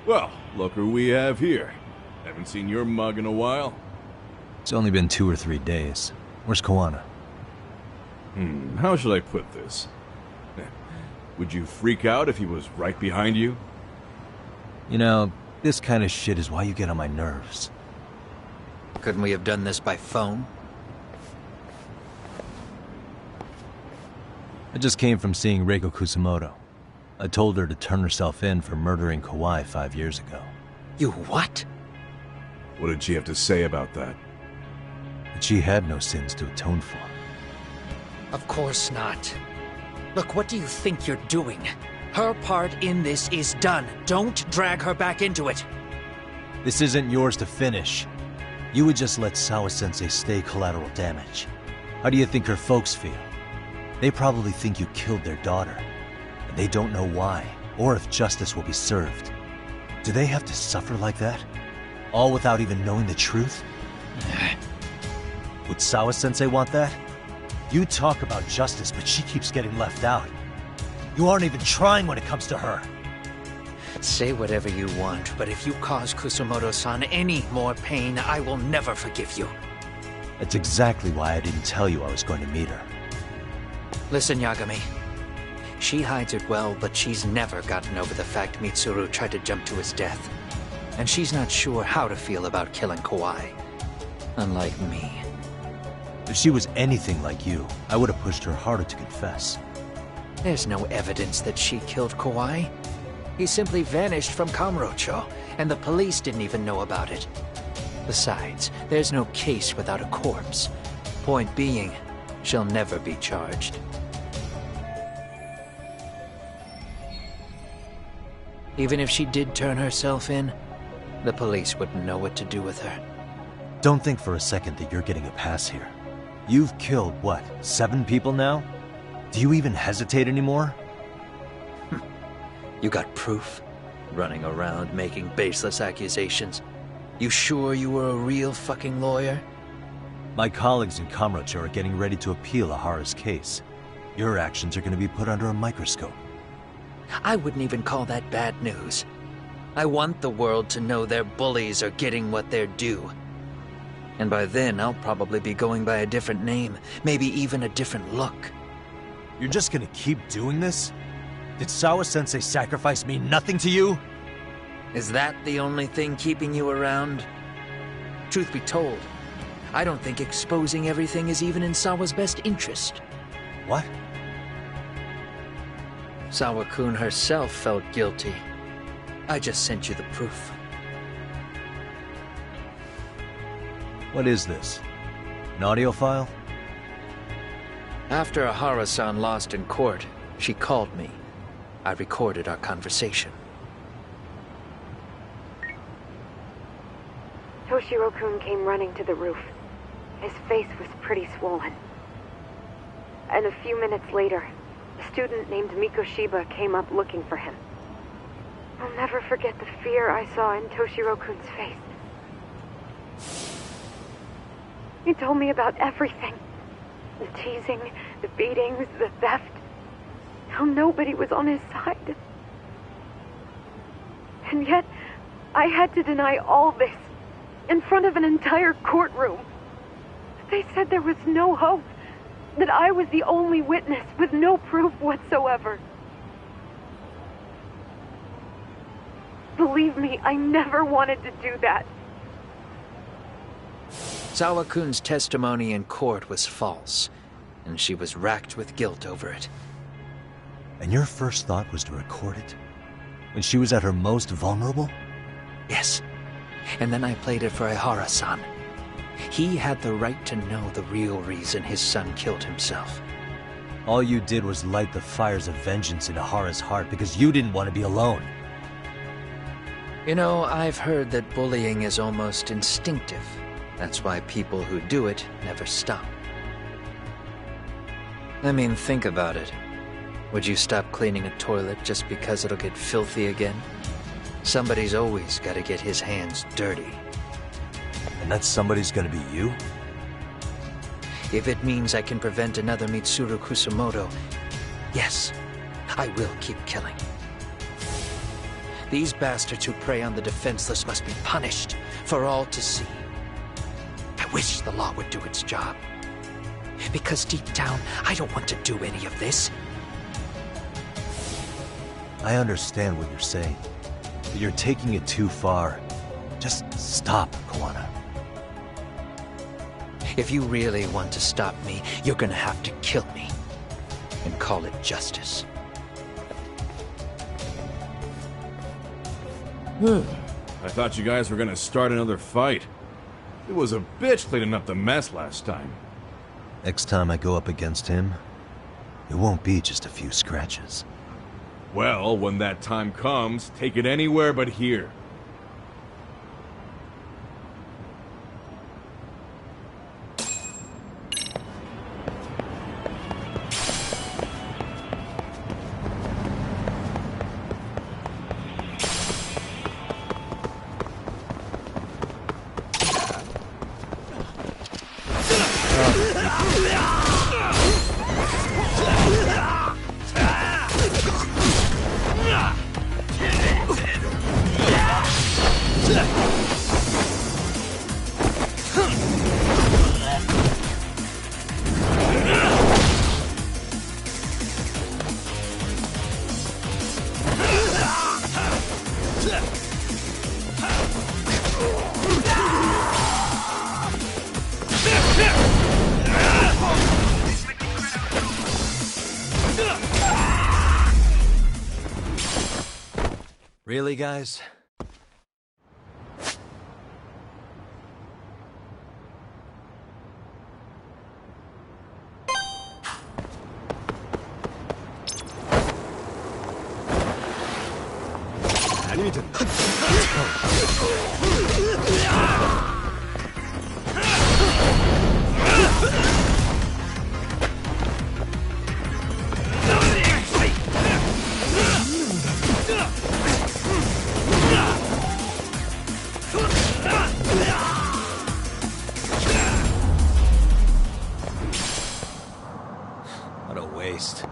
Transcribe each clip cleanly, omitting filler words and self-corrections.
Well, look who we have here. Haven't seen your mug in a while. It's only been 2 or 3 days. Where's Koana? How should I put this? Would you freak out if he was right behind you? You know, this kind of shit is why you get on my nerves. Couldn't we have done this by phone? I just came from seeing Reiko Kusamoto. I told her to turn herself in for murdering Kawai 5 years ago. You what? What did she have to say about that? That she had no sins to atone for. Of course not. Look, what do you think you're doing? Her part in this is done. Don't drag her back into it. This isn't yours to finish. You would just let Sawa-sensei stay collateral damage. How do you think her folks feel? They probably think you killed their daughter. And they don't know why, or if justice will be served. Do they have to suffer like that? All without even knowing the truth? Would Sawa-sensei want that? You talk about justice, but she keeps getting left out. You aren't even trying when it comes to her. Say whatever you want, but if you cause Kusamoto-san any more pain, I will never forgive you. That's exactly why I didn't tell you I was going to meet her. Listen, Yagami. She hides it well, but she's never gotten over the fact Mitsuru tried to jump to his death. And she's not sure how to feel about killing Kawai. Unlike me. If she was anything like you, I would have pushed her harder to confess. There's no evidence that she killed Kawai. He simply vanished from Kamurocho, and the police didn't even know about it. Besides, there's no case without a corpse. Point being, she'll never be charged. Even if she did turn herself in, the police wouldn't know what to do with her. Don't think for a second that you're getting a pass here. You've killed, what, 7 people now? Do you even hesitate anymore? You got proof? Running around making baseless accusations. You sure you were a real fucking lawyer? My colleagues in Kamurocho are getting ready to appeal Ahara's case. Your actions are going to be put under a microscope. I wouldn't even call that bad news. I want the world to know their bullies are getting what they're due. And by then, I'll probably be going by a different name, maybe even a different look. You're just gonna keep doing this? Did Sawa-sensei sacrifice mean nothing to you? Is that the only thing keeping you around? Truth be told, I don't think exposing everything is even in Sawa's best interest. What? Sawa-kun herself felt guilty. I just sent you the proof. What is this? An audio file? After Ahara-san lost in court, she called me. I recorded our conversation. Toshiro-kun came running to the roof. His face was pretty swollen. And a few minutes later, a student named Mikoshiba came up looking for him. I'll never forget the fear I saw in Toshiro-kun's face. He told me about everything. The teasing, the beatings, the theft. How nobody was on his side. And yet, I had to deny all this in front of an entire courtroom. They said there was no hope, that I was the only witness with no proof whatsoever. Believe me, I never wanted to do that. Sawa-kun's testimony in court was false, and she was racked with guilt over it. And your first thought was to record it? When she was at her most vulnerable? Yes. And then I played it for Ihara-san. He had the right to know the real reason his son killed himself. All you did was light the fires of vengeance in Ahara's heart because you didn't want to be alone. You know, I've heard that bullying is almost instinctive. That's why people who do it never stop. I mean, think about it. Would you stop cleaning a toilet just because it'll get filthy again? Somebody's always got to get his hands dirty. And that somebody's gonna be you? If it means I can prevent another Mitsuru Kusamoto, yes, I will keep killing. These bastards who prey on the defenseless must be punished for all to see. I wish the law would do its job. Because deep down, I don't want to do any of this. I understand what you're saying, but you're taking it too far. Just stop, Koana. If you really want to stop me, you're gonna have to kill me. And call it justice. I thought you guys were gonna start another fight. It was a bitch cleaning up the mess last time. Next time I go up against him, it won't be just a few scratches. Well, when that time comes, take it anywhere but here. Really, guys? What a waste.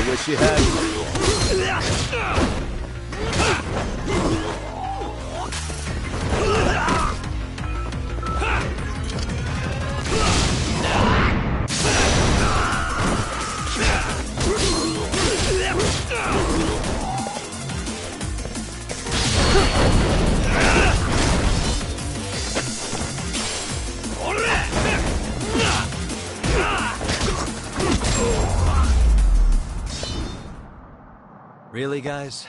Wish you had. Really, guys?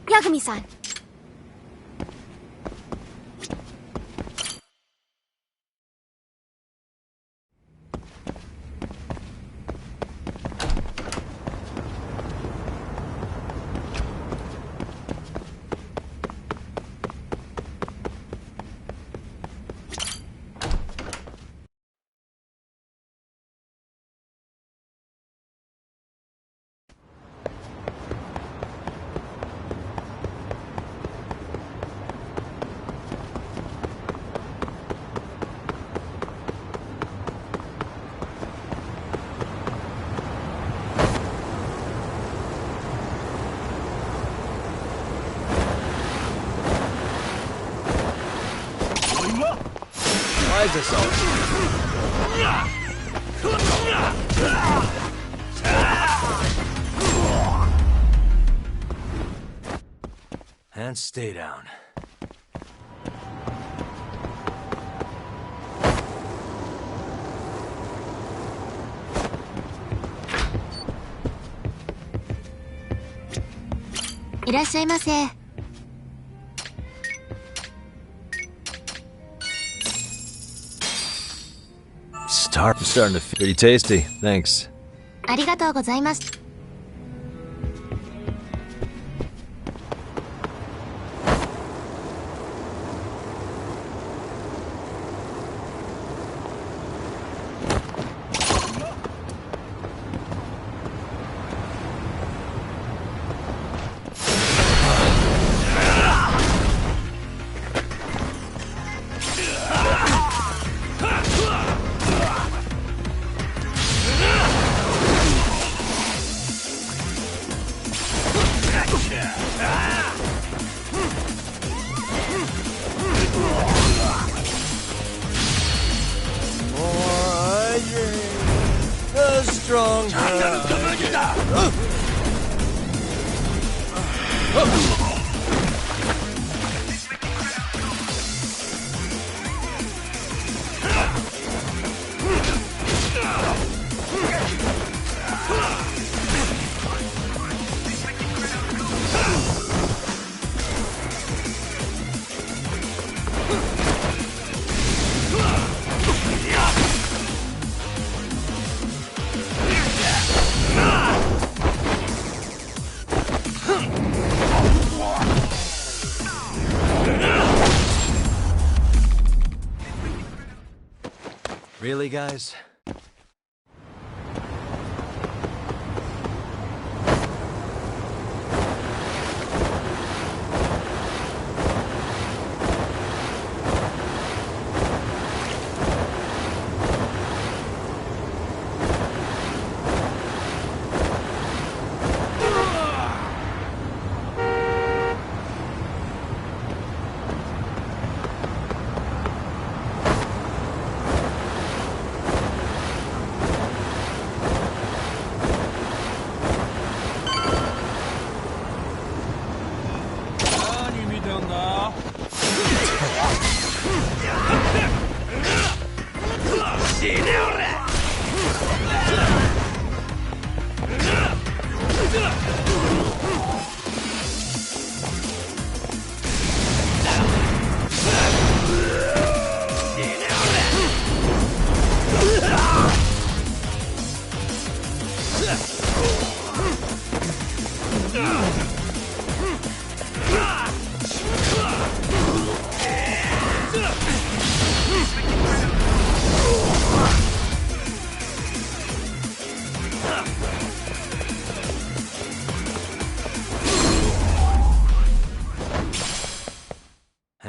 Yagami-san. surprise us all. And stay down.いらっしゃいませ。Starting to feel pretty tasty. Thanks. ありがとうございます。Really, guys?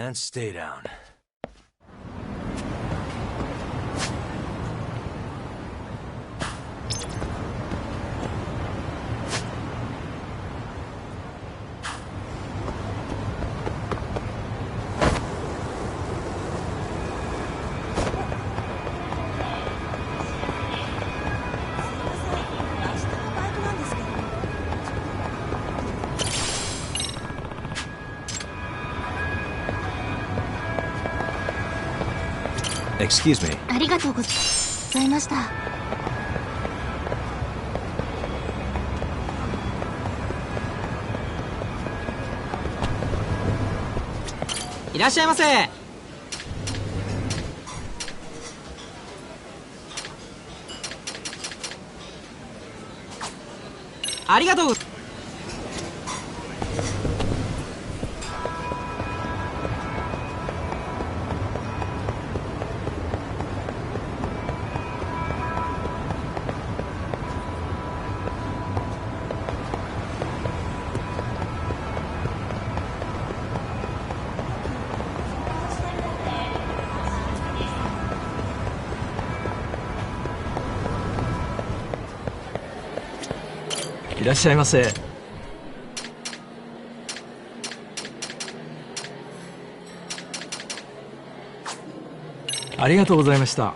And stay down. Excuse me. ありがとうございました。いらっしゃいませ。ありがとう。いらっしゃいませ。ありがとうございました。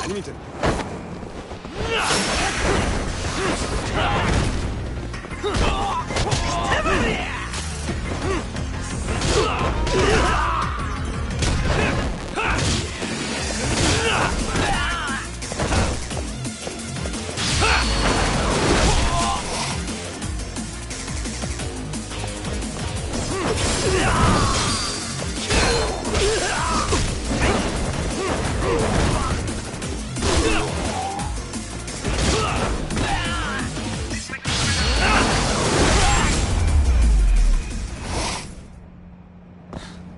何見てんの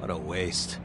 ？What a waste.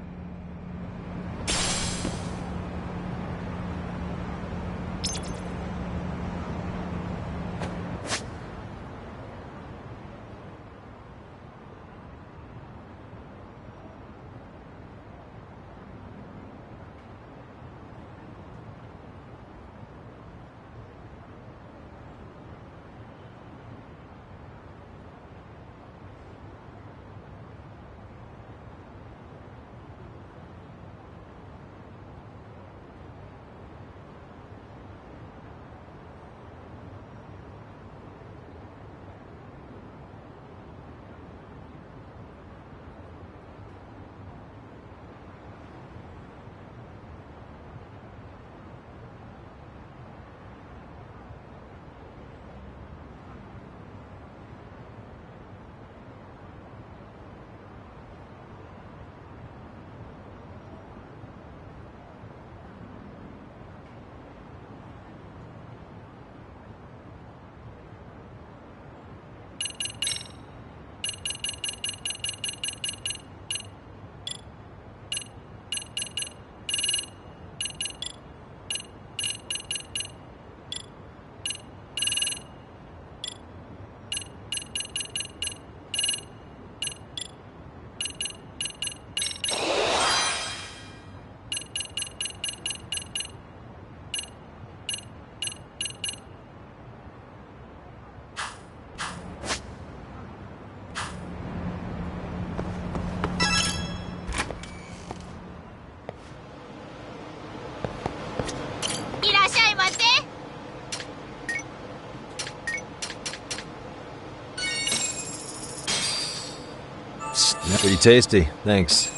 Pretty tasty, thanks.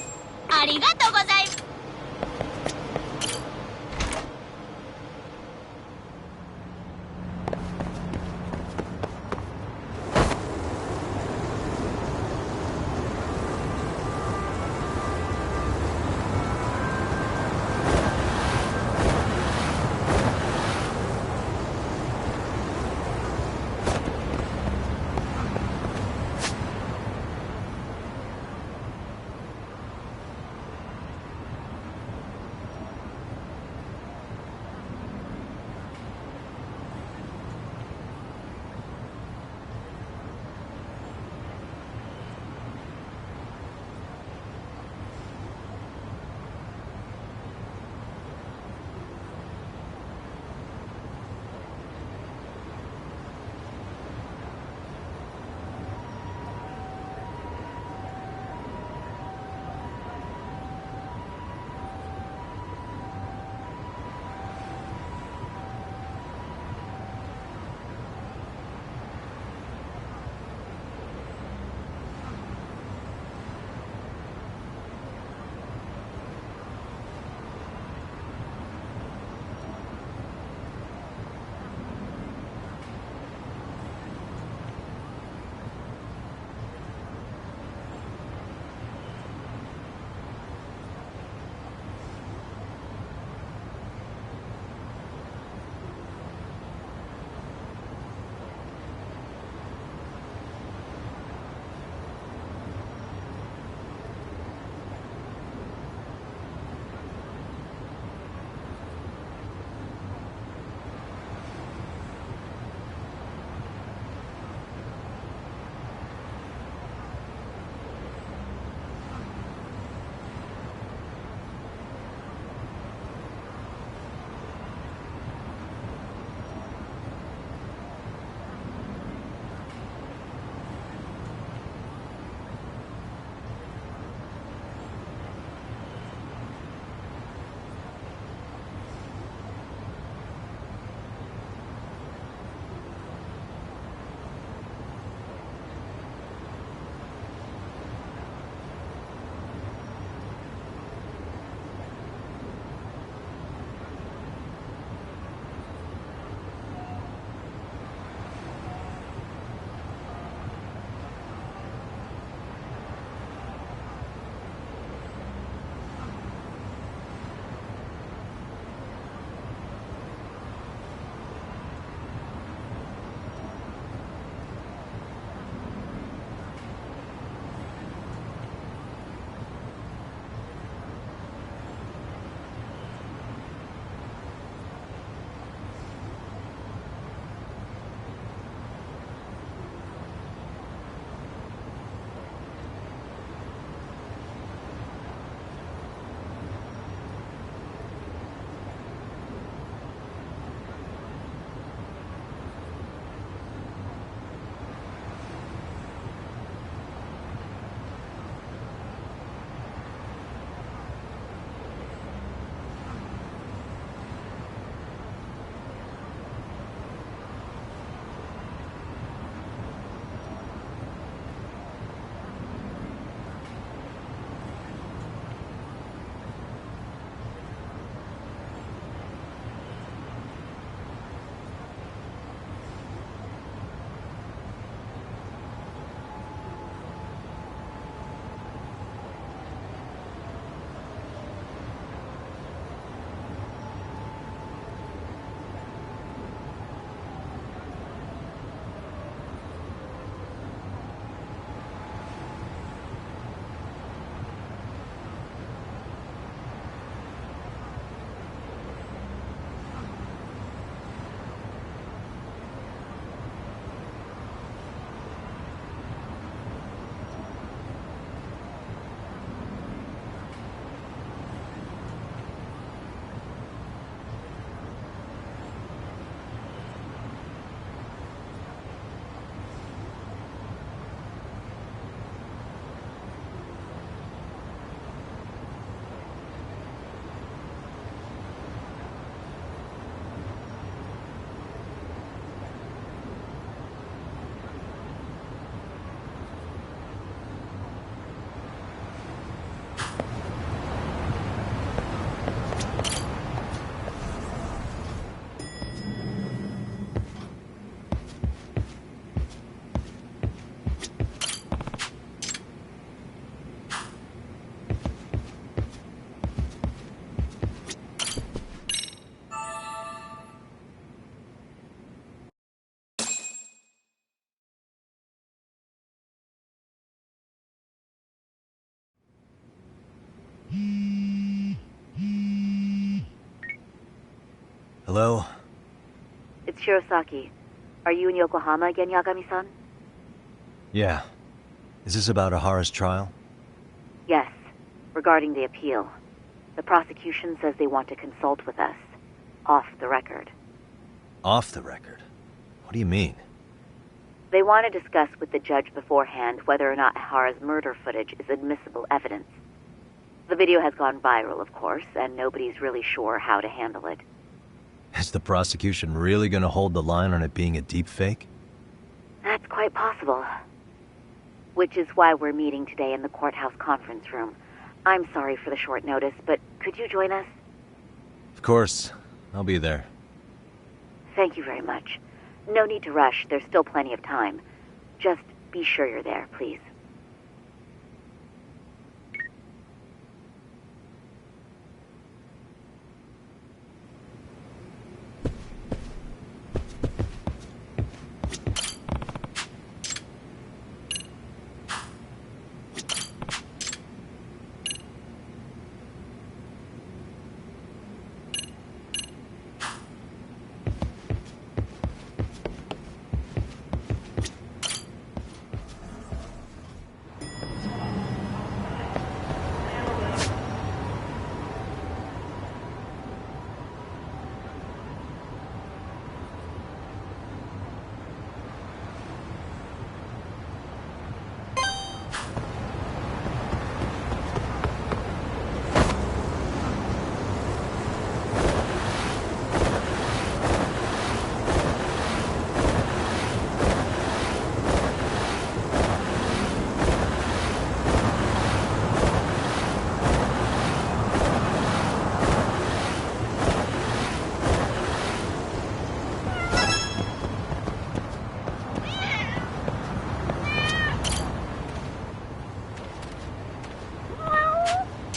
ありがとうございます。Hello? It's Shirosaki. Are you in Yokohama again, Yagami-san? Yeah. Is this about Ahara's trial? Yes, regarding the appeal. The prosecution says they want to consult with us. Off the record. Off the record? What do you mean? They want to discuss with the judge beforehand whether or not Ahara's murder footage is admissible evidence. The video has gone viral, of course, and nobody's really sure how to handle it. Is the prosecution really gonna hold the line on it being a deepfake? That's quite possible. Which is why we're meeting today in the courthouse conference room. I'm sorry for the short notice, but could you join us? Of course. I'll be there. Thank you very much. No need to rush. There's still plenty of time. Just be sure you're there, please.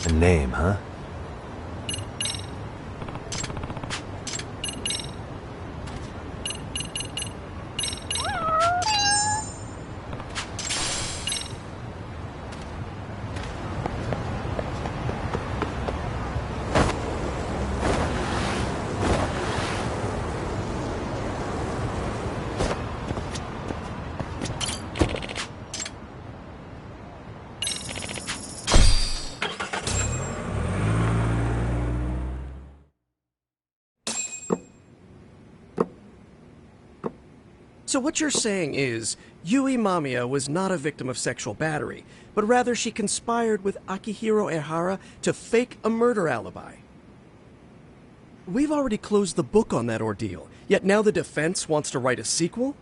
A name, huh? So what you're saying is, Yui Mamiya was not a victim of sexual battery, but rather she conspired with Akihiro Ehara to fake a murder alibi. We've already closed the book on that ordeal, yet now the defense wants to write a sequel?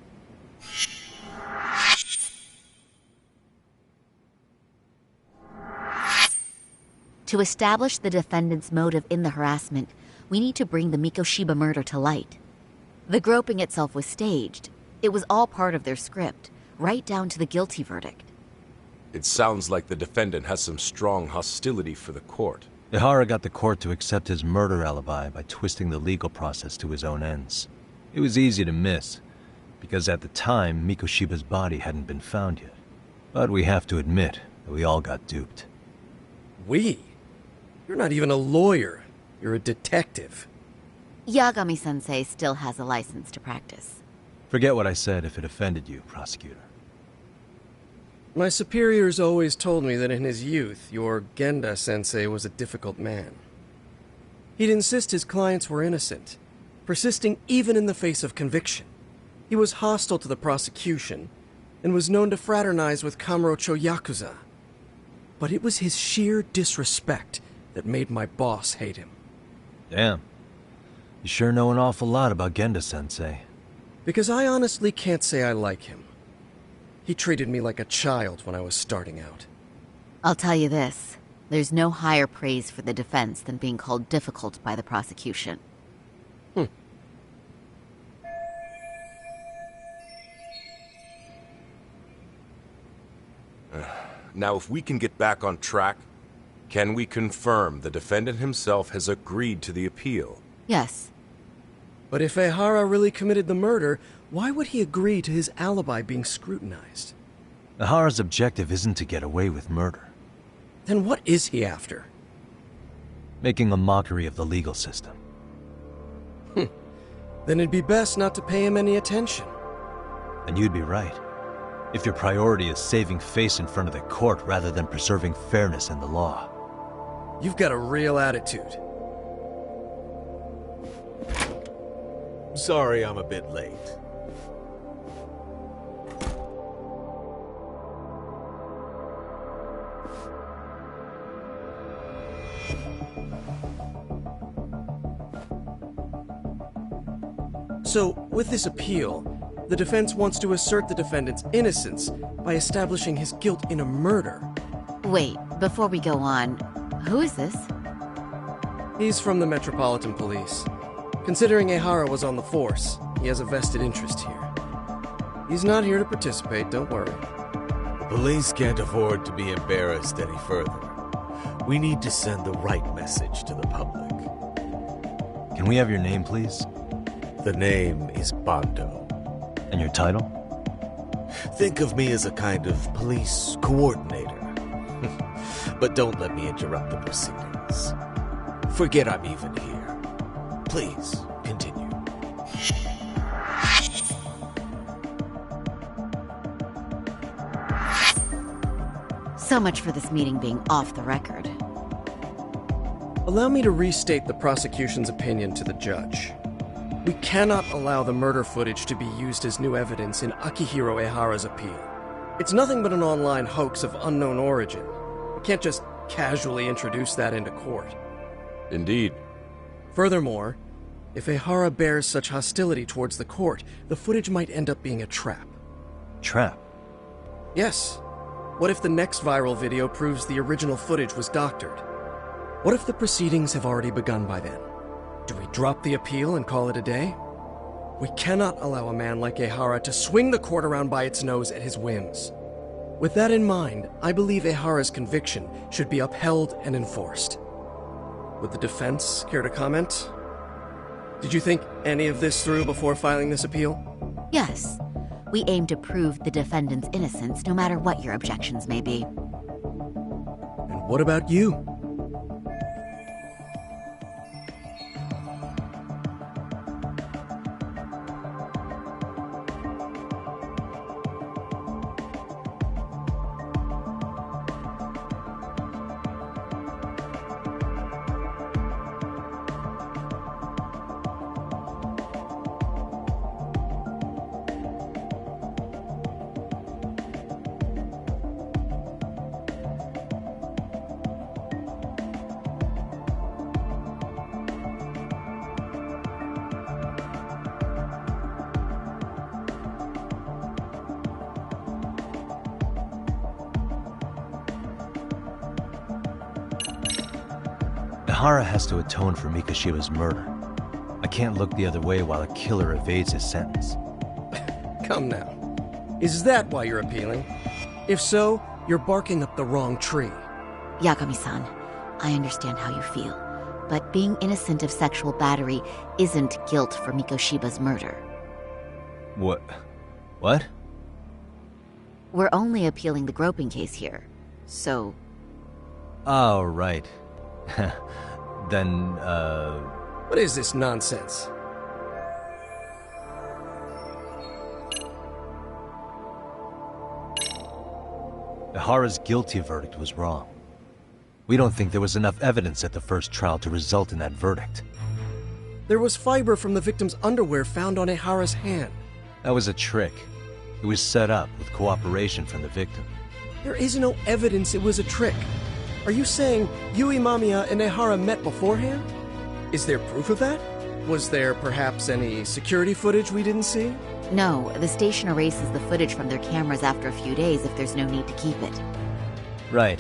To establish the defendant's motive in the harassment, we need to bring the Mikoshiba murder to light. The groping itself was staged. It was all part of their script, right down to the guilty verdict. It sounds like the defendant has some strong hostility for the court. Ehara got the court to accept his murder alibi by twisting the legal process to his own ends. It was easy to miss, because at the time, Mikoshiba's body hadn't been found yet. But we have to admit that we all got duped. We? You're not even a lawyer. You're a detective. Yagami-sensei still has a license to practice. Forget what I said if it offended you, prosecutor. My superiors always told me that in his youth, your Genda-sensei was a difficult man. He'd insist his clients were innocent, persisting even in the face of conviction. He was hostile to the prosecution, and was known to fraternize with Kamurocho Yakuza. But it was his sheer disrespect that made my boss hate him. Damn. You sure know an awful lot about Genda-sensei. Because I honestly can't say I like him. He treated me like a child when I was starting out. I'll tell you this. There's no higher praise for the defense than being called difficult by the prosecution. Now, if we can get back on track, can we confirm the defendant himself has agreed to the appeal? Yes. But if Ehara really committed the murder, why would he agree to his alibi being scrutinized? Ehara's objective isn't to get away with murder. Then what is he after? Making a mockery of the legal system. Then it'd be best not to pay him any attention. And you'd be right. If your priority is saving face in front of the court rather than preserving fairness in the law. You've got a real attitude. Sorry I'm a bit late. So, with this appeal, the defense wants to assert the defendant's innocence by establishing his guilt in a murder. Wait, before we go on, who is this? He's from the Metropolitan Police. Considering Ehara was on the force, he has a vested interest here. He's not here to participate, don't worry. The police can't afford to be embarrassed any further. We need to send the right message to the public. Can we have your name, please? The name is Bando. And your title? Think of me as a kind of police coordinator. But don't let me interrupt the proceedings. Forget I'm even here. Please, continue. So much for this meeting being off the record. Allow me to restate the prosecution's opinion to the judge. We cannot allow the murder footage to be used as new evidence in Akihiro Ehara's appeal. It's nothing but an online hoax of unknown origin. We can't just casually introduce that into court. Indeed. Furthermore, if Ehara bears such hostility towards the court, the footage might end up being a trap. Trap? Yes. What if the next viral video proves the original footage was doctored? What if the proceedings have already begun by then? Do we drop the appeal and call it a day? We cannot allow a man like Ehara to swing the court around by its nose at his whims. With that in mind, I believe Ehara's conviction should be upheld and enforced. Would the defense care to comment? Did you think any of this through before filing this appeal? Yes. We aim to prove the defendant's innocence no matter what your objections may be. And what about you? Ehara has to atone for Mikoshiba's murder. I can't look the other way while a killer evades his sentence. Come now. Is that why you're appealing? If so, you're barking up the wrong tree. Yagami-san, I understand how you feel, but being innocent of sexual battery isn't guilt for Mikoshiba's murder. What? What? We're only appealing the groping case here, so... Oh, right. Then, What is this nonsense? Ehara's guilty verdict was wrong. We don't think there was enough evidence at the first trial to result in that verdict. There was fiber from the victim's underwear found on Ehara's hand. That was a trick. It was set up with cooperation from the victim. There is no evidence it was a trick. Are you saying Yui Mamiya and Ehara met beforehand? Is there proof of that? Was there perhaps any security footage we didn't see? No, the station erases the footage from their cameras after a few days if there's no need to keep it. Right.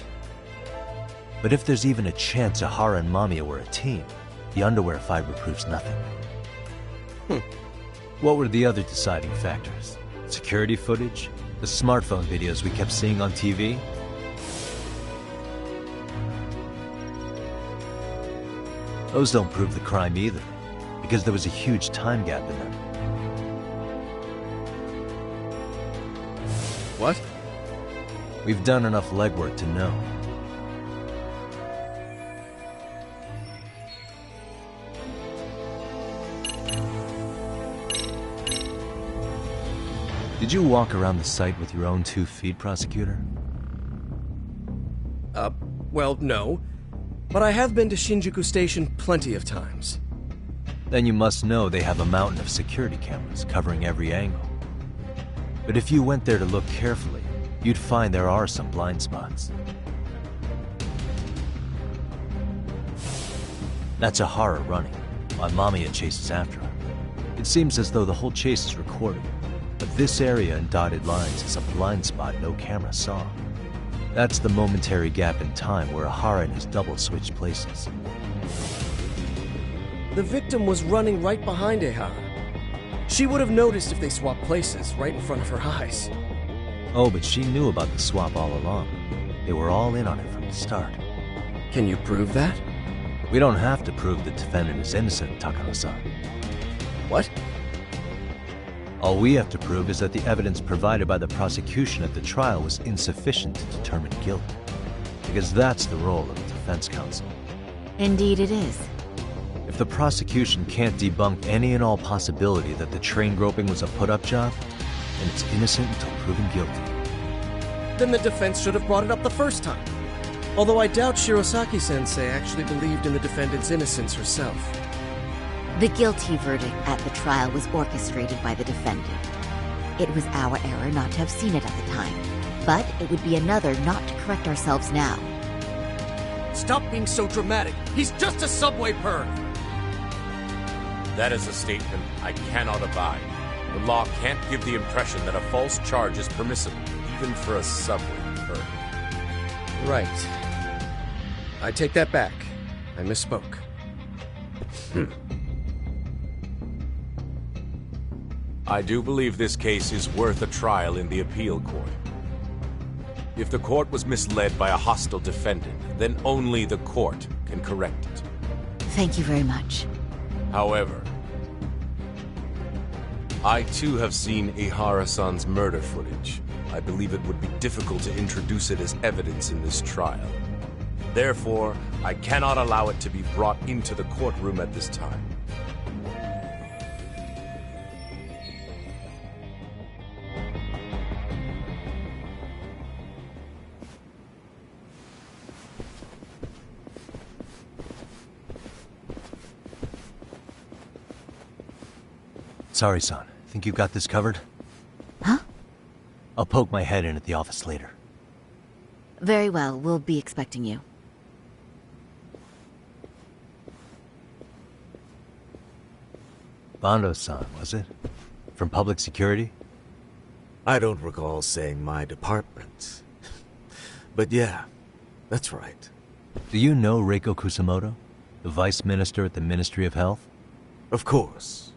But if there's even a chance Ehara and Mamiya were a team, the underwear fiber proves nothing. What were the other deciding factors? Security footage? The smartphone videos we kept seeing on TV? Those don't prove the crime either, because there was a huge time gap in them. What? We've done enough legwork to know. Did you walk around the site with your own 2 feet, Prosecutor? Well, no. But I have been to Shinjuku Station plenty of times. Then you must know they have a mountain of security cameras covering every angle. But if you went there to look carefully, you'd find there are some blind spots. That's Ahara running, while Mamiya chases after her. It seems as though the whole chase is recorded, but this area in dotted lines is a blind spot no camera saw. That's the momentary gap in time where Ahara and his double switched places. The victim was running right behind Ehara. She would have noticed if they swapped places right in front of her eyes. Oh, but she knew about the swap all along. They were all in on it from the start. Can you prove that? We don't have to prove the defendant is innocent, Takano-san. What? All we have to prove is that the evidence provided by the prosecution at the trial was insufficient to determine guilt. Because that's the role of the defense counsel. Indeed it is. If the prosecution can't debunk any and all possibility that the train groping was a put-up job, then it's innocent until proven guilty. Then the defense should have brought it up the first time. Although I doubt Shirosaki-sensei actually believed in the defendant's innocence herself. The guilty verdict at the trial was orchestrated by the defendant. It was our error not to have seen it at the time, but it would be another not to correct ourselves now. Stop being so dramatic. He's just a subway perv. That is a statement I cannot abide. The law can't give the impression that a false charge is permissible, even for a subway perv. Right. I take that back. I misspoke. I do believe this case is worth a trial in the appeal court. If the court was misled by a hostile defendant, then only the court can correct it. Thank you very much. However, I too have seen Ihara-san's murder footage. I believe it would be difficult to introduce it as evidence in this trial. Therefore, I cannot allow it to be brought into the courtroom at this time. Sorry, son. Think you got this covered? Huh? I'll poke my head in at the office later. Very well, we'll be expecting you. Bando-san, was it? From public security? I don't recall saying my department. But yeah, that's right. Do you know Reiko Kusamoto? The vice minister at the Ministry of Health? Of course.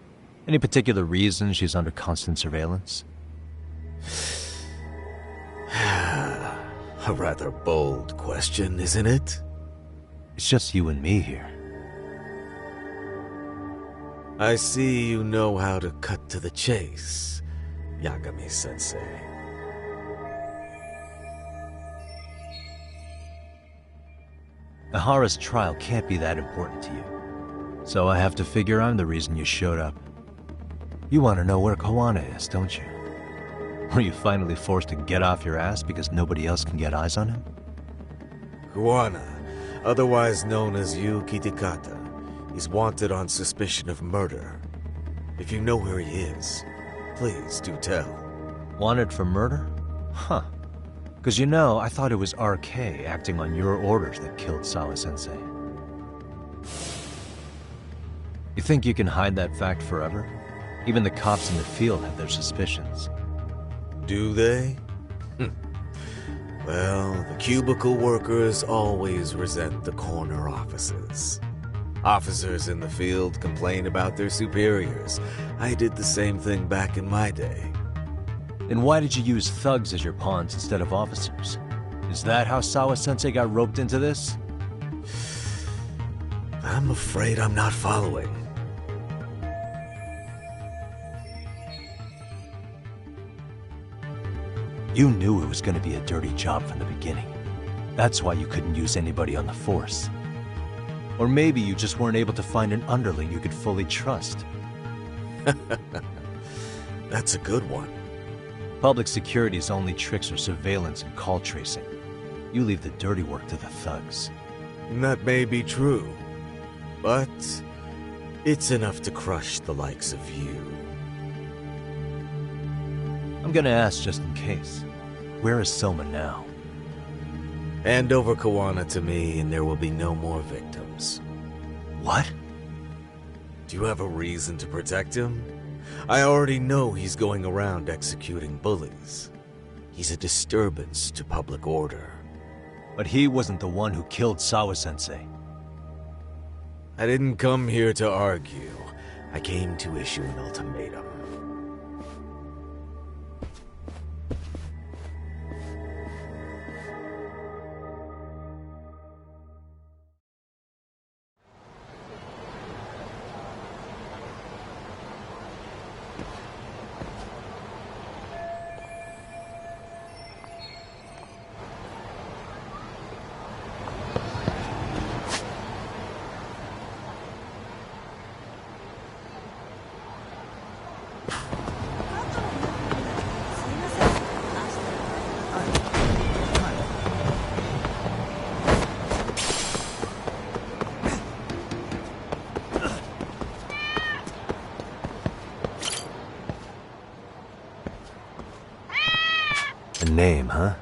Any particular reason she's under constant surveillance? A rather bold question, isn't it? It's just you and me here. I see you know how to cut to the chase, Yagami-sensei. Ahara's trial can't be that important to you. So I have to figure I'm the reason you showed up. You want to know where Kawana is, don't you? Were you finally forced to get off your ass because nobody else can get eyes on him? Kawana, otherwise known as Yu Kitakata, is wanted on suspicion of murder. If you know where he is, please do tell. Wanted for murder? Huh. Because you know, I thought it was RK acting on your orders that killed Sawa-sensei. You think you can hide that fact forever? Even the cops in the field have their suspicions. Do they? Well, the cubicle workers always resent the corner offices. Officers in the field complain about their superiors. I did the same thing back in my day. Then why did you use thugs as your pawns instead of officers? Is that how Sawa-sensei got roped into this? I'm afraid I'm not following. You knew it was going to be a dirty job from the beginning. That's why you couldn't use anybody on the force. Or maybe you just weren't able to find an underling you could fully trust. That's a good one. Public security's only tricks are surveillance and call tracing. You leave the dirty work to the thugs. That may be true, but it's enough to crush the likes of you. I'm gonna ask just in case. Where is Soma now? Hand over Kawana to me and there will be no more victims. What? Do you have a reason to protect him? I already know he's going around executing bullies. He's a disturbance to public order. But he wasn't the one who killed Sawa-sensei. I didn't come here to argue. I came to issue an ultimatum. A name, huh?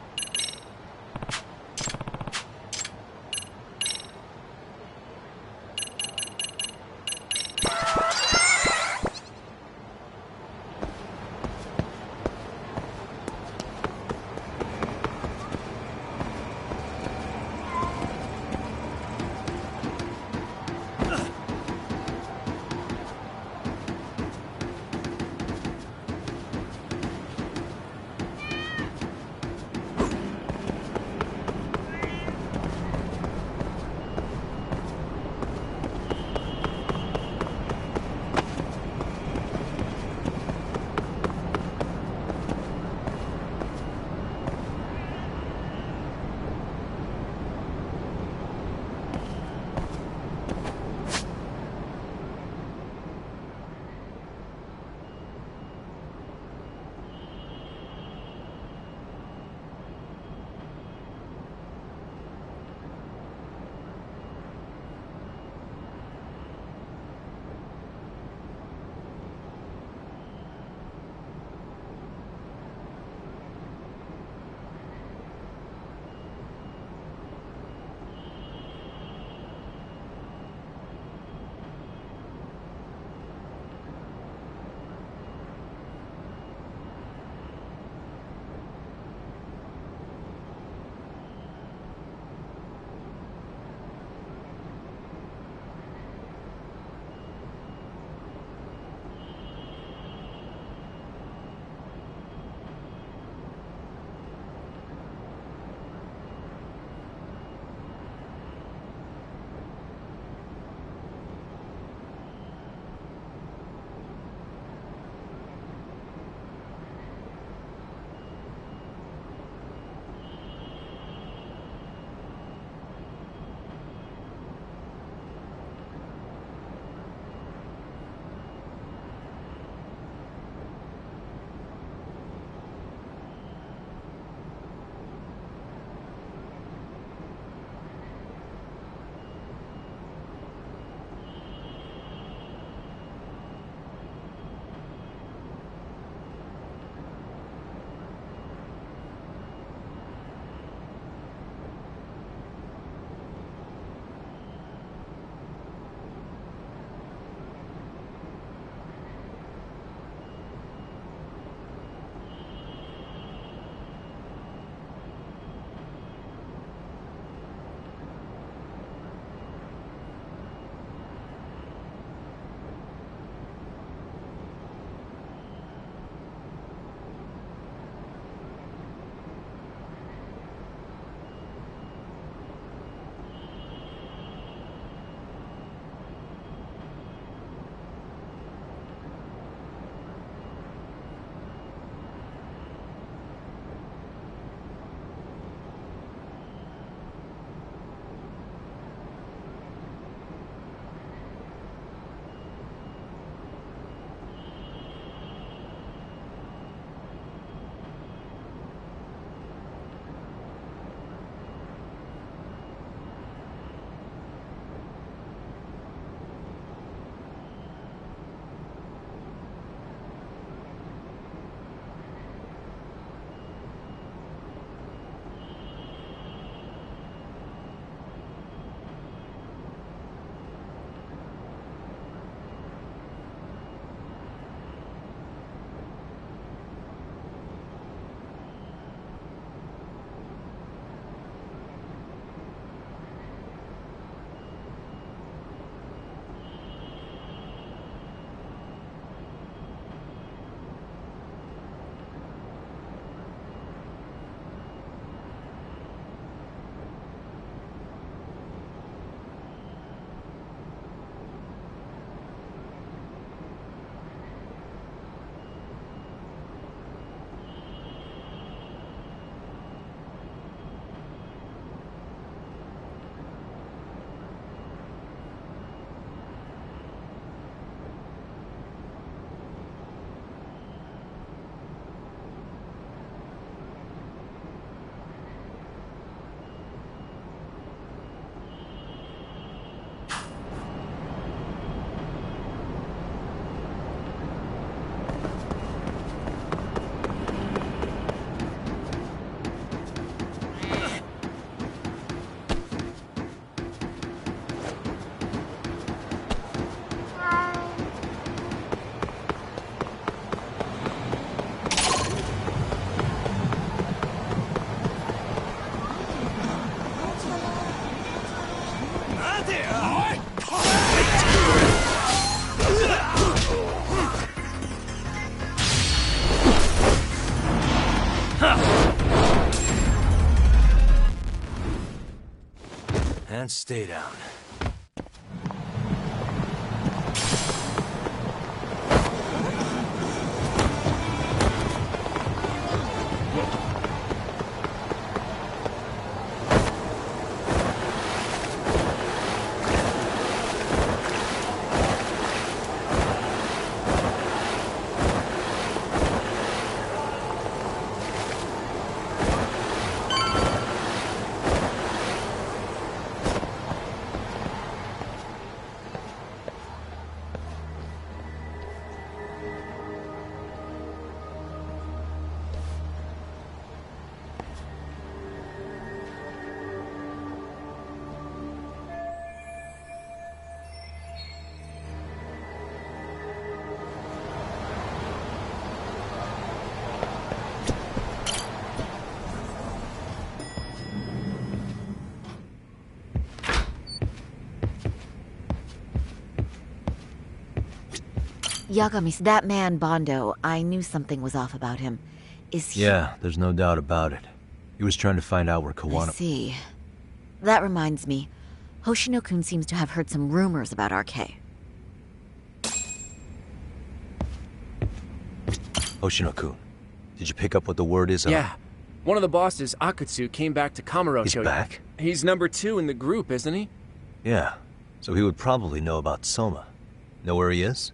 and stay down. Yagami, that man, Bondo, I knew something was off about him. Is he... Yeah, there's no doubt about it. He was trying to find out where I Kawana... see. That reminds me. Hoshino-kun seems to have heard some rumors about RK. Hoshino-kun, did you pick up what the word is? Yeah. One of the bosses, Akutsu, came back to Kamurocho. He's back? He's number 2 in the group, isn't he? Yeah, so he would probably know about Soma. Know where he is?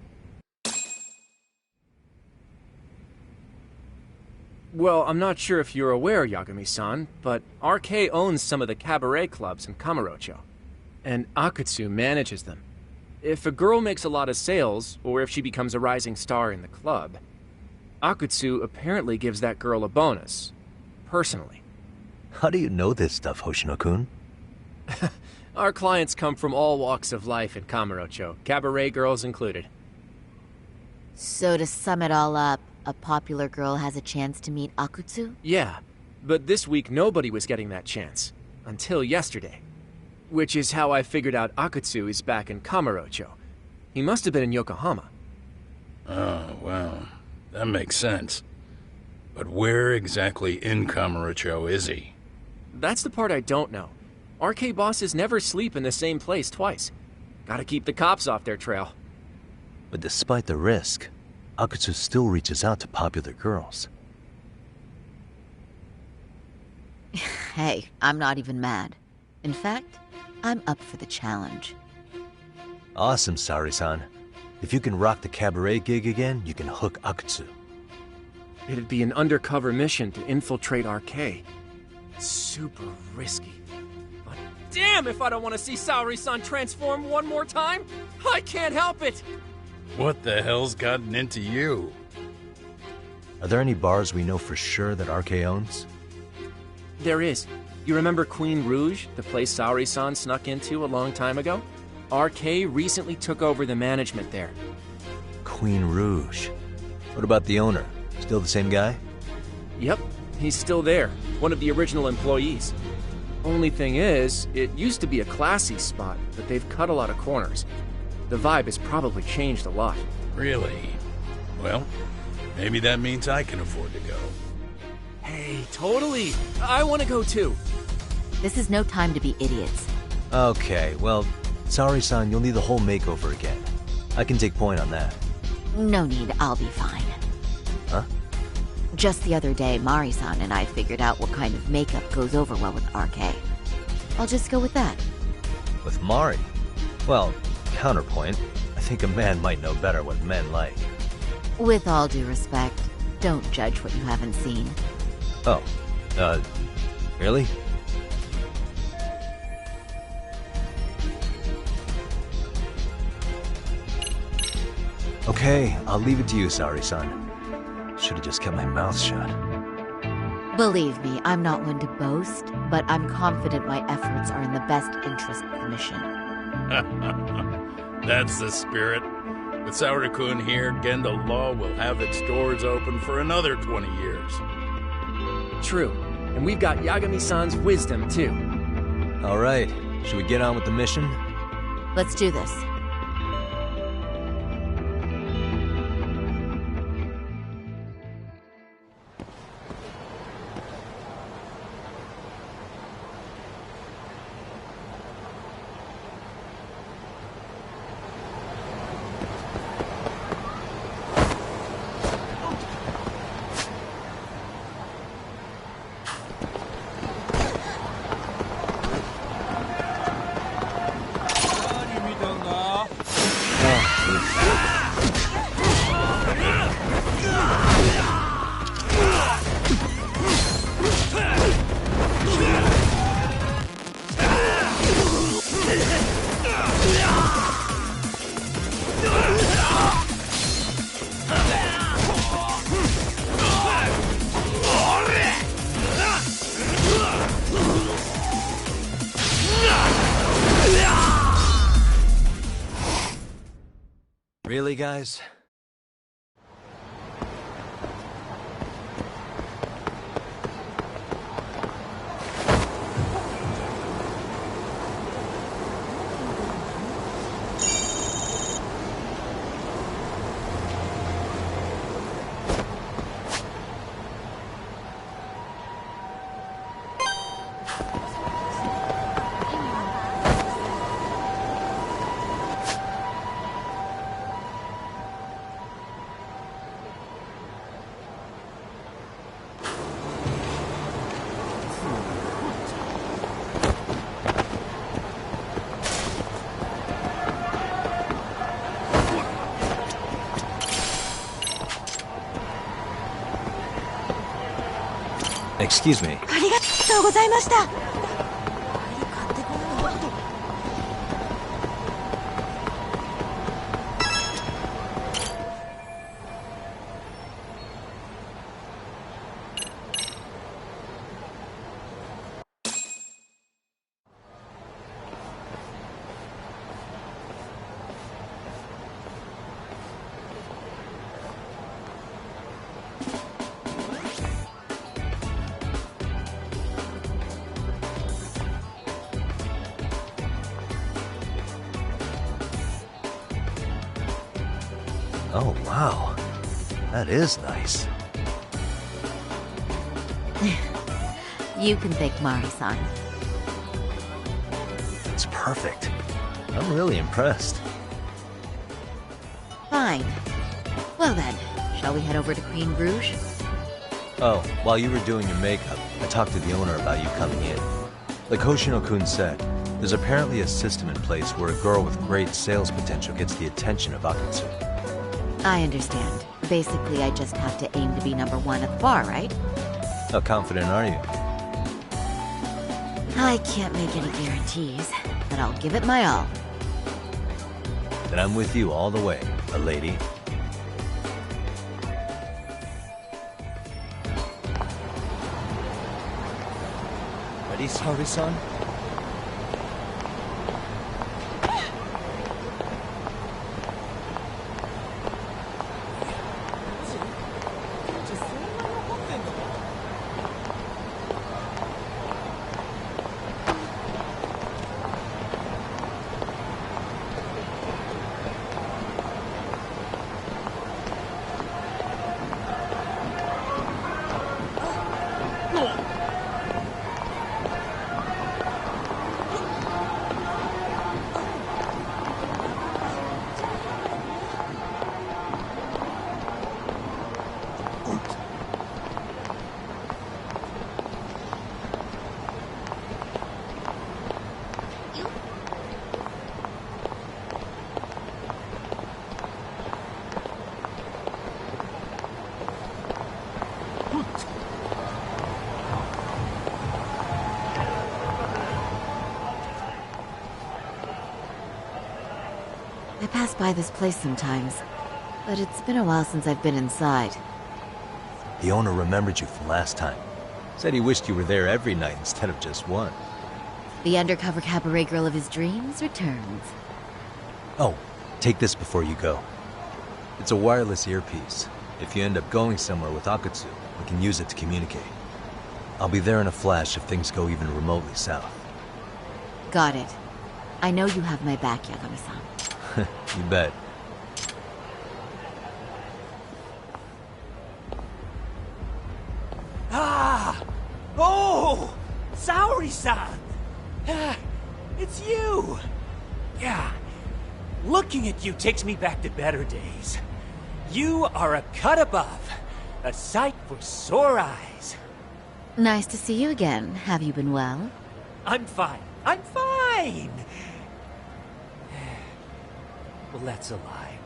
Well, I'm not sure if you're aware, Yagami-san, but RK owns some of the cabaret clubs in Kamurocho, and Akutsu manages them. If a girl makes a lot of sales, or if she becomes a rising star in the club, Akutsu apparently gives that girl a bonus, personally. How do you know this stuff, Hoshino-kun? Our clients come from all walks of life in Kamurocho, cabaret girls included. So to sum it all up, a popular girl has a chance to meet Akutsu? Yeah, but this week nobody was getting that chance. Until yesterday. Which is how I figured out Akutsu is back in Kamurocho. He must have been in Yokohama. Oh, well, that makes sense. But where exactly in Kamurocho is he? That's the part I don't know. RK bosses never sleep in the same place twice. Gotta keep the cops off their trail. But despite the risk, Akutsu still reaches out to popular girls. Hey, I'm not even mad. In fact, I'm up for the challenge. Awesome, Sari-san. If you can rock the cabaret gig again, you can hook Akutsu. It'd be an undercover mission to infiltrate RK. Super risky. But damn if I don't want to see Saori-san transform one more time! I can't help it! What the hell's gotten into you? Are there any bars we know for sure that RK owns? There is. You remember Queen Rouge, the place Saori-san snuck into a long time ago? RK recently took over the management there. Queen Rouge. What about the owner? Still the same guy? Yep, he's still there. One of the original employees. Only thing is, it used to be a classy spot, but they've cut a lot of corners. The vibe has probably changed a lot. Really? Well, maybe that means I can afford to go. Hey, totally! I want to go too! This is no time to be idiots. Okay, well, Sari-san, you'll need the whole makeover again. I can take point on that. No need, I'll be fine. Huh? Just the other day, Mari-san and I figured out what kind of makeup goes over well with RK. I'll just go with that. With Mari? Well, counterpoint, I think a man might know better what men like. With all due respect, don't judge what you haven't seen. Oh, really? Okay, I'll leave it to you, Sari-san. Should have just kept my mouth shut. Believe me, I'm not one to boast, but I'm confident my efforts are in the best interest of the mission. That's the spirit. With Saori-kun here, Genda Law will have its doors open for another 20 years. True. And we've got Yagami-san's wisdom, too. All right, should we get on with the mission? Let's do this. Really, guys? Excuse me. ありがとうございました。 Oh, wow. That is nice. You can thank Mari-san. It's perfect. I'm really impressed. Fine. Well then, shall we head over to Queen Bruges? Oh, while you were doing your makeup, I talked to the owner about you coming in. Like Hoshino-kun said, there's apparently a system in place where a girl with great sales potential gets the attention of Akatsu. I understand. Basically, I just have to aim to be #1 at the bar, right? How confident are you? I can't make any guarantees, but I'll give it my all. Then I'm with you all the way, a lady. Ready, Saori-san? I pass by this place sometimes, but it's been a while since I've been inside. The owner remembered you from last time. Said he wished you were there every night instead of just one. The undercover cabaret girl of his dreams returns. Oh, take this before you go. It's a wireless earpiece. If you end up going somewhere with Akatsu, we can use it to communicate. I'll be there in a flash if things go even remotely south. Got it. I know you have my back, Yagami-san. You bet. Ah! Oh! Saori-san! It's you! Yeah. Looking at you takes me back to better days. You are a cut above. A sight for sore eyes. Nice to see you again. Have you been well? I'm fine. I'm fine! Well, that's a lie.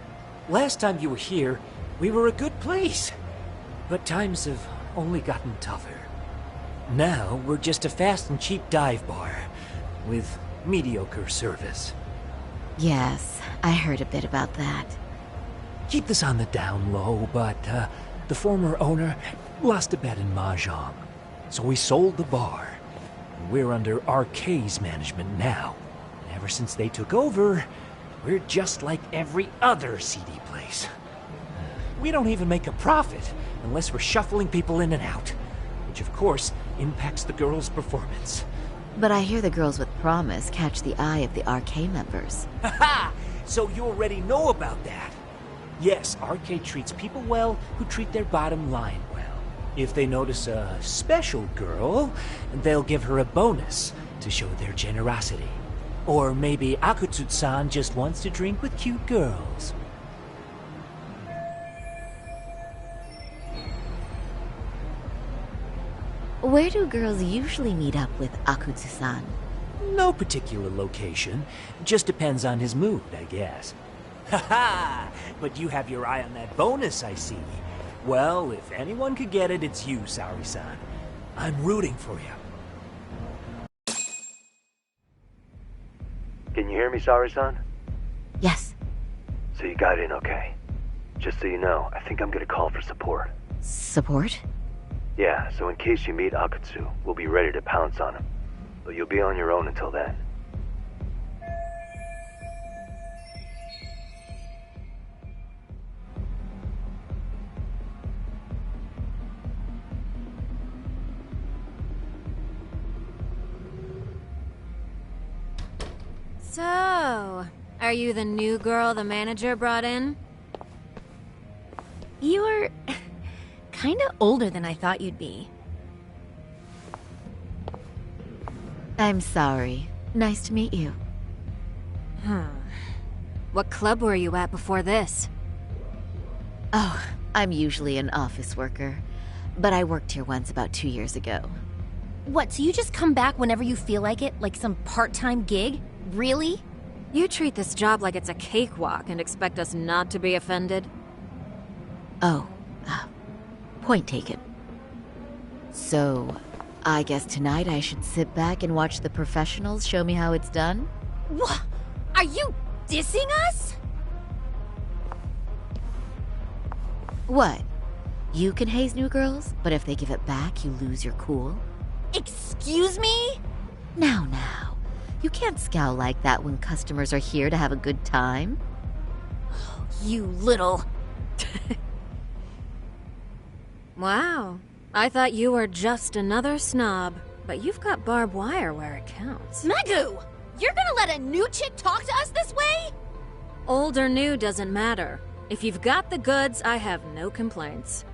Last time you were here, we were a good place. But times have only gotten tougher. Now, we're just a fast and cheap dive bar with mediocre service. Yes, I heard a bit about that. Keep this on the down low, but the former owner lost a bet in Mahjong. So we sold the bar. We're under RK's management now. And ever since they took over, We're just like every other CD place. We don't even make a profit unless we're shuffling people in and out, which of course impacts the girls' performance. But I hear the girls with promise catch the eye of the RK members. Haha! So you already know about that. Yes, RK treats people well who treat their bottom line well. If they notice a special girl, they'll give her a bonus to show their generosity. Or maybe Akutsu-san just wants to drink with cute girls. Where do girls usually meet up with Akutsu-san? No particular location. Just depends on his mood, I guess. Haha! But you have your eye on that bonus, I see. Well, if anyone could get it, it's you, Saori-san. I'm rooting for you. Can you hear me, Saori-san? Yes. So you got in okay. Just so you know, I think I'm gonna call for support. Support? Yeah, so in case you meet Akutsu, we'll be ready to pounce on him. But you'll be on your own until then. So, are you the new girl the manager brought in? You're kinda older than I thought you'd be. I'm sorry. Nice to meet you. What club were you at before this? Oh, I'm usually an office worker, but I worked here once about 2 years ago. What, so you just come back whenever you feel like it? Like some part-time gig? Really? You treat this job like it's a cakewalk and expect us not to be offended? Oh, point taken. So, I guess tonight I should sit back and watch the professionals show me how it's done? What? Are you dissing us? What? You can haze new girls, but if they give it back, you lose your cool? Excuse me? Now. You can't scowl like that when customers are here to have a good time. You little... Wow. I thought you were just another snob, but you've got barbed wire where it counts. Megu! You're gonna let a new chick talk to us this way? Old or new doesn't matter. If you've got the goods, I have no complaints.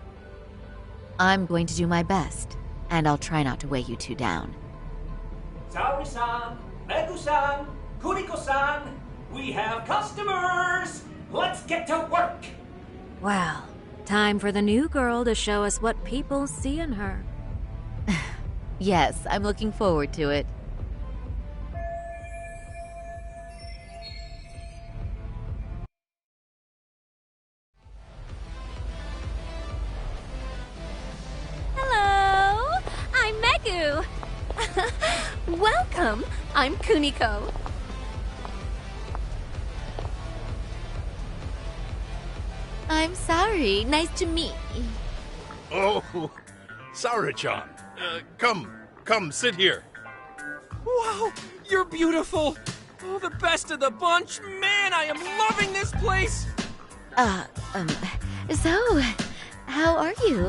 I'm going to do my best, and I'll try not to weigh you two down. Saori-san, Megu-san, Kuriko-san, we have customers! Let's get to work! Well, time for the new girl to show us what people see in her. Yes, I'm looking forward to it. Hello! I'm Megu! Welcome! I'm Kuniko. I'm sorry. Nice to meet you. Oh, Saori-chan. Come, sit here. Wow, you're beautiful. Oh, the best of the bunch. Man, I am loving this place. So, how are you?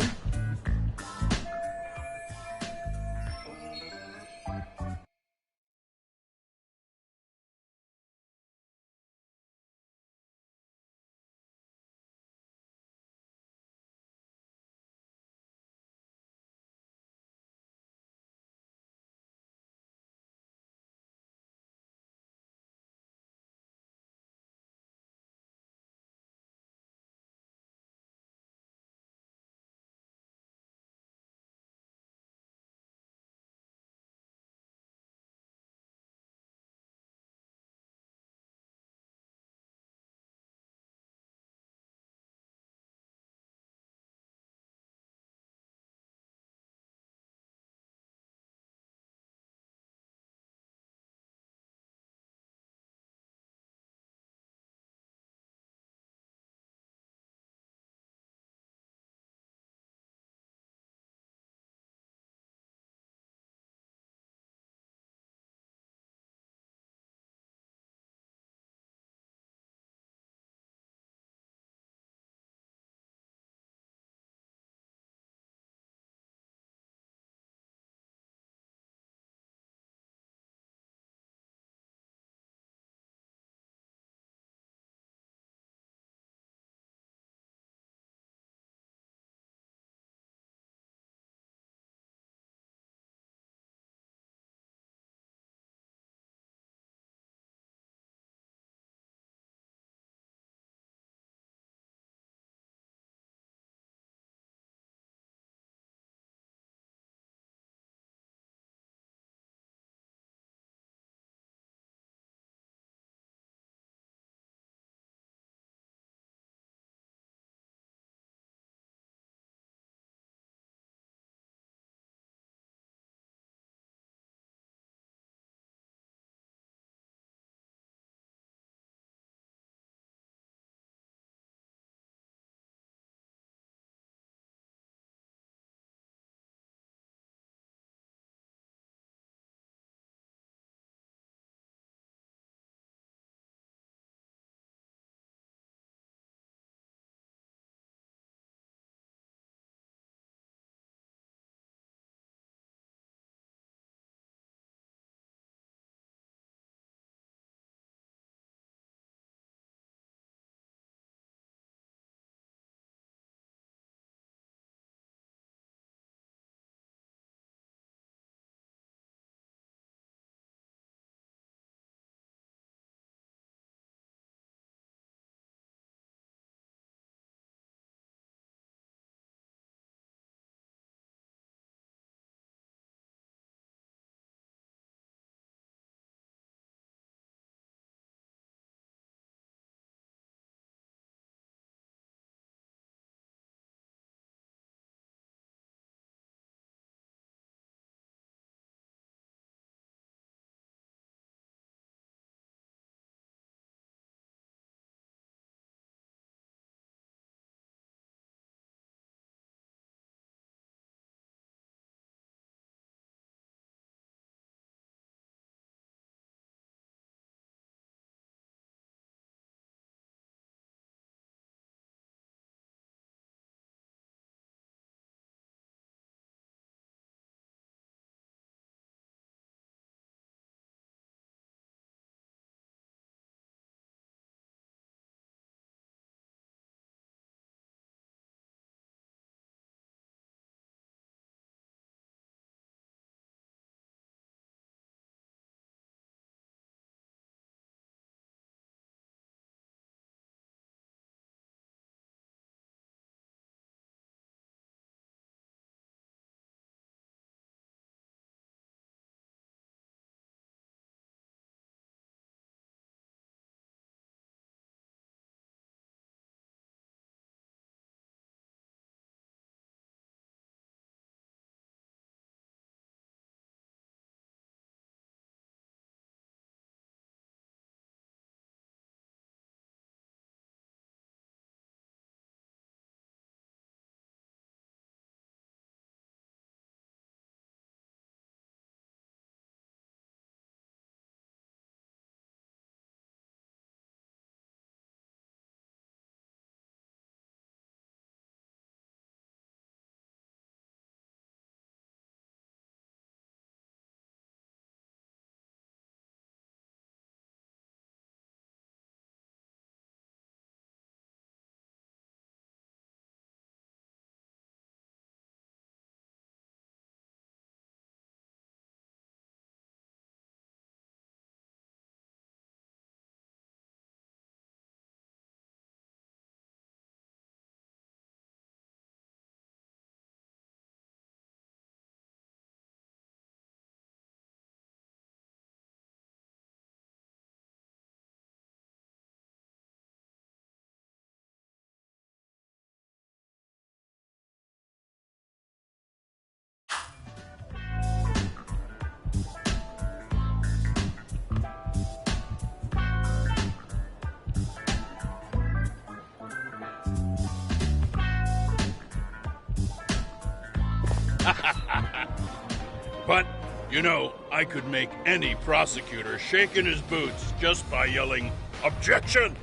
But, you know, I could make any prosecutor shake in his boots just by yelling, "Objection!"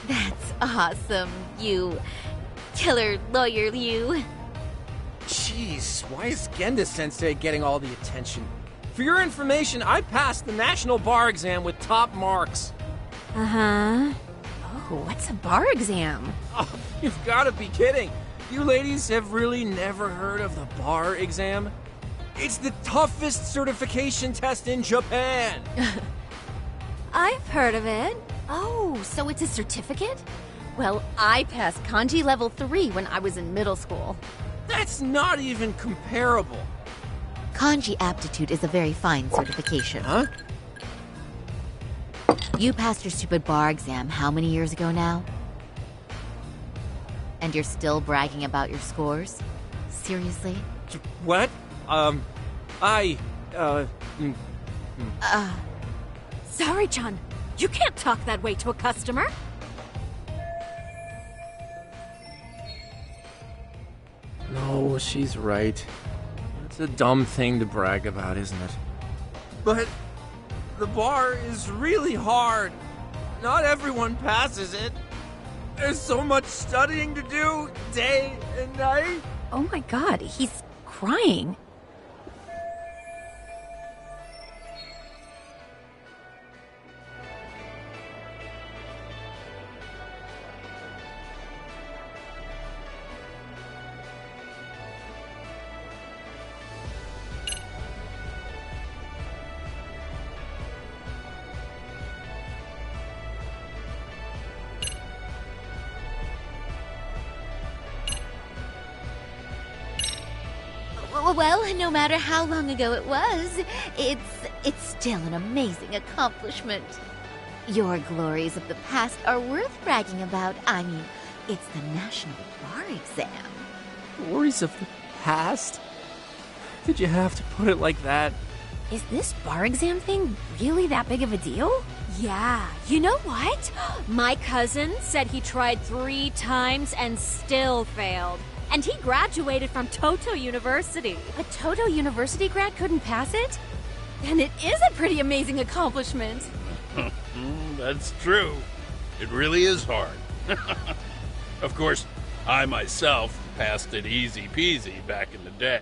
That's awesome, you killer lawyer, you. Jeez, why is Genda-sensei getting all the attention? For your information, I passed the national bar exam with top marks. Uh-huh. Oh, what's a bar exam? Oh, you've got to be kidding. You ladies have really never heard of the bar exam? It's the toughest certification test in Japan. I've heard of it. Oh, so it's a certificate? Well, I passed kanji level 3 when I was in middle school. That's not even comparable. Kanji aptitude is a very fine certification. Huh? You passed your stupid bar exam how many years ago now? And you're still bragging about your scores? Seriously? What? Sorry, Chan. You can't talk that way to a customer. No, she's right. It's a dumb thing to brag about, isn't it? But the bar is really hard. Not everyone passes it. There's so much studying to do, day and night. Oh my god, he's crying. Well, no matter how long ago it was, it's still an amazing accomplishment. Your glories of the past are worth bragging about. I mean, it's the National Bar Exam. Glories of the past? Did you have to put it like that? Is this bar exam thing really that big of a deal? Yeah, you know what? My cousin said he tried 3 times and still failed. And he graduated from Toto University. A Toto University grad couldn't pass it? Then it is a pretty amazing accomplishment. That's true. It really is hard. Of course, I myself passed it easy peasy back in the day.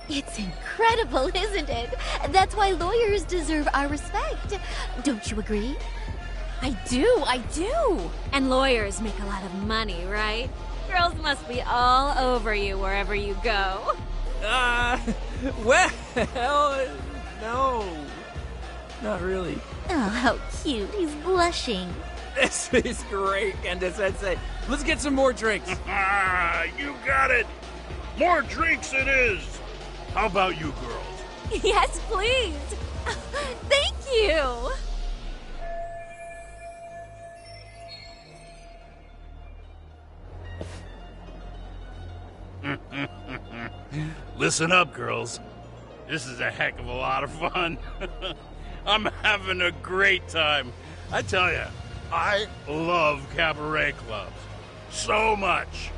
It's incredible, isn't it? That's why lawyers deserve our respect. Don't you agree? I do. And lawyers make a lot of money, right? Girls must be all over you wherever you go. Well, no. Not really. Oh, how cute. He's blushing. This is great, Genda-sensei. Let's get some more drinks. You got it. More drinks it is. How about you girls? Yes, please. Thank you. Listen up, girls. This is a heck of a lot of fun. I'm having a great time. I tell you, I love cabaret clubs. So much.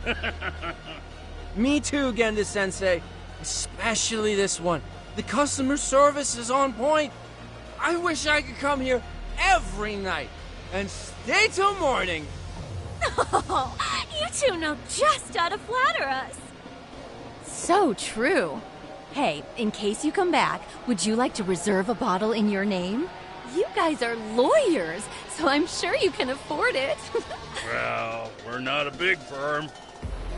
Me too, Genda-sensei. Especially this one. The customer service is on point. I wish I could come here every night and stay till morning. Oh, you two know just how to flatter us. So true. Hey, in case you come back, would you like to reserve a bottle in your name? You guys are lawyers, so I'm sure you can afford it. Well, we're not a big firm.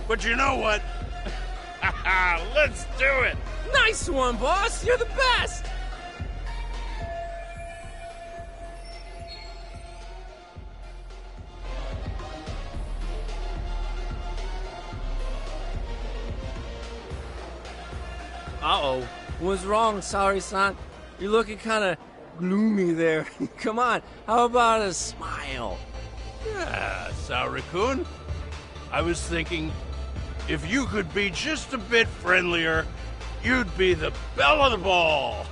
But you know what? Let's do it! Nice one, boss! You're the best! Uh-oh. What's wrong, Saori-san? You're looking kind of gloomy there. Come on, how about a smile? Yeah, Saori-kun. I was thinking, if you could be just a bit friendlier, you'd be the belle of the ball.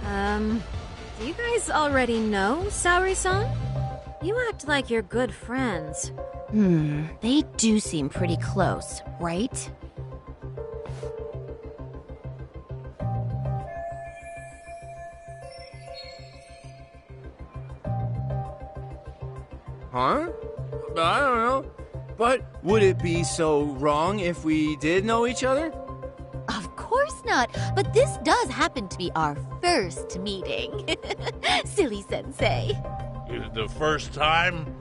Do you guys already know Saori-san? You act like you're good friends. They do seem pretty close, right? Huh? I don't know. But would it be so wrong if we did know each other? Of course not, but this does happen to be our first meeting. Silly sensei. The first time?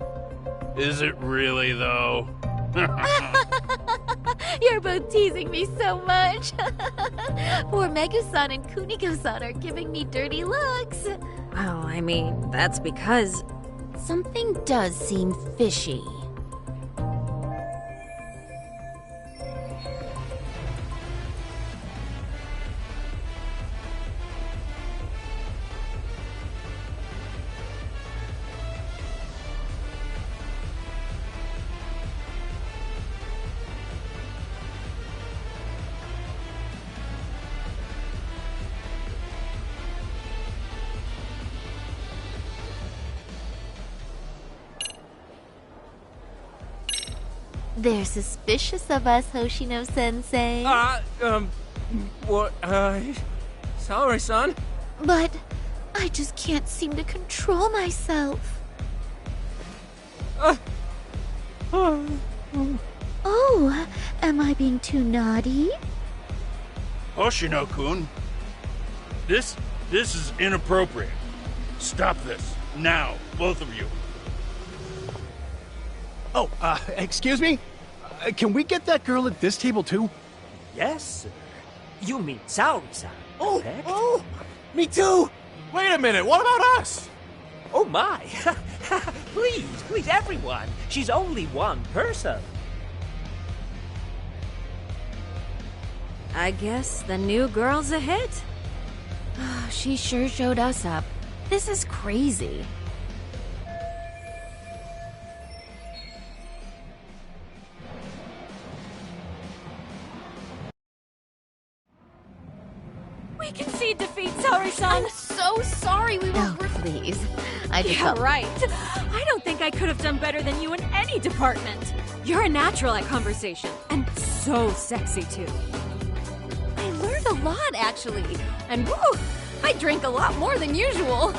Is it really, though? You're both teasing me so much. Poor Megusan and Kuniko-san are giving me dirty looks. Well, I mean, that's because something does seem fishy. They're suspicious of us, Hoshino-sensei. What, sorry, son. But I just can't seem to control myself. Oh, am I being too naughty? Hoshino-kun, this is inappropriate. Stop this, now, both of you. Oh, excuse me? Can we get that girl at this table too? Yes, sir. You mean Saori-san, correct? Oh, me too! Wait a minute, what about us? Oh my! Please, everyone! She's only one person. I guess the new girl's a hit. She sure showed us up. This is crazy. We concede defeat, Saori-san. I'm so sorry we were... Oh, please. I just Yeah, felt... right. I don't think I could have done better than you in any department. You're a natural at conversation, and so sexy, too. I learned a lot, actually. And woo, I drank a lot more than usual.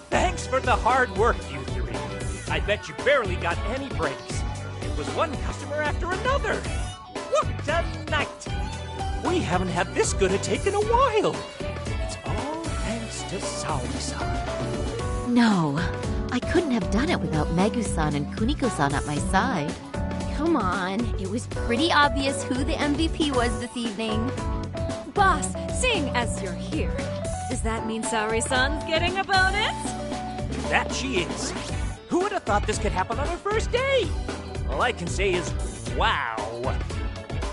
Thanks for the hard work, you three. I bet you barely got any breaks. It was one customer after another. What a night! We haven't had this good a take in a while. It's all thanks to Saori-san. No, I couldn't have done it without Megu-san and Kuniko-san at my side. Come on, it was pretty obvious who the MVP was this evening. Boss, seeing as you're here, does that mean Saori-san's getting a bonus? That she is. Who would have thought this could happen on our first day? All I can say is, wow.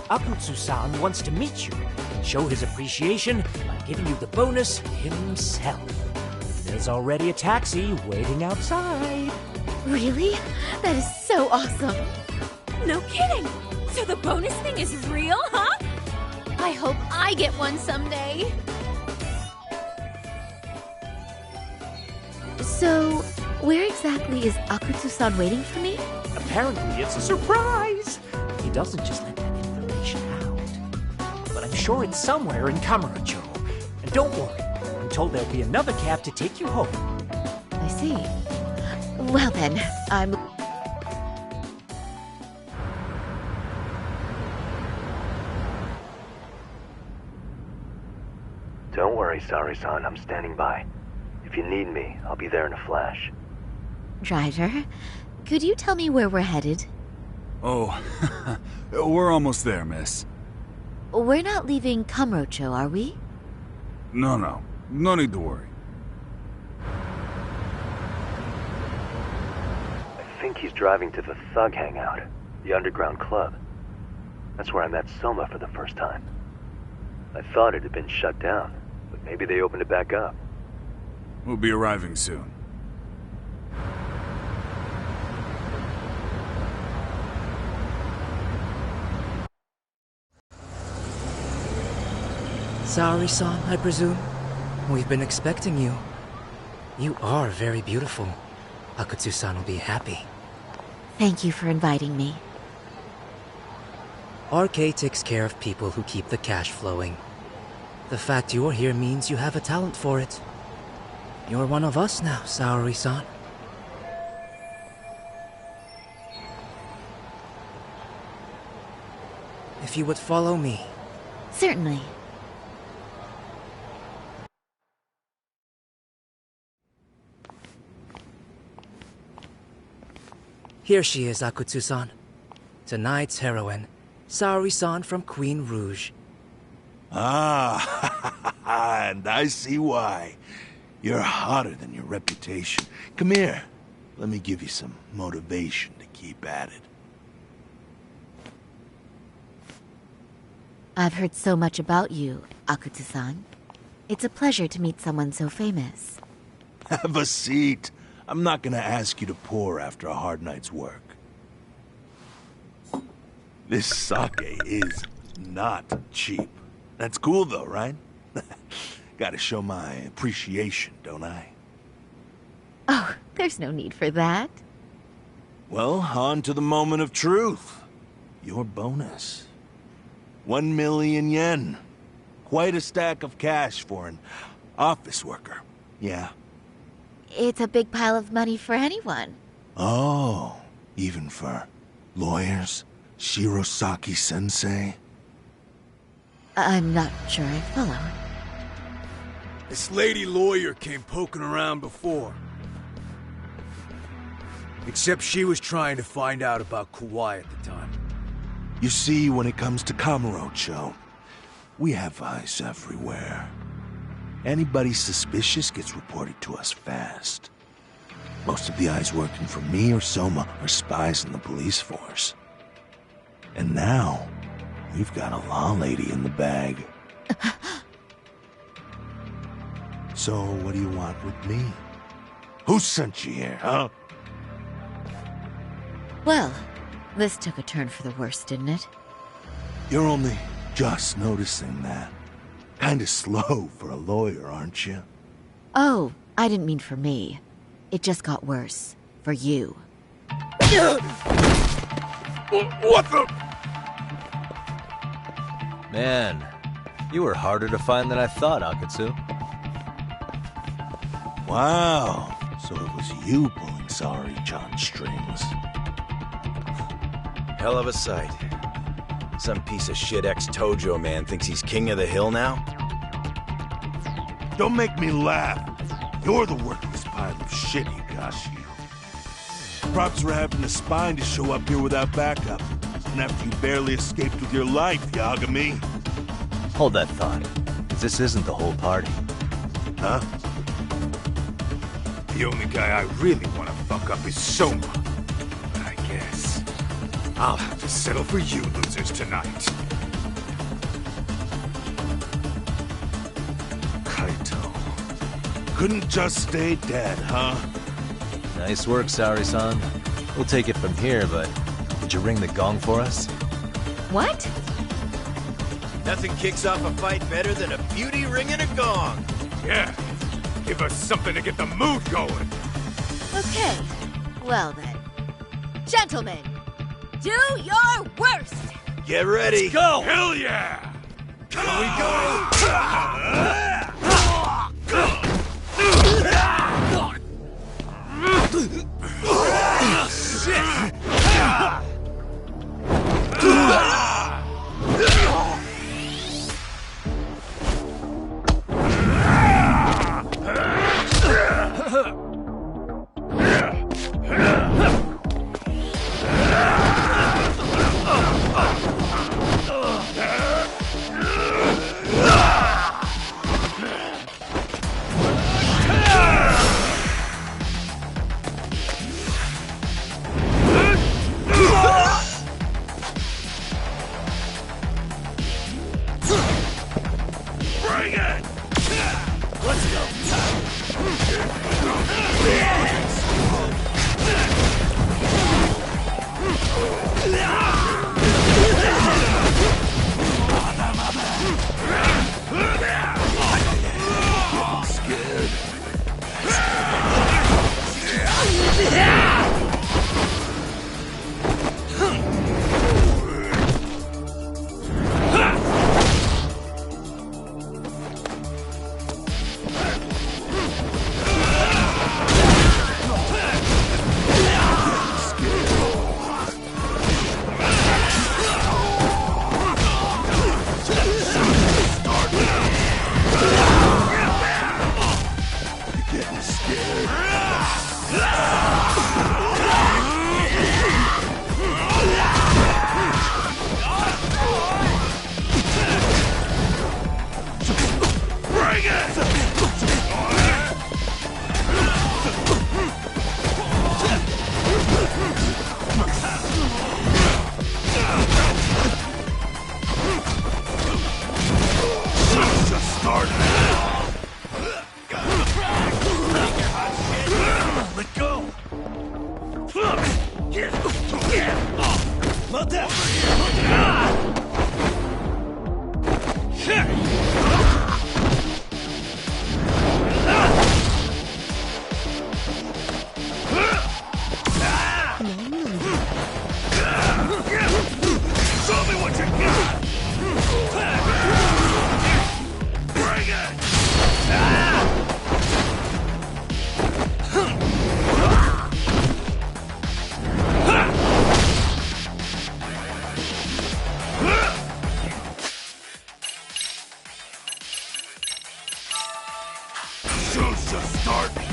Akutsu-san wants to meet you and show his appreciation by giving you the bonus himself. There's already a taxi waiting outside. Really? That is so awesome. No kidding! So the bonus thing is real, huh? I hope I get one someday. So, where exactly is Akutsu-san waiting for me? Apparently it's a surprise. He doesn't just let that information out. But I'm sure it's somewhere in Kamurocho. And don't worry, I'm told there'll be another cab to take you home. I see. Well then, I'm... Don't worry, Saori-san, I'm standing by. If you need me, I'll be there in a flash. Driver, could you tell me where we're headed? Oh, we're almost there, miss. We're not leaving Kamurocho, are we? No. No need to worry. I think he's driving to the Thug Hangout, the underground club. That's where I met Soma for the first time. I thought it had been shut down, but maybe they opened it back up. We'll be arriving soon. Saori-san, I presume? We've been expecting you. You are very beautiful. Akutsu-san will be happy. Thank you for inviting me. RK takes care of people who keep the cash flowing. The fact you're here means you have a talent for it. You're one of us now, Saori-san. If you would follow me. Certainly. Here she is, Akutsu-san. Tonight's heroine, Saori-san from Queen Rouge. Ah, and I see why. You're hotter than your reputation. Come here. Let me give you some motivation to keep at it. I've heard so much about you, Akutsu-san. It's a pleasure to meet someone so famous. Have a seat. I'm not gonna ask you to pour after a hard night's work. This sake is not cheap. That's cool though, right? Gotta show my appreciation, don't I? Oh, there's no need for that. Well, on to the moment of truth. Your bonus. 1 million yen. Quite a stack of cash for an office worker. Yeah. It's a big pile of money for anyone. Oh, even for lawyers? Shirosaki-sensei? I'm not sure I follow. This lady lawyer came poking around before. Except she was trying to find out about Kauai at the time. You see, when it comes to Kamurocho, we have eyes everywhere. Anybody suspicious gets reported to us fast. Most of the eyes working for me or Soma are spies in the police force. And now, we've got a law lady in the bag. So, what do you want with me? Who sent you here, huh? Well, this took a turn for the worse, didn't it? You're only just noticing that. Kinda slow for a lawyer, aren't you? Oh, I didn't mean for me. It just got worse. For you. What the? Man, you were harder to find than I thought, Akutsu. Wow, so it was you pulling Saori-chan's strings. Hell of a sight. Some piece of shit ex-Tojo man thinks he's king of the hill now? Don't make me laugh. You're the worthless pile of shit, Higashi. Props for having the spine to show up here without backup. And after you barely escaped with your life, Yagami. Hold that thought. This isn't the whole party. Huh? The only guy I really want to fuck up is Soma. But I guess I'll have to settle for you losers tonight. Kaito. Couldn't just stay dead, huh? Nice work, Saori-san. We'll take it from here, but did you ring the gong for us? What? Nothing kicks off a fight better than a beauty ringing a gong. Yeah, give us something to get the mood going. Okay, well then. Gentlemen, do your worst! Get ready. Let's go! Hell yeah! Here we go! Shit! Bring it! Just started. Let go. Show me what you got! Bring it! Show's just starting.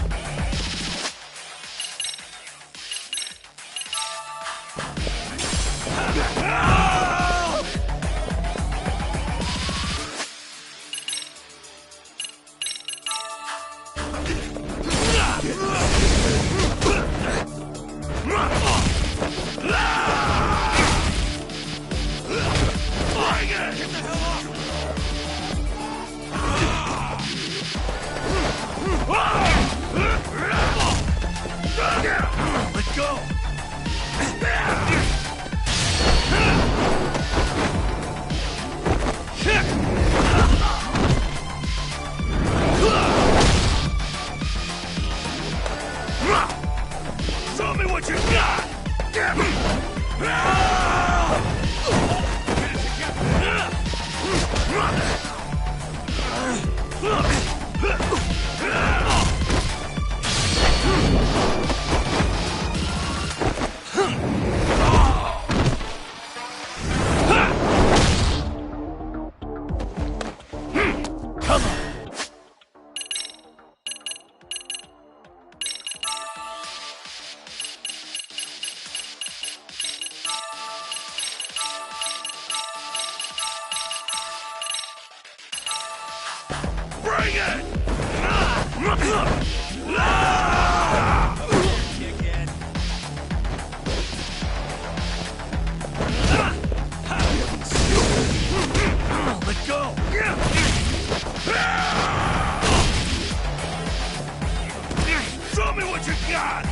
Let go! Show me what you got! Bring it! Let go! Show me what you got!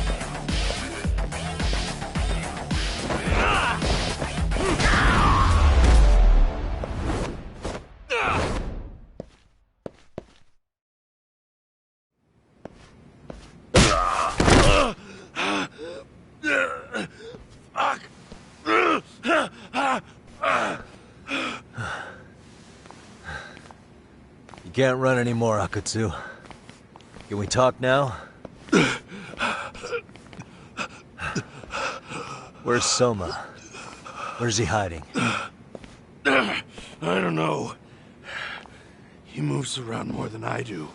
You can't run anymore, Akatsu. Can we talk now? Where's Soma? Where's he hiding? I don't know. He moves around more than I do.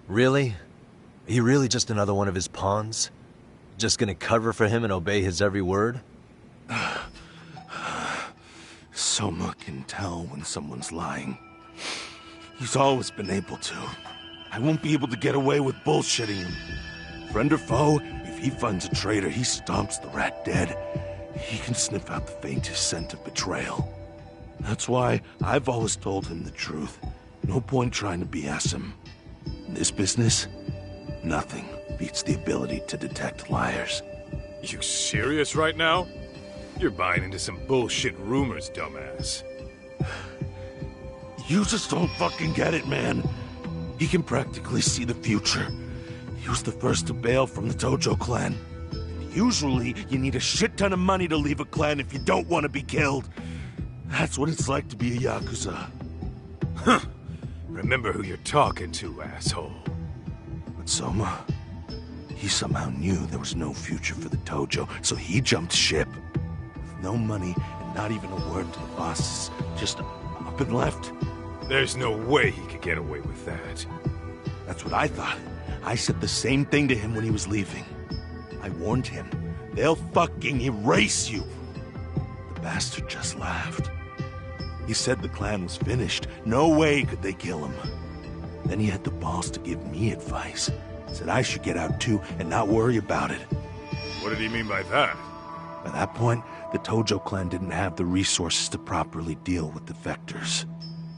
Really? Are you really just another one of his pawns? Just gonna cover for him and obey his every word? Soma can tell when someone's lying. He's always been able to. I won't be able to get away with bullshitting him. Friend or foe, if he finds a traitor, he stomps the rat dead. He can sniff out the faintest scent of betrayal. That's why I've always told him the truth. No point trying to BS him. In this business, nothing beats the ability to detect liars. You serious right now? You're buying into some bullshit rumors, dumbass. You just don't fucking get it, man. He can practically see the future. He was the first to bail from the Tojo clan. Usually, you need a shit ton of money to leave a clan if you don't want to be killed. That's what it's like to be a Yakuza. Huh. Remember who you're talking to, asshole. But Soma, he somehow knew there was no future for the Tojo, so he jumped ship. With no money and not even a word to the bosses, just up and left. There's no way he could get away with that. That's what I thought. I said the same thing to him when he was leaving. I warned him, they'll fucking erase you. The bastard just laughed. He said the clan was finished. No way could they kill him. Then he had the balls to give me advice. Said I should get out too and not worry about it. What did he mean by that? By that point, the Tojo clan didn't have the resources to properly deal with defectors.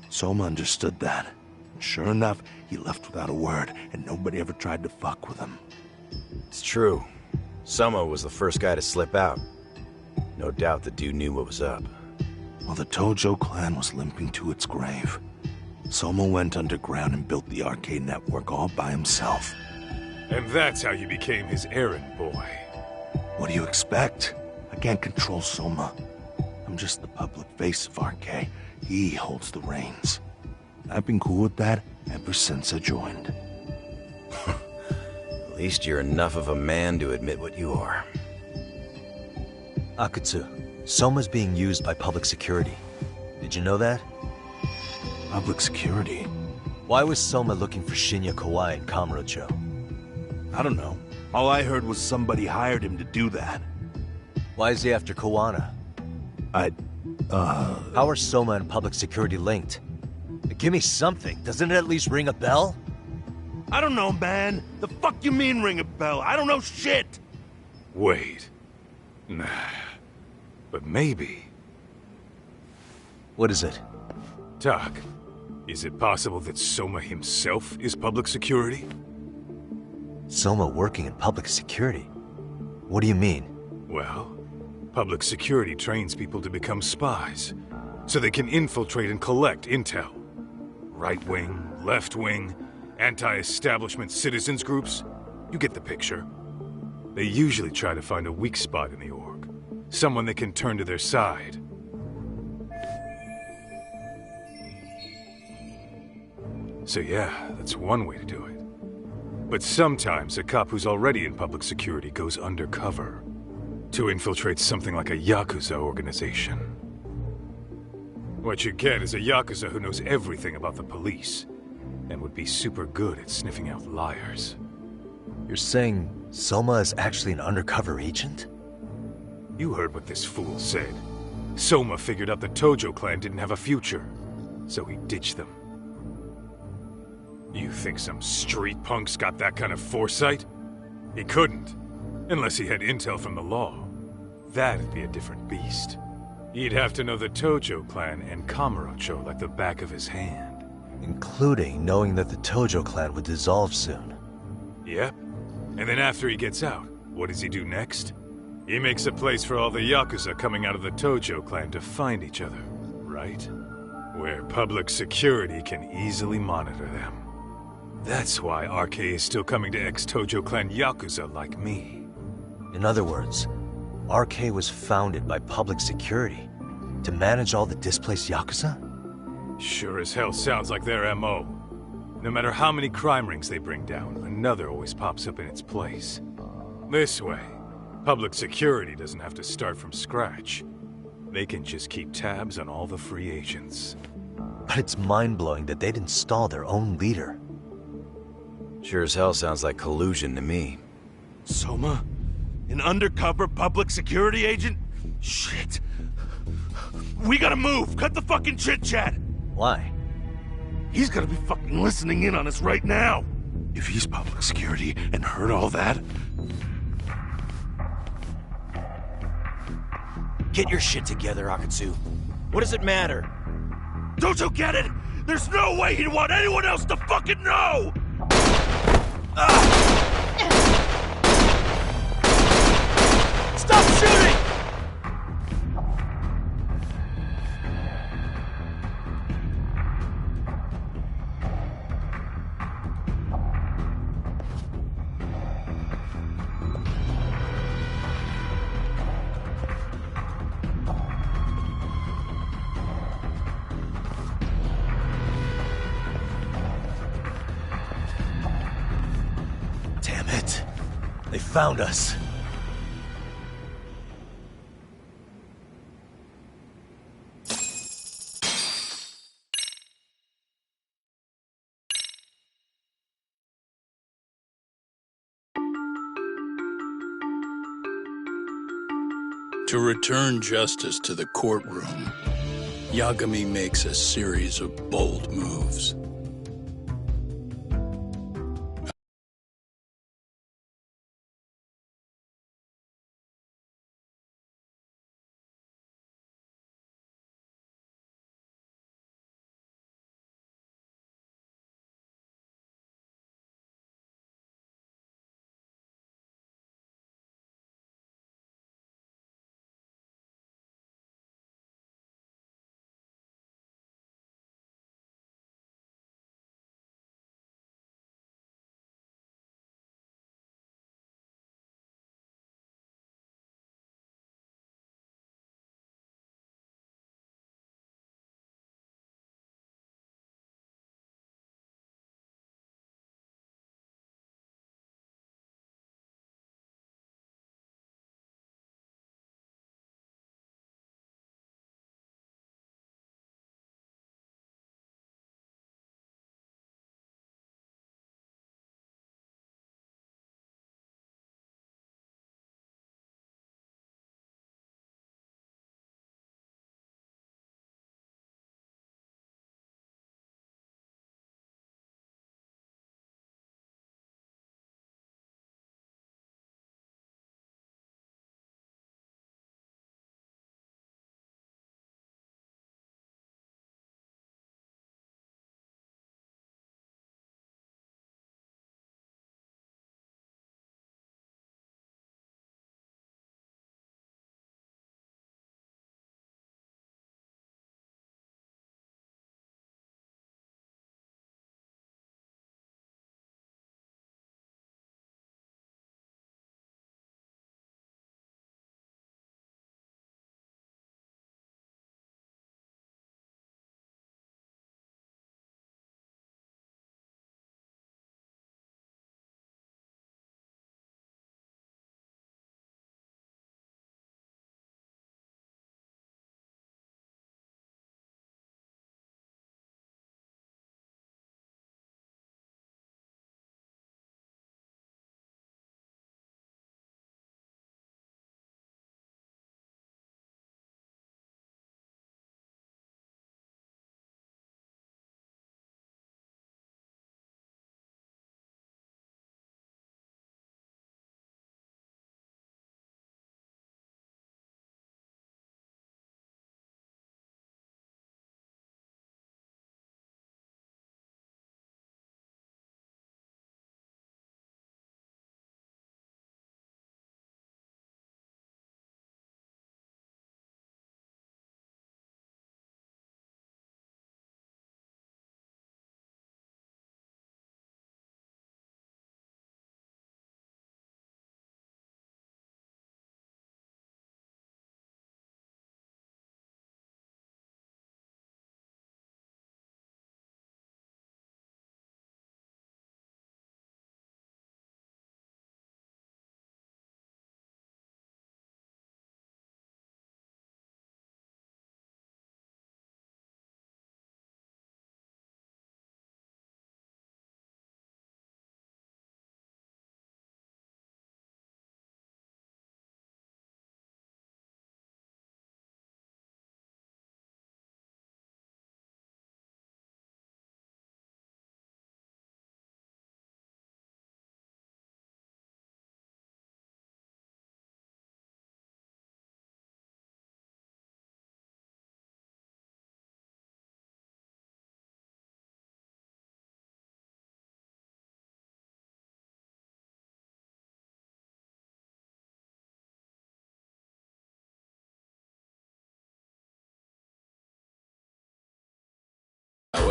Soma understood that. And sure enough, he left without a word, and nobody ever tried to fuck with him. It's true. Soma was the first guy to slip out. No doubt the dude knew what was up. While the Tojo clan was limping to its grave, Soma went underground and built the arcade network all by himself. And that's how you became his errand boy. What do you expect? I can't control Soma. I'm just the public face of RK. He holds the reins. I've been cool with that ever since I joined. At least you're enough of a man to admit what you are. Akutsu, Soma's being used by public security. Did you know that? Public security? Why was Soma looking for Shinya Kawai in Kamurocho? I don't know. All I heard was somebody hired him to do that. Why is he after Kawana? How are Soma and public security linked? Give me something. Doesn't it at least ring a bell? I don't know, man. The fuck you mean ring a bell? I don't know shit! Wait. Nah. But maybe. What is it? Doc, is it possible that Soma himself is public security? Soma working in public security? What do you mean? Well, public security trains people to become spies, so they can infiltrate and collect intel. Right-wing, left-wing, anti-establishment citizens groups. You get the picture. They usually try to find a weak spot in the org. Someone they can turn to their side. So yeah, that's one way to do it. But sometimes a cop who's already in public security goes undercover to infiltrate something like a Yakuza organization. What you get is a Yakuza who knows everything about the police and would be super good at sniffing out liars. You're saying Soma is actually an undercover agent? You heard what this fool said. Soma figured out the Tojo clan didn't have a future, so he ditched them. You think some street punks got that kind of foresight? He couldn't, unless he had intel from the law. That'd be a different beast. He'd have to know the Tojo clan and Kamurocho like the back of his hand. Including knowing that the Tojo clan would dissolve soon. Yep. And then after he gets out, what does he do next? He makes a place for all the Yakuza coming out of the Tojo clan to find each other, right? Where public security can easily monitor them. That's why RK is still coming to ex-Tojo clan Yakuza like me. In other words, RK was founded by public security to manage all the displaced Yakuza? Sure as hell sounds like their MO. No matter how many crime rings they bring down, another always pops up in its place. This way, public security doesn't have to start from scratch. They can just keep tabs on all the free agents. But it's mind-blowing that they'd install their own leader. Sure as hell sounds like collusion to me. Soma? An undercover public security agent? Shit. We gotta move! Cut the fucking chit-chat! Why? He's gotta be fucking listening in on us right now! If he's public security and heard all that... Get your shit together, Akutsu. What does it matter? Don't you get it? There's no way he'd want anyone else to fucking know! Stop shooting! Damn it. They found us. To return justice to the courtroom, Yagami makes a series of bold moves.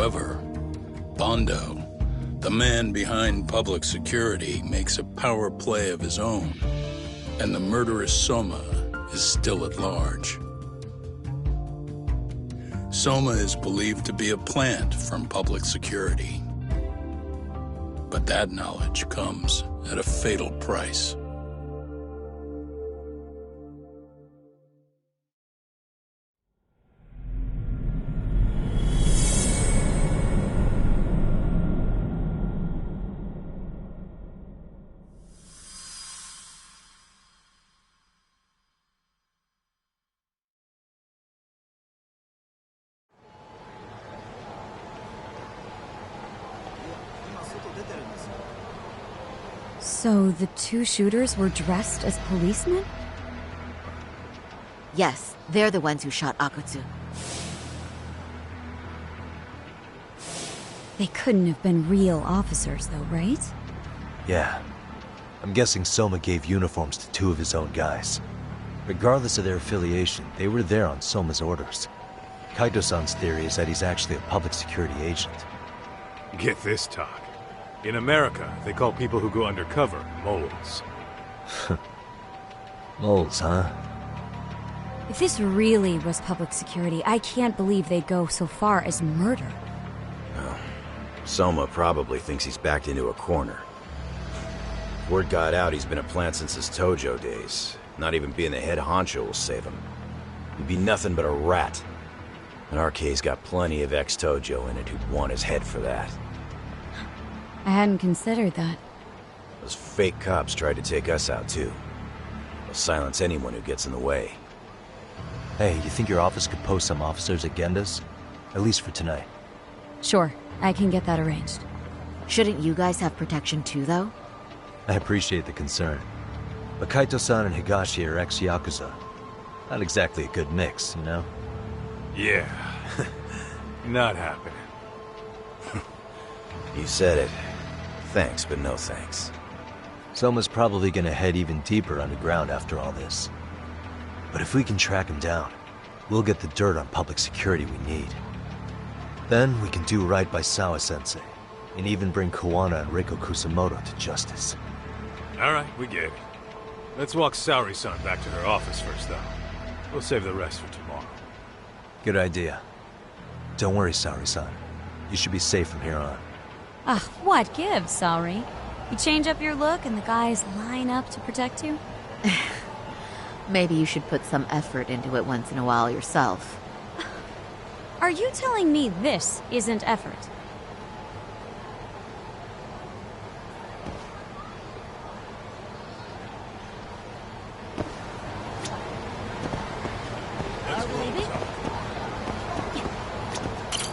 However, Bondo, the man behind public security, makes a power play of his own, and the murderous Soma is still at large. Soma is believed to be a plant from public security. But that knowledge comes at a fatal price. So the two shooters were dressed as policemen? Yes, they're the ones who shot Akutsu. They couldn't have been real officers, though, right? Yeah. I'm guessing Soma gave uniforms to two of his own guys. Regardless of their affiliation, they were there on Soma's orders. Kaito-san's theory is that he's actually a public security agent. Get this, talk. In America, they call people who go undercover moles. Moles, huh? If this really was public security, I can't believe they'd go so far as murder. Well, Soma probably thinks he's backed into a corner. Word got out he's been a plant since his Tojo days. Not even being the head honcho will save him. He'd be nothing but a rat. And RK's got plenty of ex-Tojo in it who'd want his head for that. I hadn't considered that. Those fake cops tried to take us out too. They'll silence anyone who gets in the way. Hey, you think your office could post some officers at Genda's? At least for tonight. Sure, I can get that arranged. Shouldn't you guys have protection too, though? I appreciate the concern. But Kaito-san and Higashi are ex-Yakuza. Not exactly a good mix, you know? Yeah. Not happening. You said it. Thanks, but no thanks. Soma's probably gonna head even deeper underground after all this. But if we can track him down, we'll get the dirt on public security we need. Then we can do right by Sawa-sensei, and even bring Kawana and Reiko Kusamoto to justice. Alright, we get it. Let's walk Saori-san back to her office first, though. We'll save the rest for tomorrow. Good idea. Don't worry, Saori-san. You should be safe from here on. Ah, what gives, Saori? You change up your look and the guys line up to protect you? Maybe you should put some effort into it once in a while yourself. Are you telling me this isn't effort?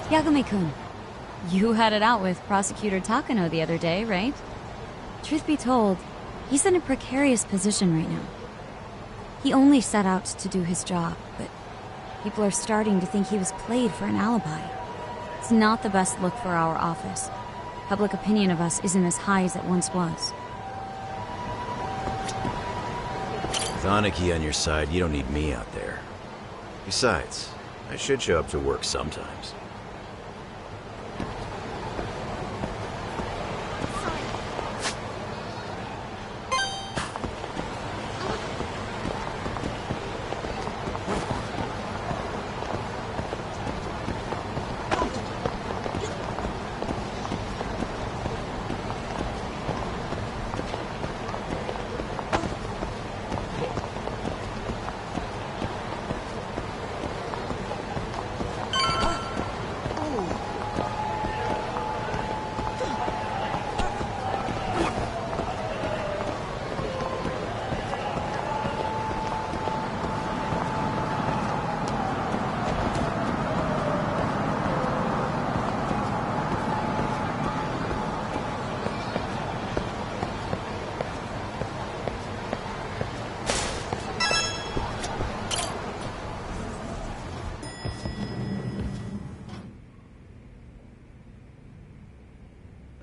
Yagami-kun, you had it out with Prosecutor Takano the other day, right? Truth be told, he's in a precarious position right now. He only set out to do his job, but people are starting to think he was played for an alibi. It's not the best look for our office. Public opinion of us isn't as high as it once was. With Aniki on your side, you don't need me out there. Besides, I should show up to work sometimes.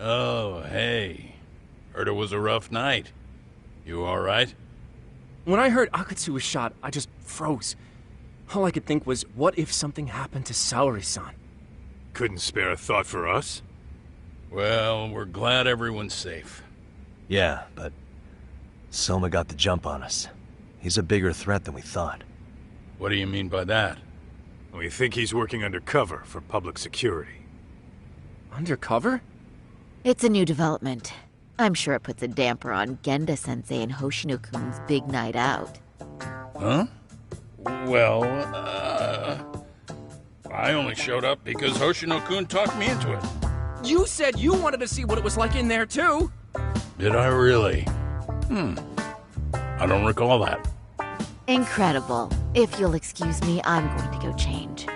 Oh, hey. Heard it was a rough night. You alright? When I heard Akutsu was shot, I just froze. All I could think was, what if something happened to Saori-san? Couldn't spare a thought for us? Well, we're glad everyone's safe. Yeah, but Soma got the jump on us. He's a bigger threat than we thought. What do you mean by that? We think he's working undercover for public security. Undercover? It's a new development. I'm sure it puts a damper on Genda-sensei and Hoshino-kun's big night out. Huh? Well, I only showed up because Hoshino-kun talked me into it. You said you wanted to see what it was like in there, too! Did I really? I don't recall that. Incredible. If you'll excuse me, I'm going to go change.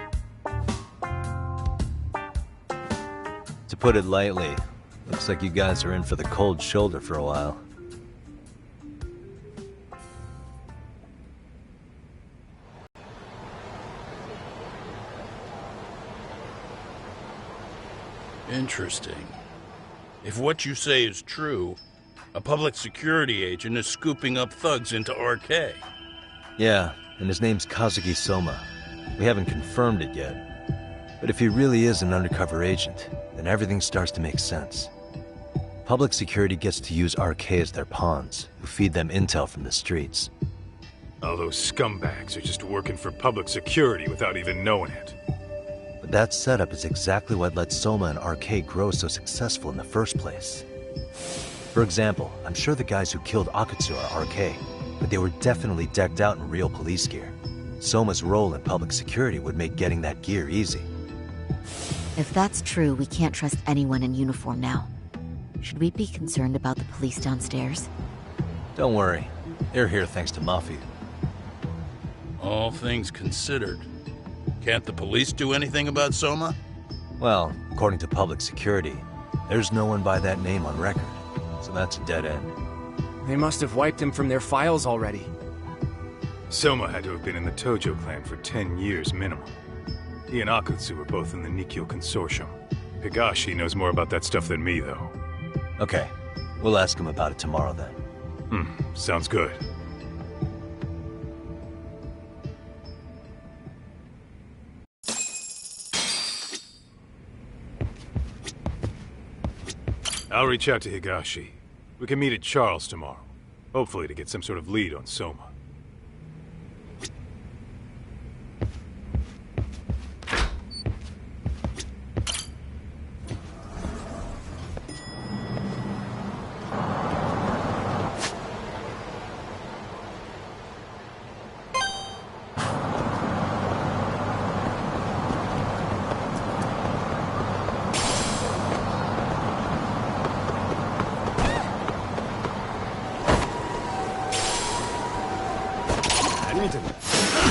To put it lightly, looks like you guys are in for the cold shoulder for a while. Interesting. If what you say is true, a public security agent is scooping up thugs into RK. Yeah, and his name's Kazuki Soma. We haven't confirmed it yet. But if he really is an undercover agent, then everything starts to make sense. Public security gets to use RK as their pawns, who feed them intel from the streets. All those scumbags are just working for public security without even knowing it. But that setup is exactly what let Soma and RK grow so successful in the first place. For example, I'm sure the guys who killed Akutsu are RK, but they were definitely decked out in real police gear. Soma's role in public security would make getting that gear easy. If that's true, we can't trust anyone in uniform now. Should we be concerned about the police downstairs? Don't worry. They're here thanks to Mafia. All things considered, can't the police do anything about Soma? Well, according to public security, there's no one by that name on record, so that's a dead end. They must have wiped him from their files already. Soma had to have been in the Tojo clan for 10 years minimum. He and Akutsu were both in the Nikkyo Consortium. Higashi knows more about that stuff than me, though. Okay, we'll ask him about it tomorrow then. Sounds good. I'll reach out to Higashi. We can meet at Charles tomorrow, hopefully to get some sort of lead on Soma.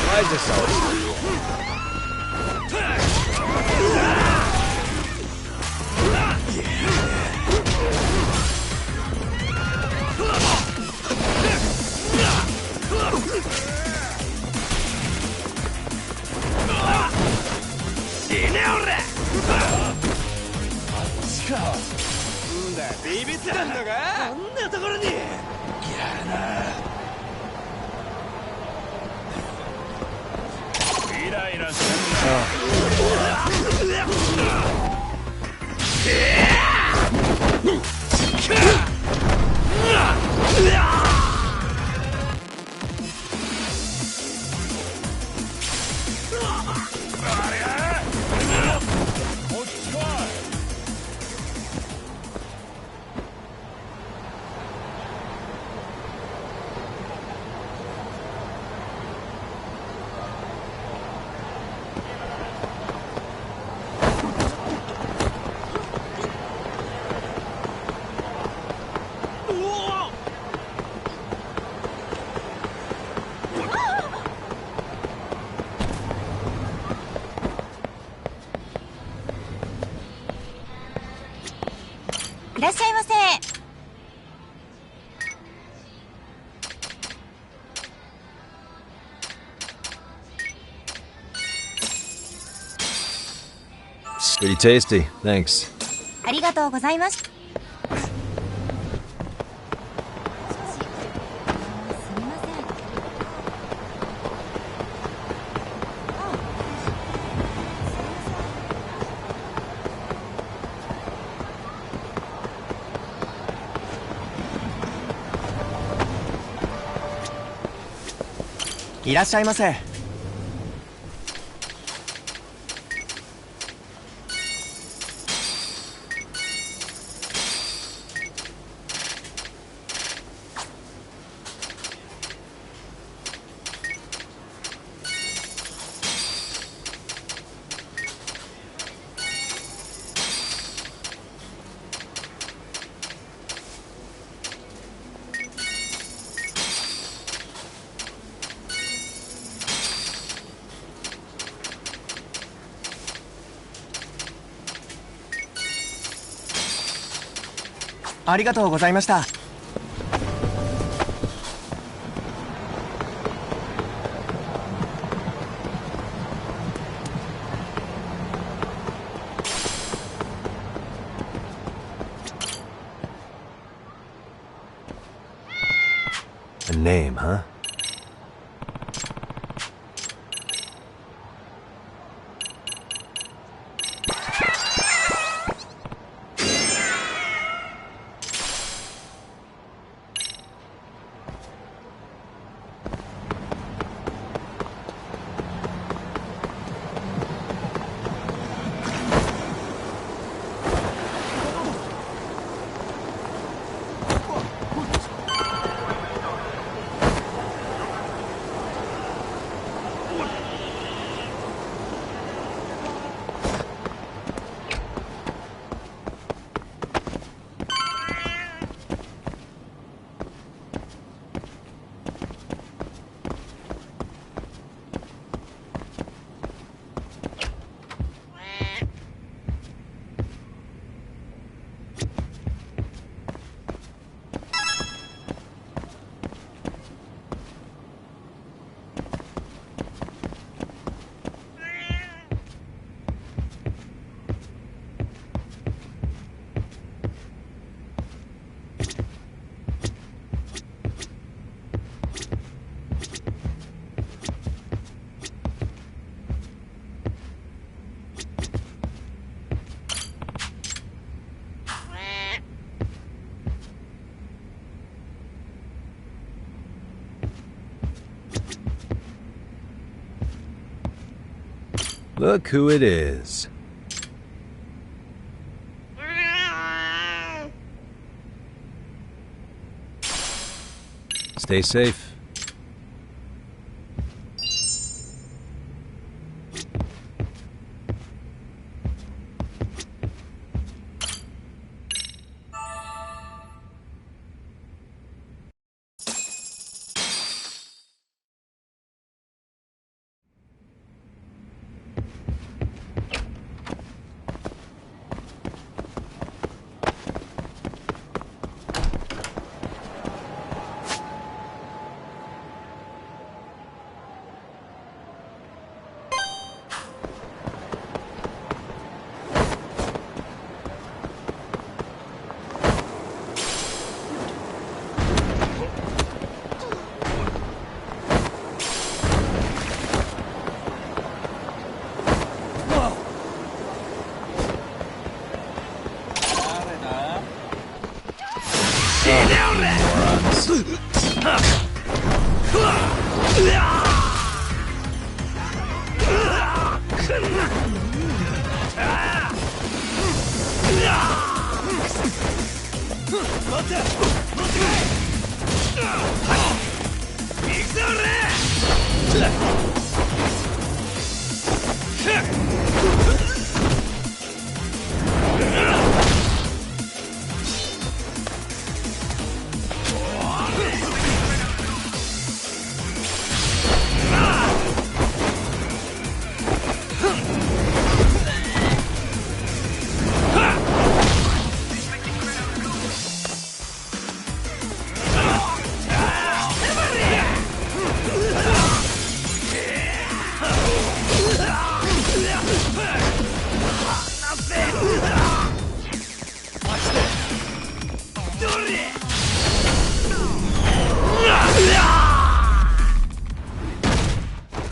Why is this alwaysビビったんだが？こんなところに。やるな。イライラすんいらっしゃいませ。Pretty tasty, thanks. ありがとうございます。いらっしゃいませ。ありがとうございました。A name, huh? Look who it is. Stay safe.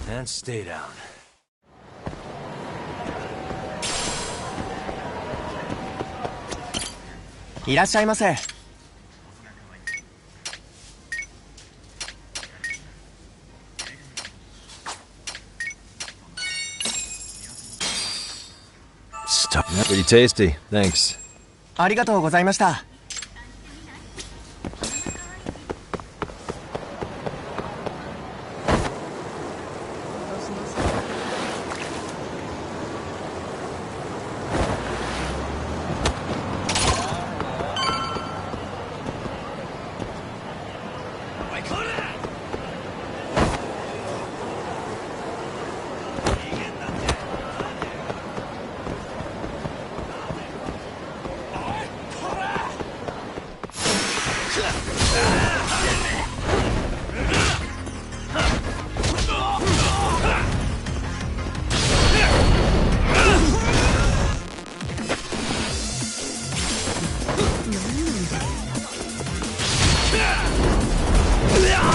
And stay down.いらっしゃいませ。Pretty tasty. Thanks. ありがとうございました。Yeah!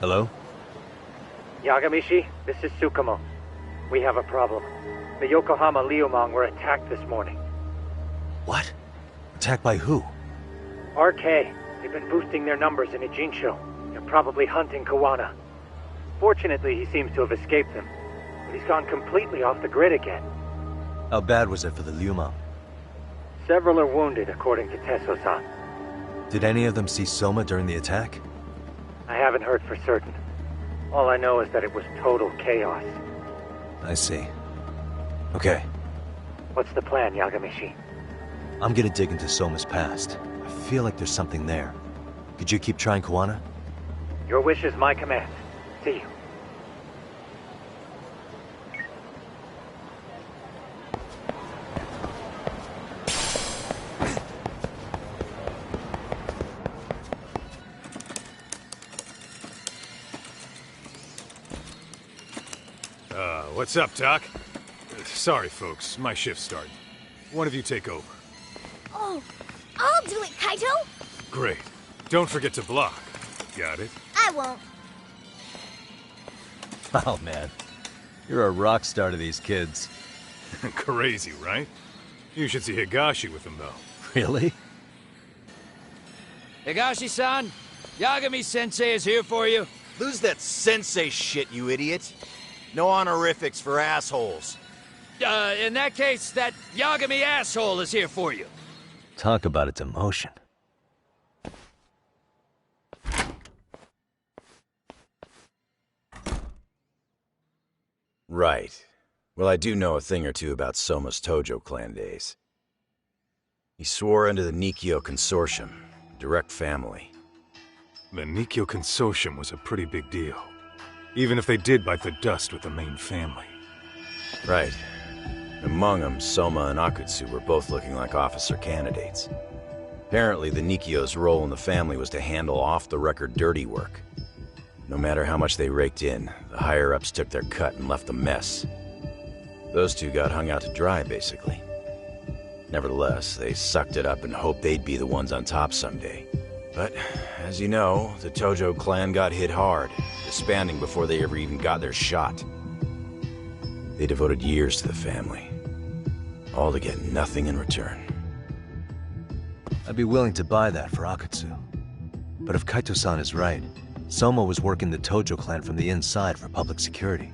Hello? Yagamishi, this is Tsukumo. We have a problem. The Yokohama Liumang were attacked this morning. What? Attacked by who? RK. They've been boosting their numbers in Ejinsho. They're probably hunting Kawana. Fortunately, he seems to have escaped them. But he's gone completely off the grid again. How bad was it for the Liumang? Several are wounded, according to Tesso-san. Did any of them see Soma during the attack? I haven't heard for certain. All I know is that it was total chaos. I see. Okay. What's the plan, Yagamishi? I'm gonna dig into Soma's past. I feel like there's something there. Could you keep trying Kawana? Your wish is my command. See you. What's up, Doc? Sorry, folks. My shift's starting. One of you take over. Oh, I'll do it, Kaito! Great. Don't forget to block. Got it? I won't. Oh, man. You're a rock star to these kids. Crazy, right? You should see Higashi with them, though. Really? Higashi-san, Yagami-sensei is here for you. Lose that sensei shit, you idiot. No honorifics for assholes. In that case, that Yagami asshole is here for you. Talk about its emotion. Right. Well, I do know a thing or two about Soma's Tojo clan days. He swore under the Nikkyo Consortium, direct family. The Nikkyo Consortium was a pretty big deal. Even if they did bite the dust with the main family. Right. Among them, Soma and Akutsu were both looking like officer candidates. Apparently, the Nikkyo's role in the family was to handle off-the-record dirty work. No matter how much they raked in, the higher-ups took their cut and left a mess. Those two got hung out to dry, basically. Nevertheless, they sucked it up and hoped they'd be the ones on top someday. But, as you know, the Tojo clan got hit hard, disbanding before they ever even got their shot. They devoted years to the family, all to get nothing in return. I'd be willing to buy that for Akutsu. But if Kaito-san is right, Soma was working the Tojo clan from the inside for public security.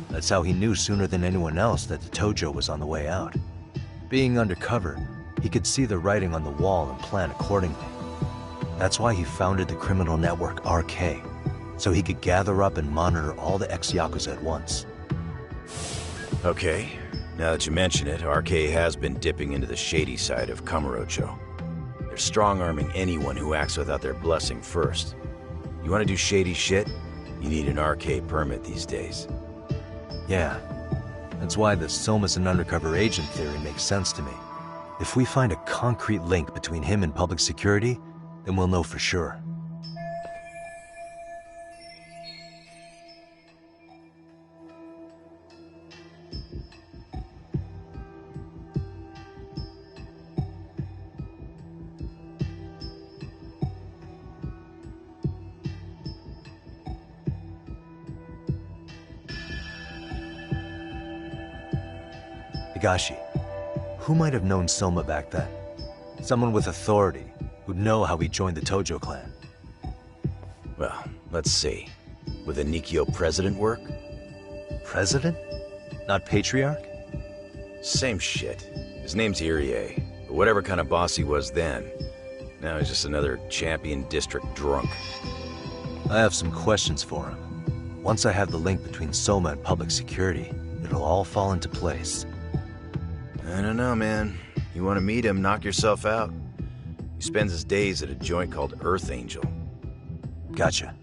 That's how he knew sooner than anyone else that the Tojo was on the way out. Being undercover, he could see the writing on the wall and plan accordingly. That's why he founded the criminal network RK, so he could gather up and monitor all the ex-Yakuza at once. Okay, now that you mention it, RK has been dipping into the shady side of Kamurocho. They're strong-arming anyone who acts without their blessing first. You want to do shady shit? You need an RK permit these days. Yeah, that's why the Soma's an undercover agent theory makes sense to me. If we find a concrete link between him and public security, then we'll know for sure. Higashi, who might have known Soma back then? Someone with authority, who'd know how he joined the Tojo clan. Well, let's see. Would the Nikkyo president work? President? Not patriarch? Same shit. His name's Irie, but whatever kind of boss he was then, now he's just another champion district drunk. I have some questions for him. Once I have the link between Soma and public security, it'll all fall into place. I don't know, man. You want to meet him, knock yourself out. He spends his days at a joint called Earth Angel. Gotcha.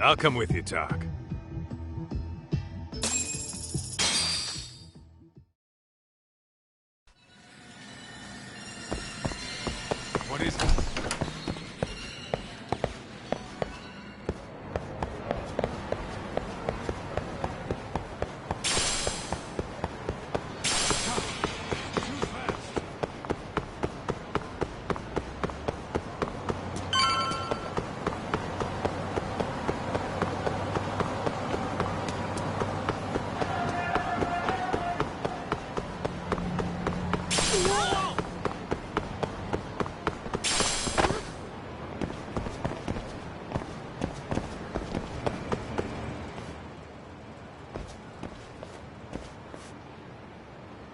I'll come with you, Doc. What is this?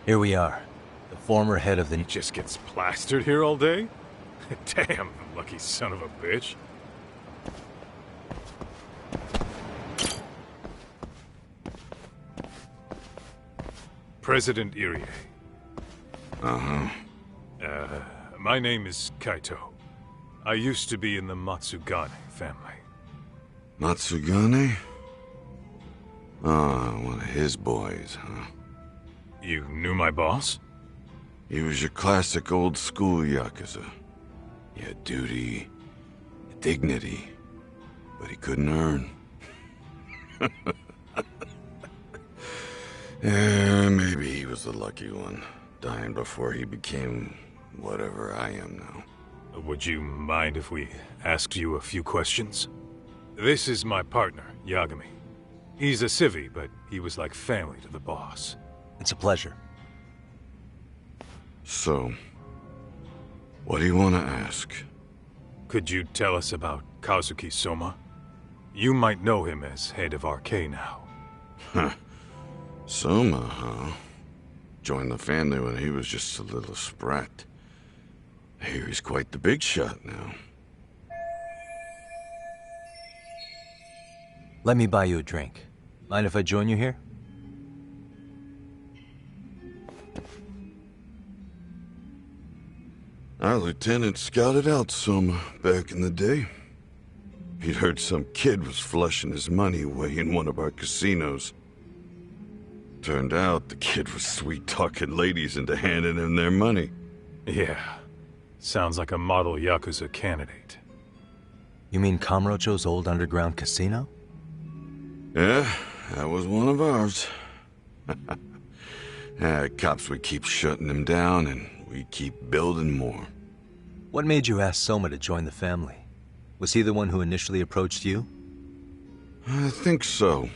Here we are. The former head of the... He just gets plastered here all day? Damn, lucky son of a bitch. President Irie. Uh-huh. My name is Kaito. I used to be in the Matsugane family. Matsugane? Ah, one of his boys, huh? You knew my boss? He was your classic old school Yakuza. He had duty, dignity, but he couldn't earn. Yeah, maybe he was the lucky one, dying before he became whatever I am now. Would you mind if we asked you a few questions? This is my partner, Yagami. He's a civvy, but he was like family to the boss. It's a pleasure. So, what do you want to ask? Could you tell us about Kazuki Soma? You might know him as head of RK now. Huh. Soma, huh? Joined the family when he was just a little sprat. He's quite the big shot now. Let me buy you a drink. Mind if I join you here? Our lieutenant scouted out Soma back in the day. He'd heard some kid was flushing his money away in one of our casinos. Turned out the kid was sweet-talking ladies into handing him their money. Yeah. Sounds like a model Yakuza candidate. You mean Kamurocho's old underground casino? Yeah, that was one of ours. Cops would keep shutting him down, and we keep building more. What made you ask Soma to join the family? Was he the one who initially approached you? I think so.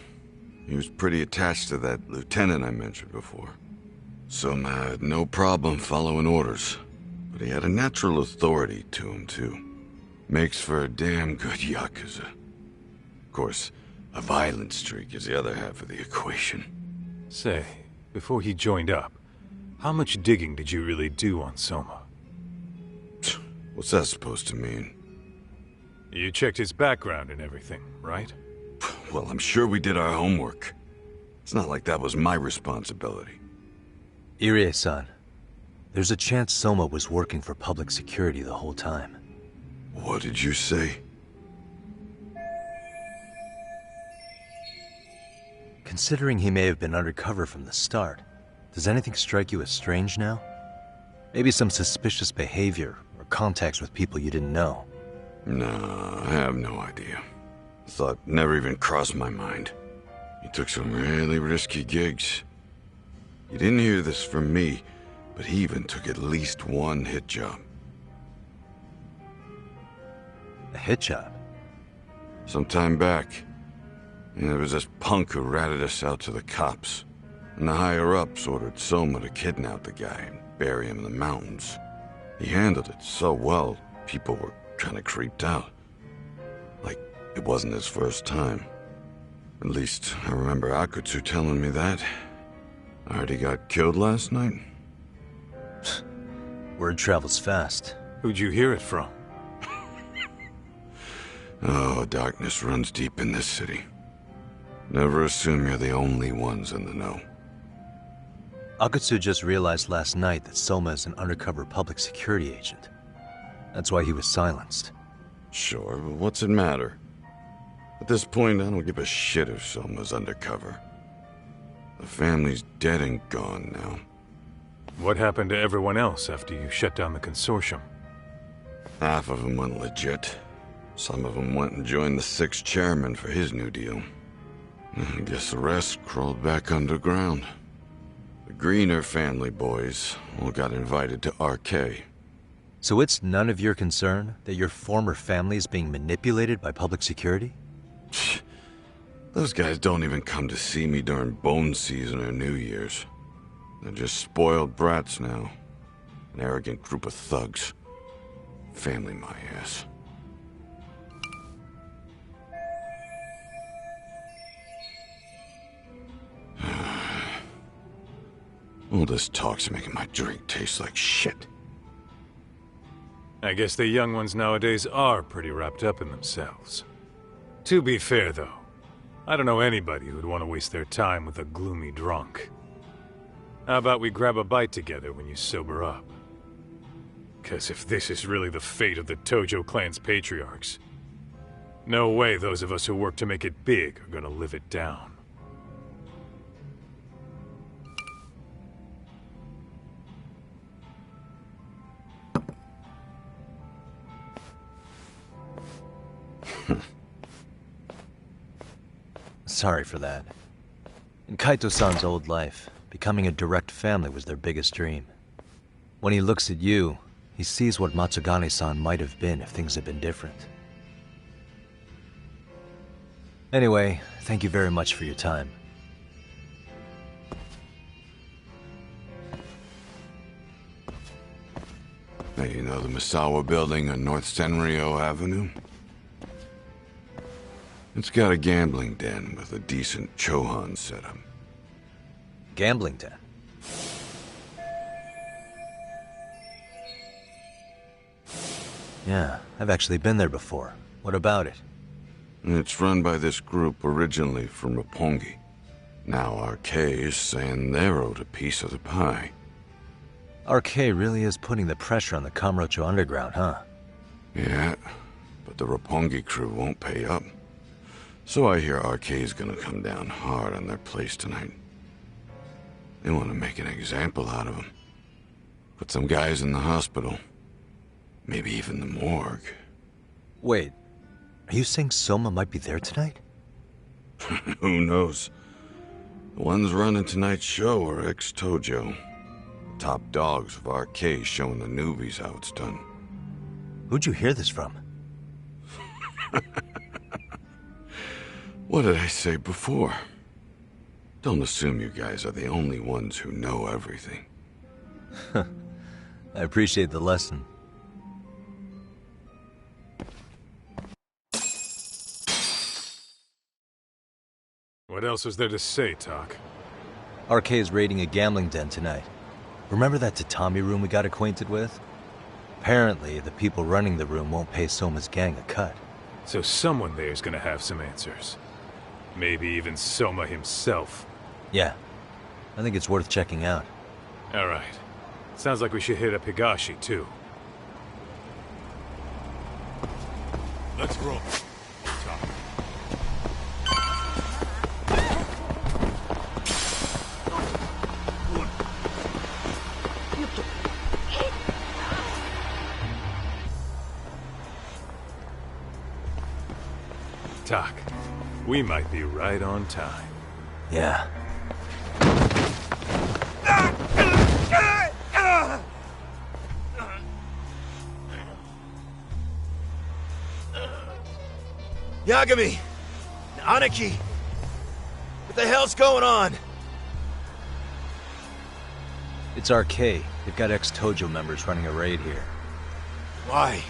He was pretty attached to that lieutenant I mentioned before. Soma had no problem following orders, but he had a natural authority to him, too. Makes for a damn good Yakuza. Of course, a violent streak is the other half of the equation. Say, before he joined up, how much digging did you really do on Soma? What's that supposed to mean? You checked his background and everything, right? Well, I'm sure we did our homework. It's not like that was my responsibility. Irie-san, there's a chance Soma was working for public security the whole time. What did you say? Considering he may have been undercover from the start, does anything strike you as strange now? Maybe some suspicious behavior or contacts with people you didn't know? No, I have no idea. Thought never even crossed my mind. He took some really risky gigs. You didn't hear this from me, but he even took at least one hit job. A hit job? Some time back. There was this punk who ratted us out to the cops. And the higher-ups ordered Soma to kidnap the guy and bury him in the mountains. He handled it so well, people were kind of creeped out. Like, it wasn't his first time. At least, I remember Akutsu telling me that. I heard he got killed last night. Word travels fast. Who'd you hear it from? Oh, darkness runs deep in this city. Never assume you're the only ones in the know. Akutsu just realized last night that Soma is an undercover public security agent. That's why he was silenced. Sure, but what's it matter? At this point, I don't give a shit if Soma's undercover. The family's dead and gone now. What happened to everyone else after you shut down the consortium? Half of them went legit. Some of them went and joined the 6th chairman for his new deal. I guess the rest crawled back underground. The Greener family boys all got invited to RK. So it's none of your concern that your former family is being manipulated by public security? Those guys don't even come to see me during bone season or New Year's. They're just spoiled brats now. An arrogant group of thugs. Family my ass. All this talk's making my drink taste like shit. I guess the young ones nowadays are pretty wrapped up in themselves. To be fair, though, I don't know anybody who'd want to waste their time with a gloomy drunk. How about we grab a bite together when you sober up? 'Cause if this is really the fate of the Tojo clan's patriarchs, no way those of us who work to make it big are gonna live it down. Sorry for that. In Kaito-san's old life, becoming a direct family was their biggest dream. When he looks at you, he sees what Matsugane-san might have been if things had been different. Anyway, thank you very much for your time. Hey, you know the Misawa building on North Senryo Avenue? It's got a gambling den with a decent Chohan setup. Gambling den? Yeah, I've actually been there before. What about it? It's run by this group originally from Roppongi. Now RK is saying they're owed a piece of the pie. RK really is putting the pressure on the Kamurocho Underground, huh? Yeah, but the Roppongi crew won't pay up. So I hear RK's gonna come down hard on their place tonight. They want to make an example out of them. Put some guys in the hospital. Maybe even the morgue. Wait, are you saying Soma might be there tonight? Who knows? The ones running tonight's show are ex-Tojo. Top dogs of RK showing the newbies how it's done. Who'd you hear this from? What did I say before? Don't assume you guys are the only ones who know everything. I appreciate the lesson. What else is there to say, Tak? RK is raiding a gambling den tonight. Remember that tatami room we got acquainted with? Apparently, the people running the room won't pay Soma's gang a cut. So someone there's gonna have some answers. Maybe even Soma himself. Yeah. I think it's worth checking out. Alright. Sounds like we should hit up Higashi, too. Let's roll. Tak, we might be right on time. Yeah. Yagami! Aniki! What the hell's going on? It's RK. They've got ex-Tojo members running a raid here. Why?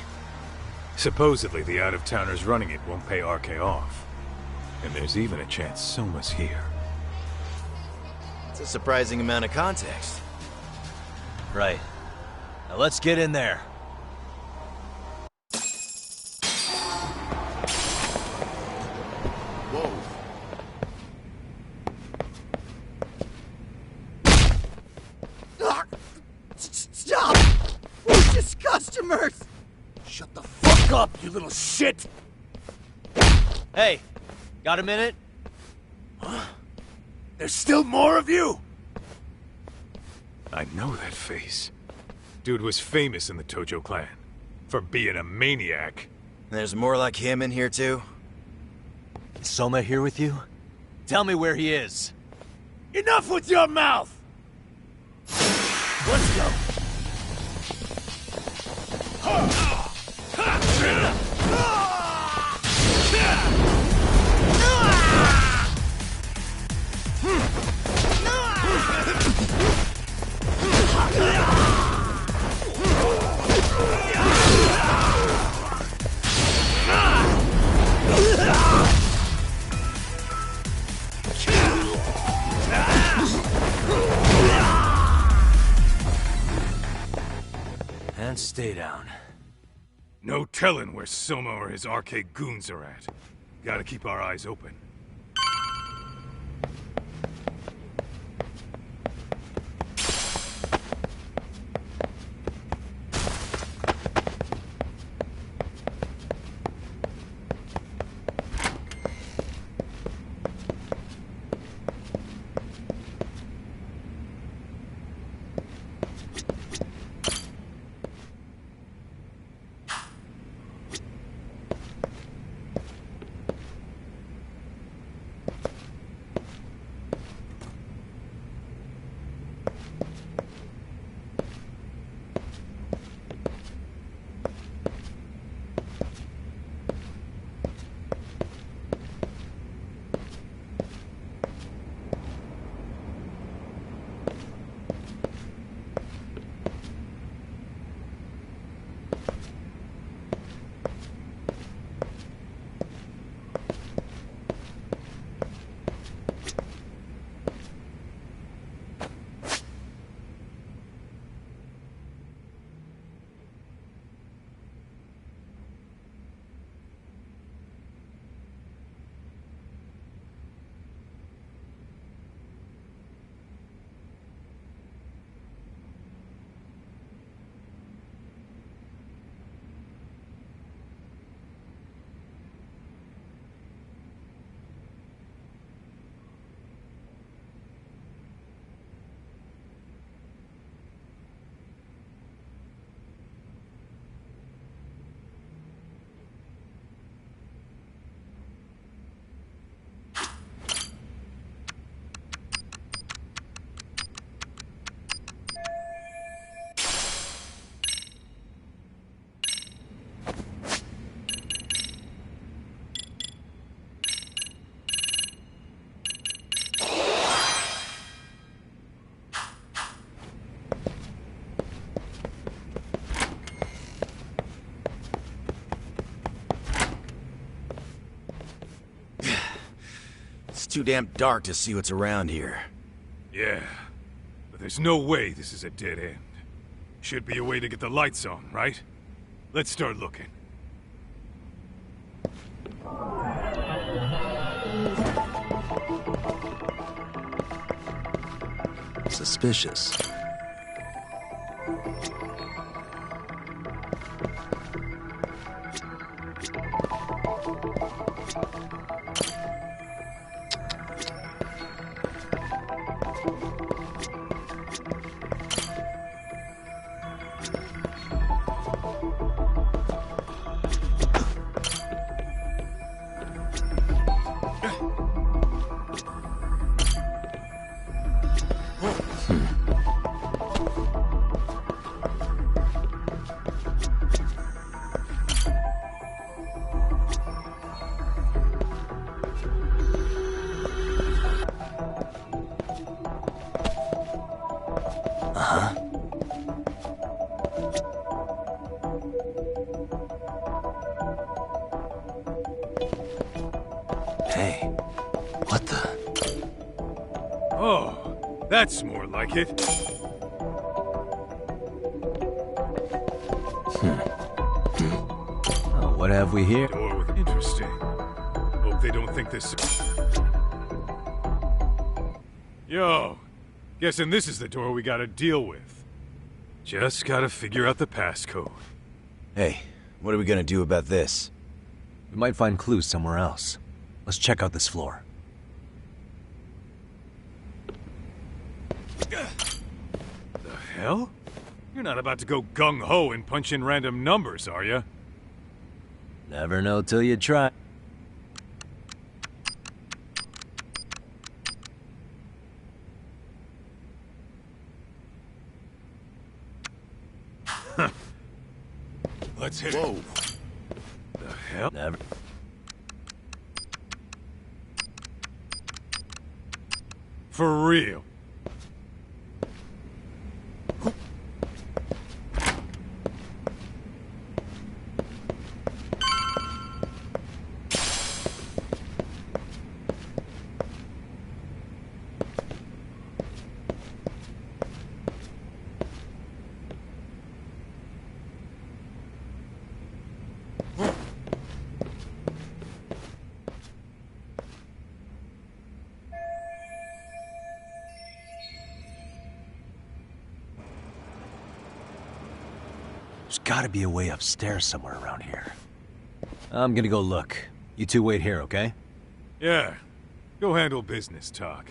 Supposedly the out-of-towners running it won't pay RK off. And there's even a chance Soma's here. It's a surprising amount of context. Right. Now let's get in there. Whoa. Stop! We're just customers! Shut the fuck up, you little shit! Hey, got a minute? Huh? There's still more of you? I know that face. Dude was famous in the Tojo clan. For being a maniac. There's more like him in here, too? Is Soma here with you? Tell me where he is. Enough with your mouth! Let's go! No telling where Soma or his arcade goons are at. Gotta keep our eyes open. It's too damn dark to see what's around here. Yeah, but there's no way this is a dead end. Should be a way to get the lights on, right? Let's start looking. Suspicious. Hey, what the? Oh, that's more like it. Oh, what have we here? Door with interesting. Hope they don't think this. Yo, guessing this is the door we gotta deal with. Just gotta figure out the passcode. Hey, what are we gonna do about this? We might find clues somewhere else. Let's check out this floor. The hell? You're not about to go gung-ho and punch in random numbers, are you? Never know till you try. Let's hit Whoa. it. The hell? Never. For real. gotta be a way upstairs somewhere around here. I'm gonna go look. You two wait here, okay? Yeah. Go handle business, Talk.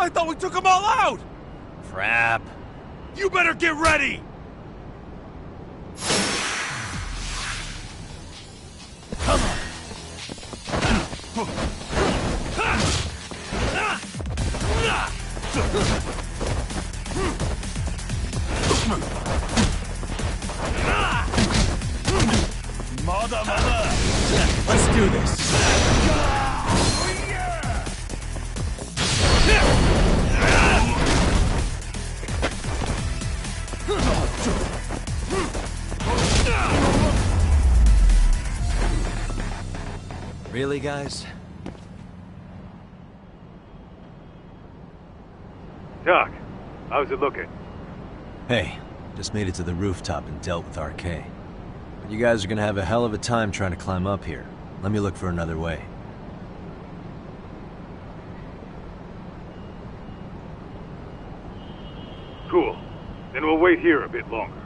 I thought we took them all out! Crap. You better get ready! Come on! Mother, mother! Let's do this! Really, guys? Doc, how's it looking? Hey, just made it to the rooftop and dealt with RK. But you guys are gonna have a hell of a time trying to climb up here. Let me look for another way. Cool. Then we'll wait here a bit longer.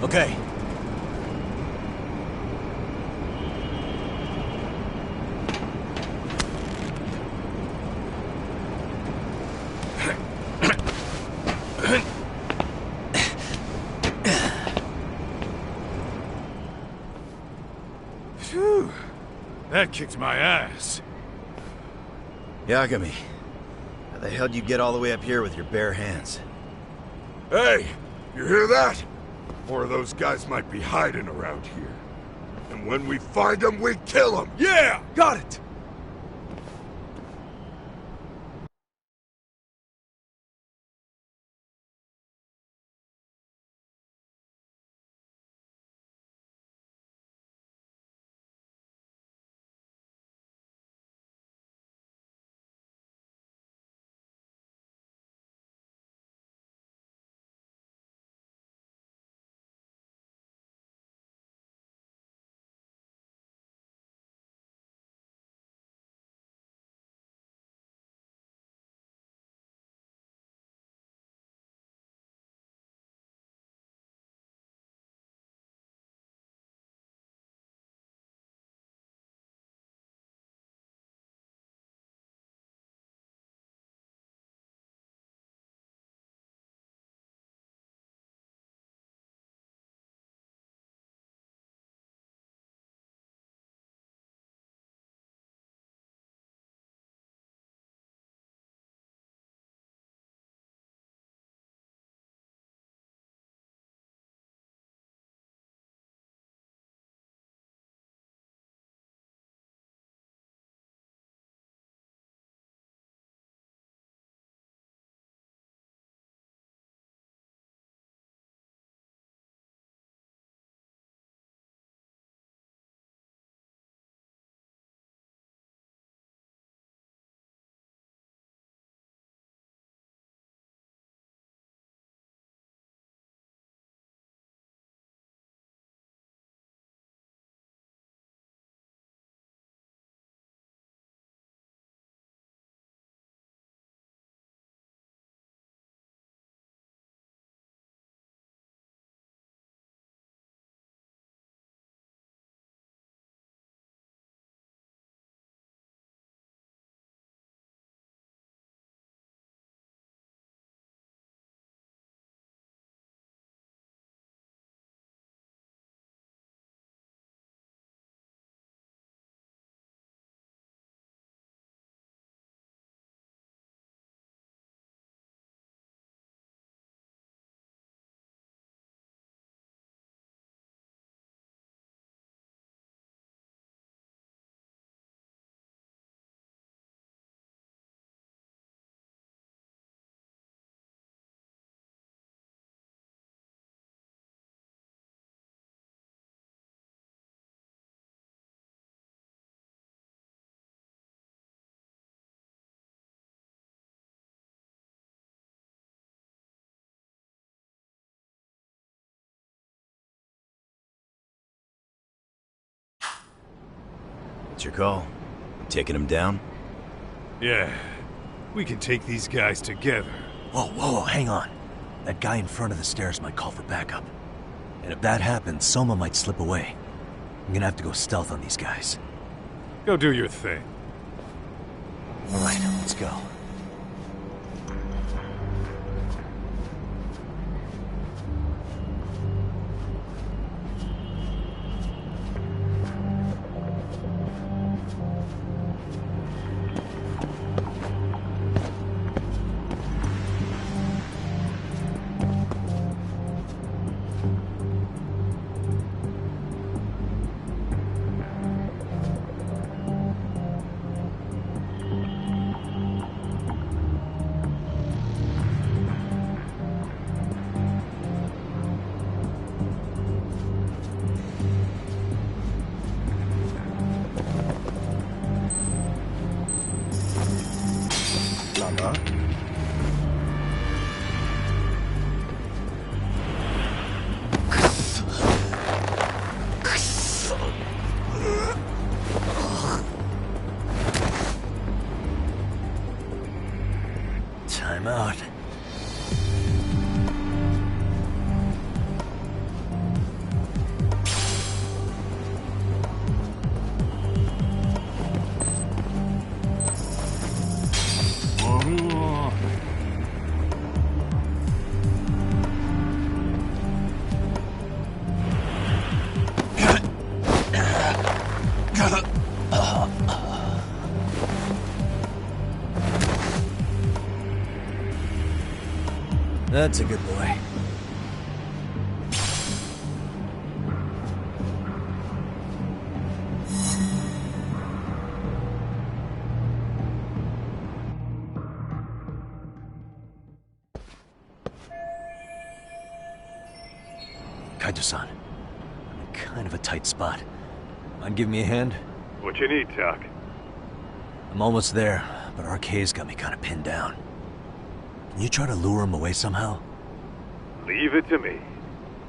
Okay. Phew. That kicked my ass. Yagami, how the hell did you get all the way up here with your bare hands? Hey, you hear that? More of those guys might be hiding around here. And when we find them, we kill them! Yeah! Got it! What's your call? Taking him down? Yeah. We can take these guys together. Whoa, hang on. That guy in front of the stairs might call for backup. And if that happens, Soma might slip away. I'm gonna have to go stealth on these guys. Go do your thing. Alright, let's go. Time out. That's a good boy. Kaito-san, I'm in kind of a tight spot. Mind giving me a hand? What you need, Doc? I'm almost there, but RK's got me kind of pinned down. Can you try to lure him away somehow? Leave it to me.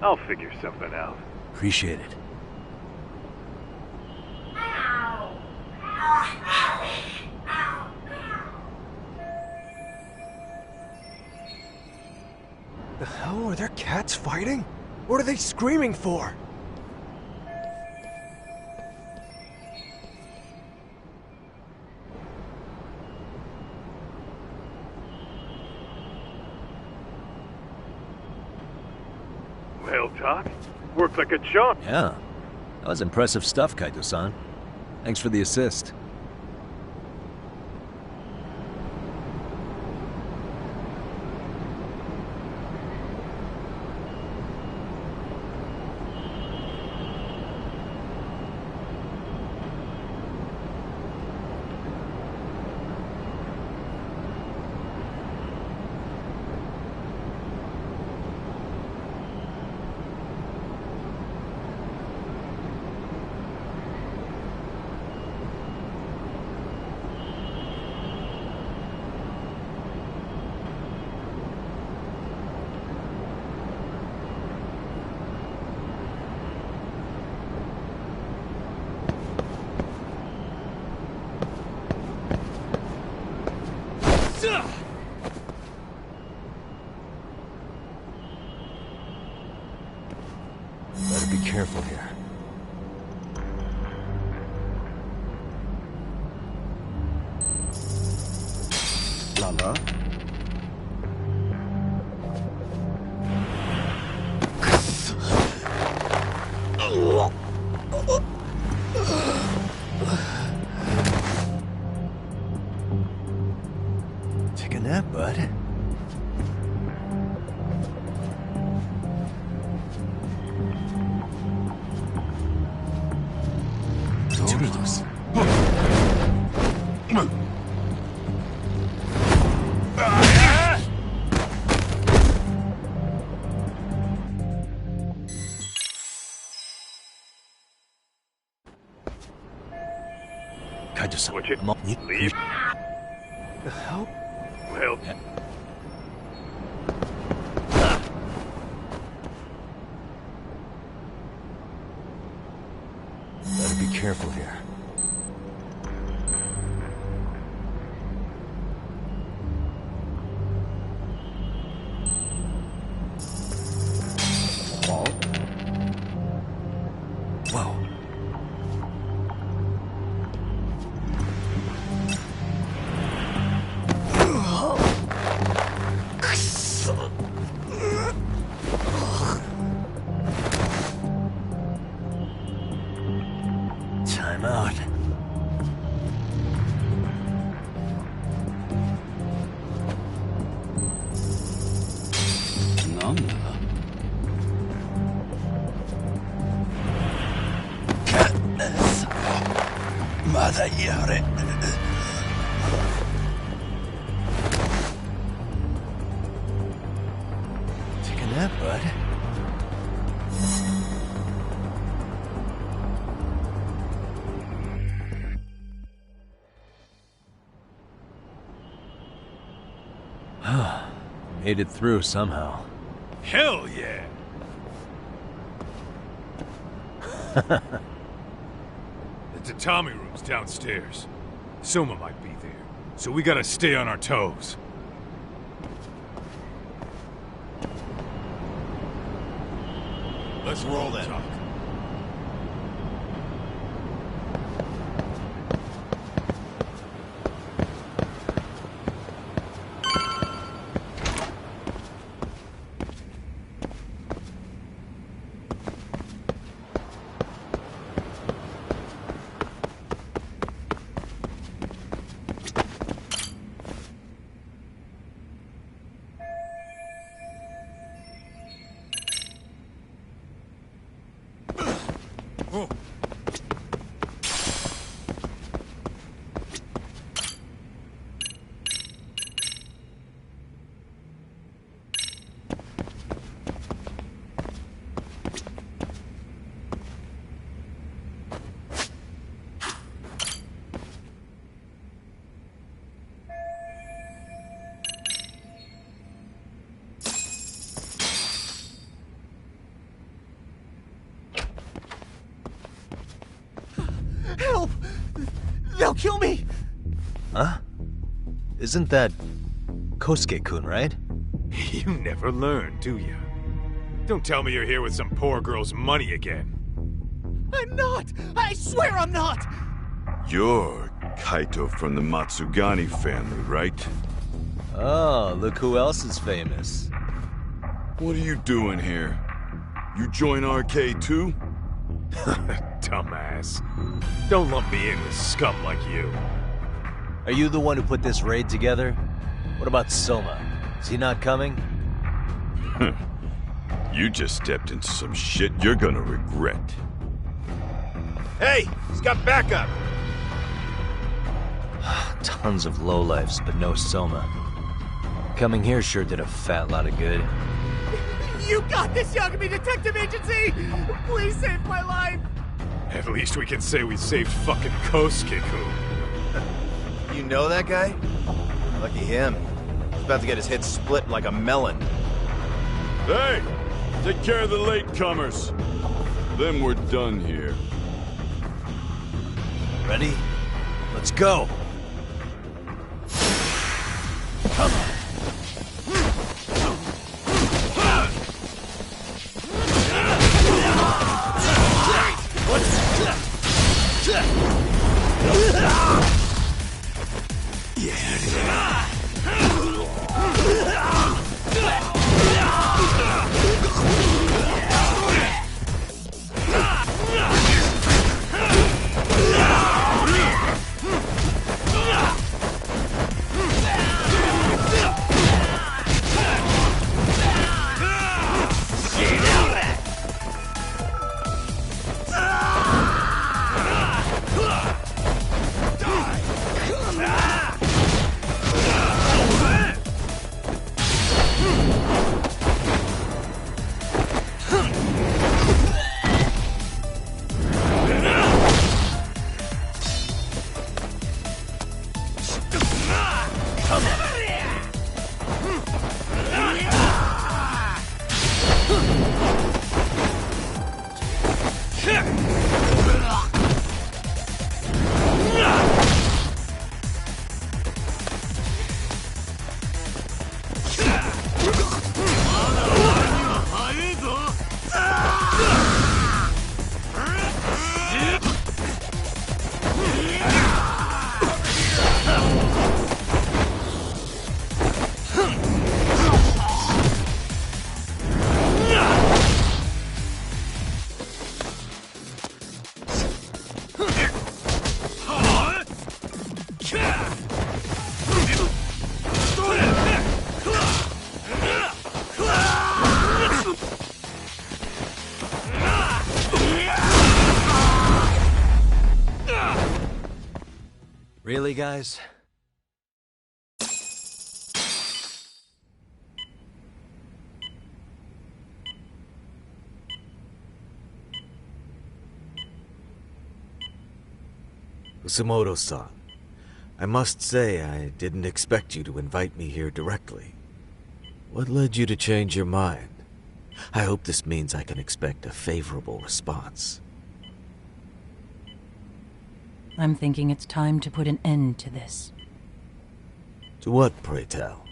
I'll figure something out. Appreciate it. The hell are there cats fighting? What are they screaming for? Well, Doc, worked like a charm. Yeah. That was impressive stuff, Kaito-san. Thanks for the assist. Better be careful here. Lala? Take a nap, bud. Kaito-san, What you leave? The hell? Well, better be careful here. Whoa. Time out. Nanda. Mother Yare. Take a nap, bud. Made it through somehow. hell yeah! The tatami room's downstairs. Soma might be there, so we gotta stay on our toes. Let's roll then. Don't kill me! Huh? Isn't that Kosuke-kun, right? You never learn, do you? Don't tell me you're here with some poor girl's money again. I'm not! I swear I'm not! You're Kaito from the Matsugani family, right? Oh, look who else is famous. What are you doing here? You join RK too? Dumbass. Don't lump me in with scum like you. Are you the one who put this raid together? What about Soma? Is he not coming? You just stepped into some shit you're gonna regret. Hey, he's got backup! Tons of lowlifes, but no Soma. Coming here sure did a fat lot of good. You got this, Yagami Detective Agency! Please save my life! At least we can say we saved fucking Kosuke-kun. You know that guy? Lucky him. He's about to get his head split like a melon. Hey! Take care of the latecomers. Then we're done here. Ready? Let's go! Come on! Really, guys? Usamoto-san, I must say I didn't expect you to invite me here directly. What led you to change your mind? I hope this means I can expect a favorable response. I'm thinking it's time to put an end to this. To what, pray tell?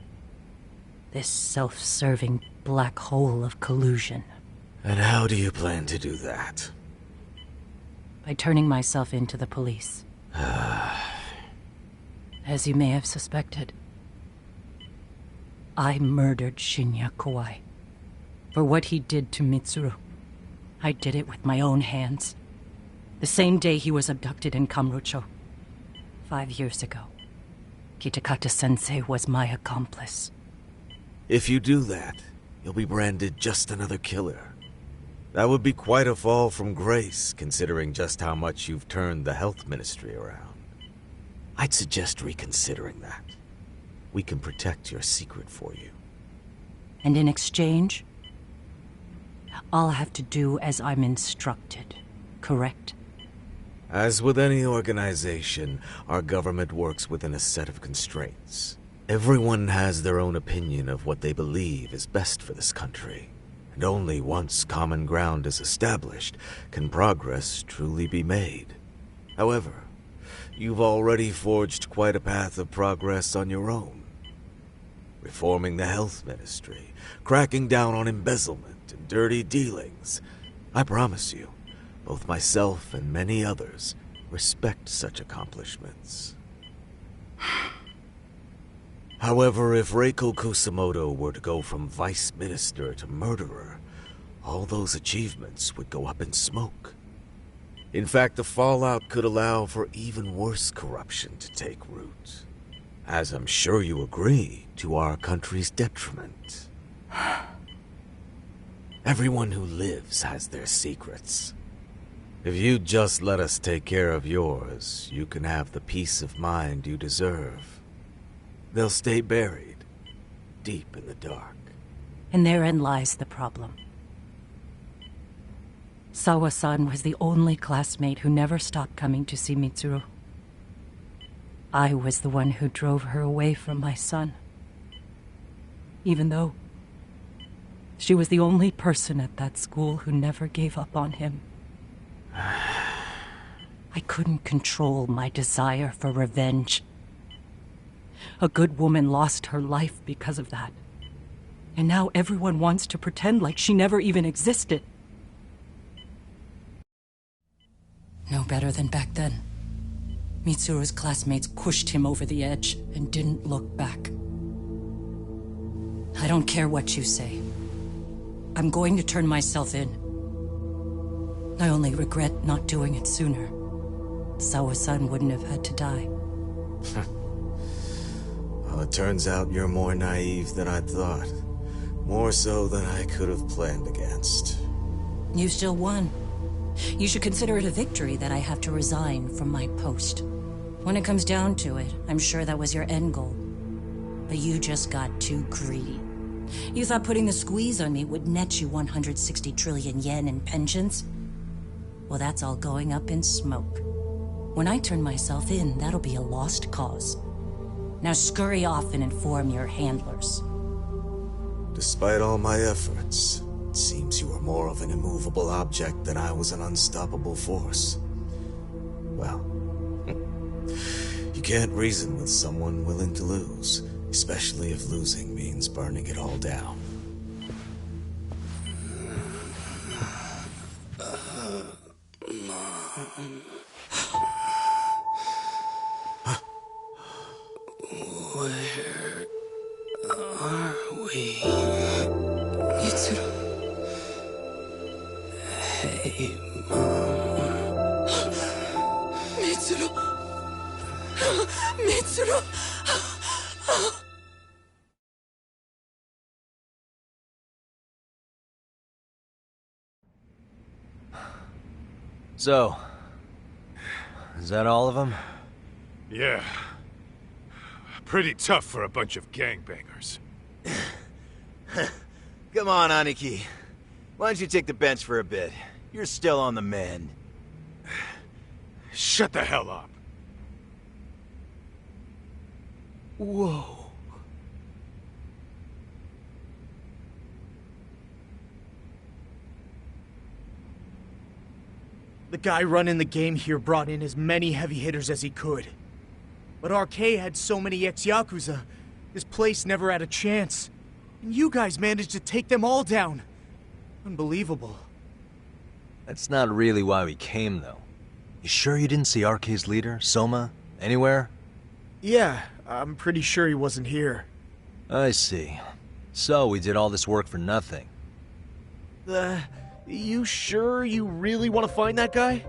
This self-serving black hole of collusion. And how do you plan to do that? By turning myself in to the police. As you may have suspected, I murdered Shinya Kawai. For what he did to Mitsuru. I did it with my own hands. The same day he was abducted in Kamurocho. 5 years ago. Kitakata-sensei was my accomplice. If you do that, you'll be branded just another killer. That would be quite a fall from grace, considering just how much you've turned the health ministry around. I'd suggest reconsidering that. We can protect your secret for you. And in exchange, I'll have to do as I'm instructed, correct? As with any organization, our government works within a set of constraints. Everyone has their own opinion of what they believe is best for this country. And only once common ground is established can progress truly be made. However, you've already forged quite a path of progress on your own. Reforming the health ministry, cracking down on embezzlement and dirty dealings. I promise you, both myself and many others respect such accomplishments. However, if Reiko Kusamoto were to go from vice minister to murderer, all those achievements would go up in smoke. In fact, the fallout could allow for even worse corruption to take root. As I'm sure you agree, to our country's detriment. Everyone who lives has their secrets. If you'd just let us take care of yours, you can have the peace of mind you deserve. They'll stay buried, deep in the dark. And therein lies the problem. Sawa-san was the only classmate who never stopped coming to see Mitsuru. I was the one who drove her away from my son. Even though she was the only person at that school who never gave up on him. I couldn't control my desire for revenge. A good woman lost her life because of that. And now everyone wants to pretend like she never even existed. No better than back then. Mitsuru's classmates pushed him over the edge and didn't look back. I don't care what you say. I'm going to turn myself in. I only regret not doing it sooner. Sawa-san wouldn't have had to die. Well, it turns out you're more naive than I thought. More so than I could have planned against. You still won. You should consider it a victory that I have to resign from my post. When it comes down to it, I'm sure that was your end goal. But you just got too greedy. You thought putting the squeeze on me would net you 160 trillion yen in pensions? Well, that's all going up in smoke. When I turn myself in, that'll be a lost cause. Now scurry off and inform your handlers. Despite all my efforts, it seems you are more of an immovable object than I was an unstoppable force. Well, you can't reason with someone willing to lose, especially if losing means burning it all down. Where are we? Mitsuru. Hey, Mom. Mitsuru. Mitsuru. So, is that all of them? Yeah. Pretty tough for a bunch of gangbangers. Come on, Aniki. Why don't you take the bench for a bit? You're still on the mend. Shut the hell up. Whoa. The guy running the game here brought in as many heavy hitters as he could. But RK had so many ex-Yakuza, his place never had a chance. And you guys managed to take them all down. Unbelievable. That's not really why we came, though. You sure you didn't see RK's leader, Soma, anywhere? Yeah, I'm pretty sure he wasn't here. I see. So we did all this work for nothing. You sure you really want to find that guy?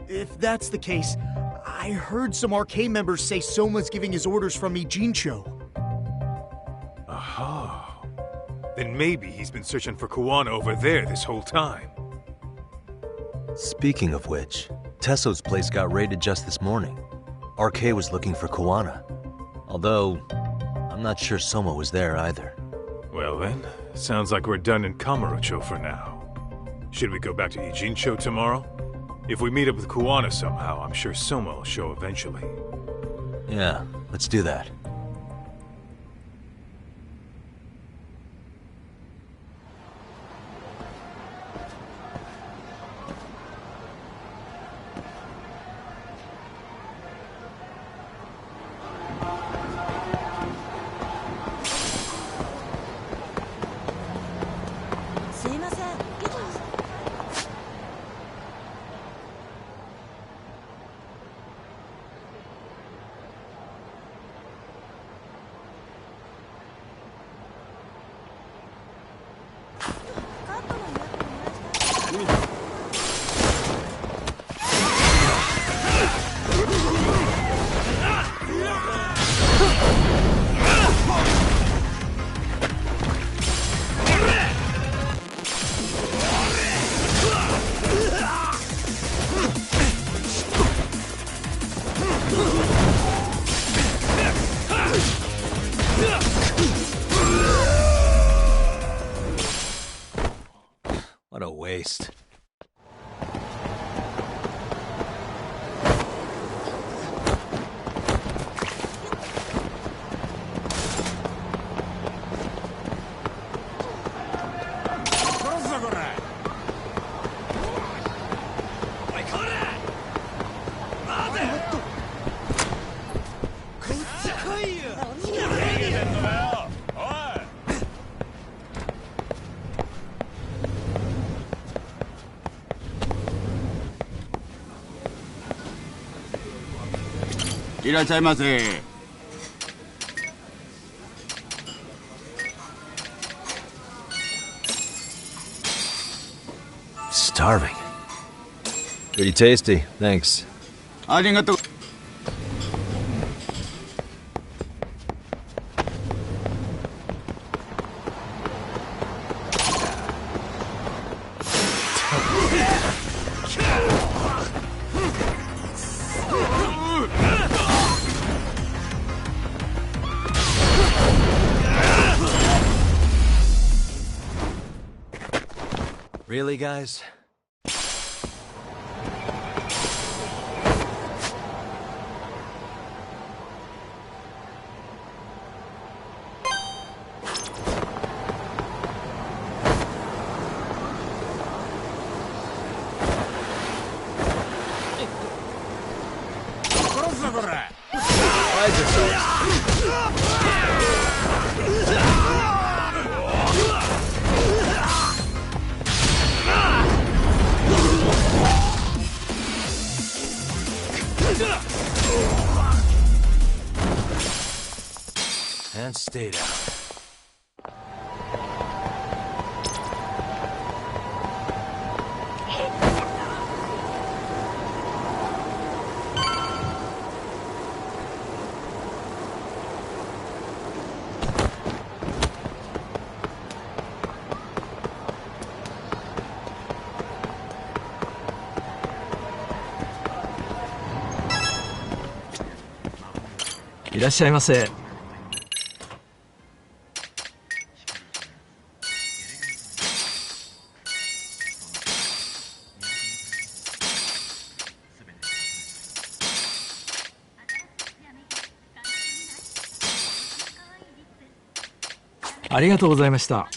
If that's the case, I heard some RK members say Soma's giving his orders from Ijincho. Aha. Then maybe he's been searching for Kuwana over there this whole time. Speaking of which, Tesso's place got raided just this morning. RK was looking for Kuwana. Although, I'm not sure Soma was there either. Well then, sounds like we're done in Kamurocho for now. Should we go back to Ijincho tomorrow? If we meet up with Kuwana somehow, I'm sure Soma will show eventually. Yeah, let's do that. taste. Starving. Pretty tasty, thanks. Really, guys? And stay down. Irashaimase. ありがとうございました。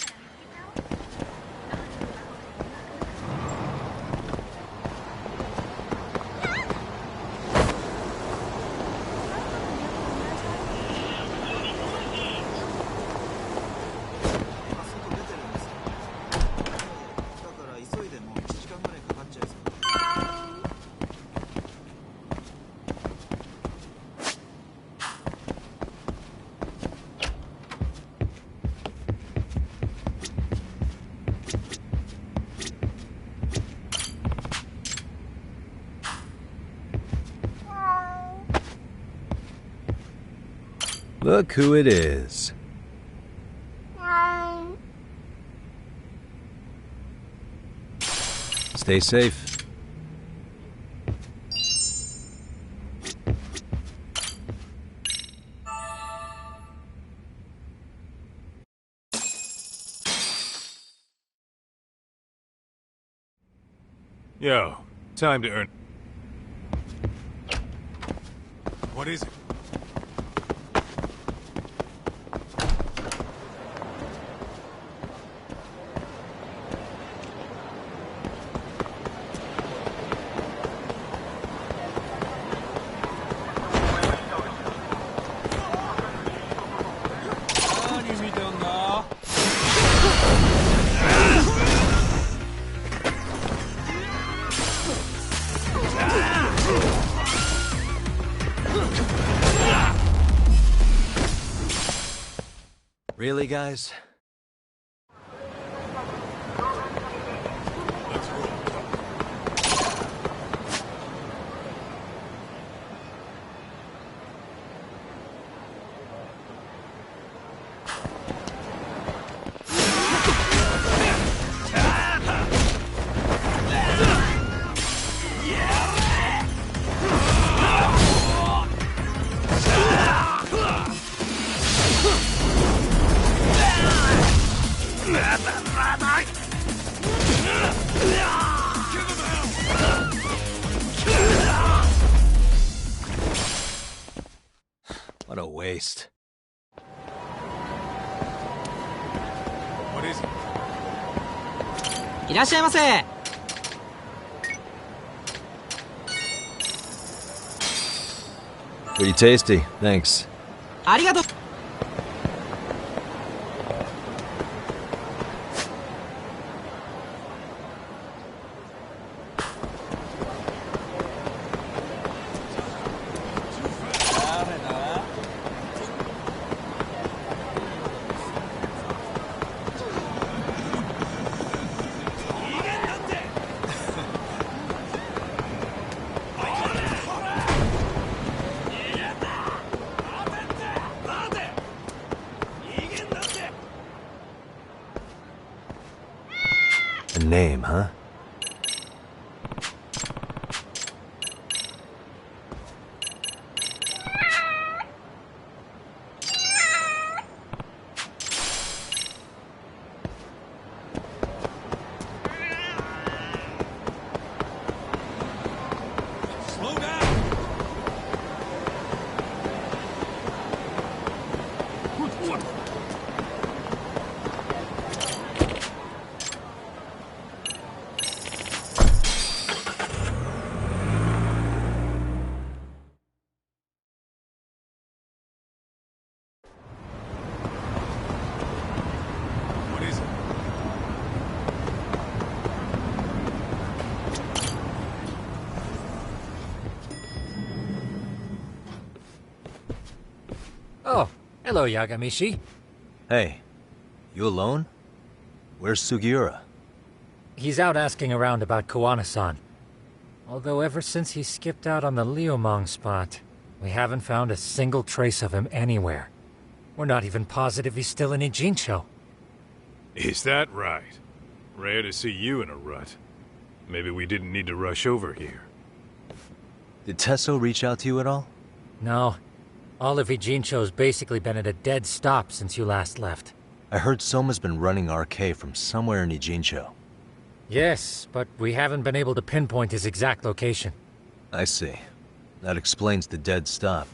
Look who it is. Stay safe. Yo, time to earn. What is it? Really, guys? waste. What is it? いらっしゃいませ。 Pretty tasty, thanks. ありがとう。 A name, huh? Slow down! What? What is it? Oh, hello, Yagamishi. Hey, you alone? Where's Sugiura? He's out asking around about Koana-san. Although ever since he skipped out on the Liumang spot, we haven't found a single trace of him anywhere. We're not even positive he's still in Ijincho. Is that right? Rare to see you in a rut. Maybe we didn't need to rush over here. Did Tesso reach out to you at all? No. All of Ijincho's basically been at a dead stop since you last left. I heard Soma's been running RK from somewhere in Ijincho. Yes, but we haven't been able to pinpoint his exact location. I see. That explains the dead stop.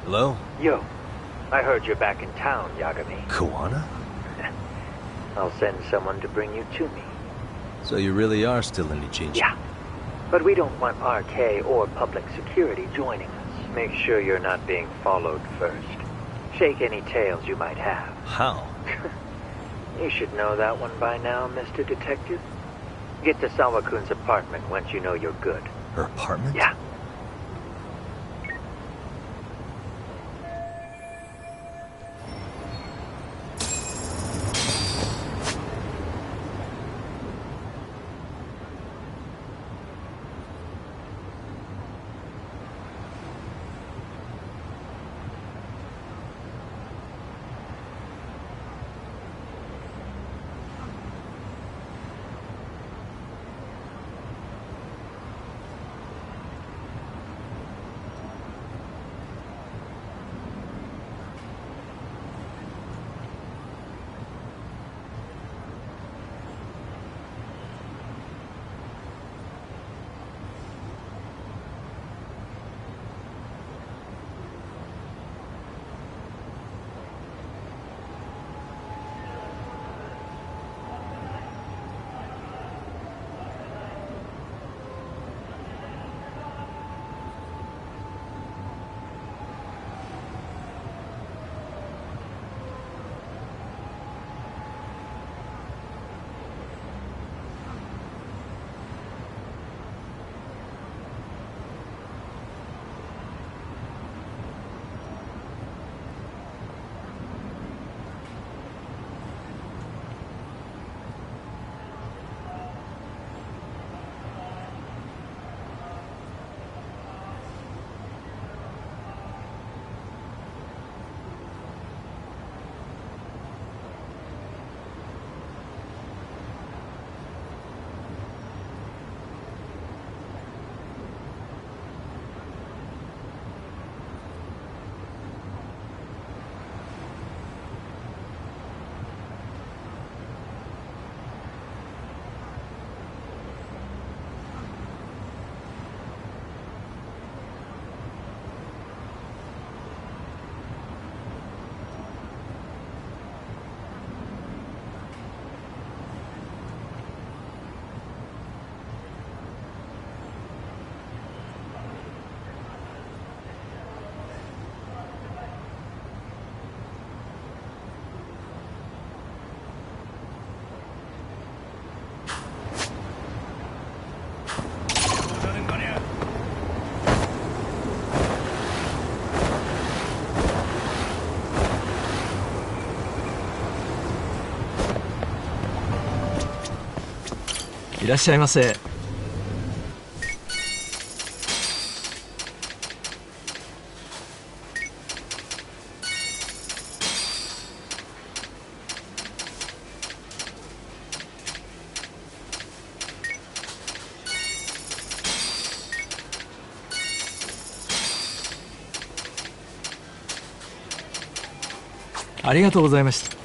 Hello? Yo, I heard you're back in town, Yagami. Koana? I'll send someone to bring you to me. So you really are still in Ijincho? Yeah, but we don't want RK or public security joining us. Make sure you're not being followed first. Shake any tails you might have. How? You should know that one by now, Mr. Detective. Get to Sawa-kun's apartment once you know you're good. Her apartment? Yeah. いらっしゃいませ。ありがとうございました。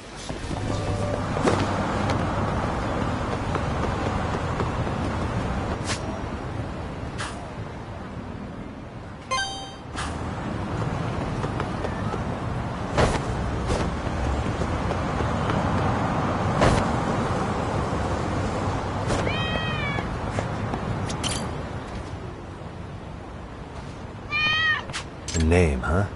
The name, huh?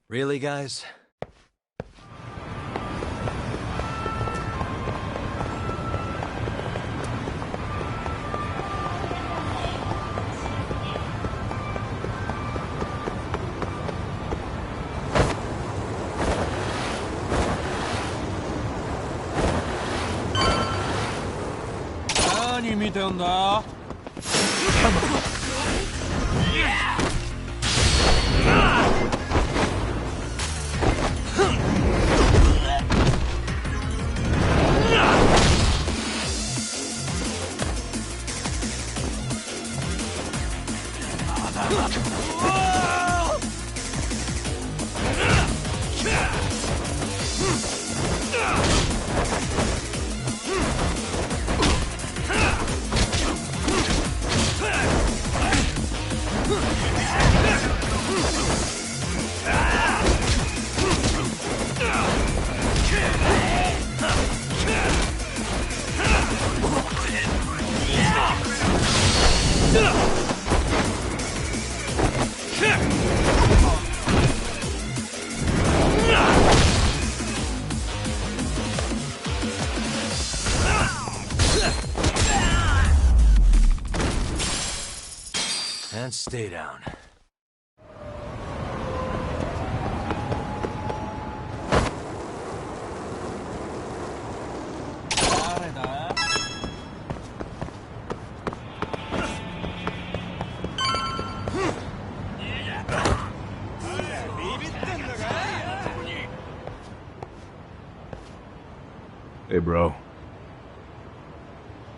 Really, guys? And stay down. Hey, bro.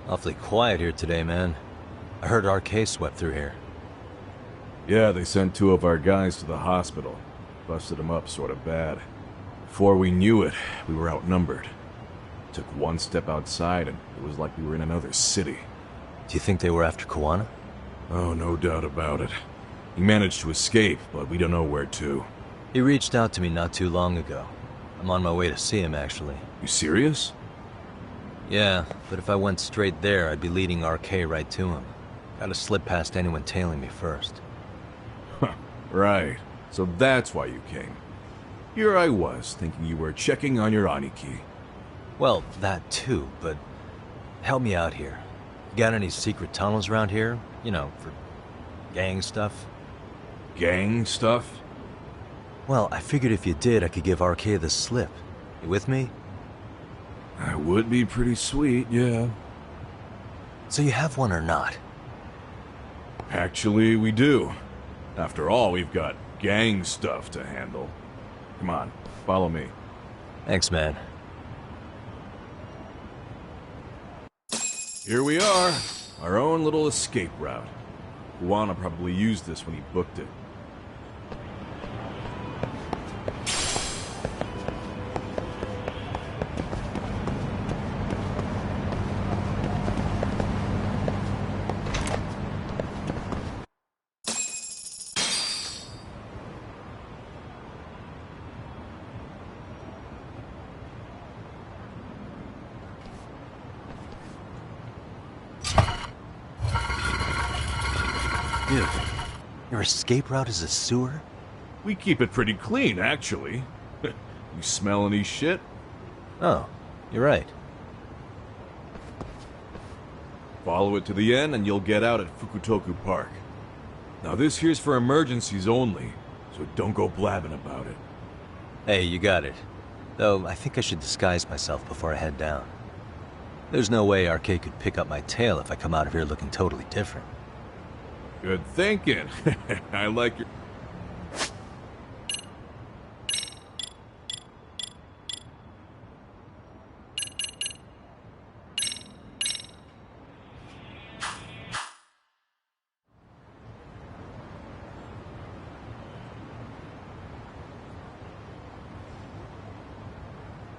Awfully quiet here today, man. I heard RK swept through here. Yeah, they sent 2 of our guys to the hospital. Busted them up sort of bad. Before we knew it, we were outnumbered. Took one step outside and it was like we were in another city. Do you think they were after Kuwana? Oh, no doubt about it. He managed to escape, but we don't know where to. He reached out to me not too long ago. I'm on my way to see him, actually. You serious? Yeah, but if I went straight there, I'd be leading RK right to him. Gotta slip past anyone tailing me first. Right. So that's why you came. Here I was, thinking you were checking on your Aniki. Well, that too, but help me out here. You got any secret tunnels around here? You know, for gang stuff? Gang stuff? Well, I figured if you did, I could give RK the slip. You with me? That would be pretty sweet, yeah. So you have one or not? Actually, we do. After all, we've got gang stuff to handle. Come on, follow me. Thanks, man. Here we are. Our own little escape route. Kuwana probably used this when he booked it. Dude, your escape route is a sewer? We keep it pretty clean, actually. You smell any shit? Oh, you're right. Follow it to the end and you'll get out at Fukutoku Park. Now this here's for emergencies only, so don't go blabbing about it. Hey, you got it. Though, I think I should disguise myself before I head down. There's no way RK could pick up my tail if I come out of here looking totally different. Good thinking. I like your...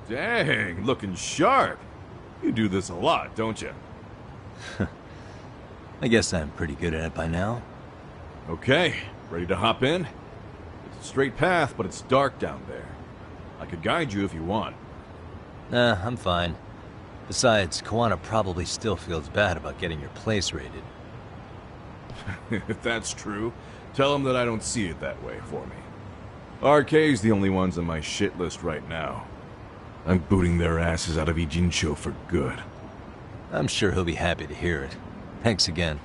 Dang, looking sharp. You do this a lot, don't you? I guess I'm pretty good at it by now. Okay, ready to hop in? It's a straight path, but it's dark down there. I could guide you if you want. Nah, I'm fine. Besides, Kuwana probably still feels bad about getting your place raided. If that's true, tell him that I don't see it that way for me. RK's the only ones on my shit list right now. I'm booting their asses out of Ijincho for good. I'm sure he'll be happy to hear it. Thanks again.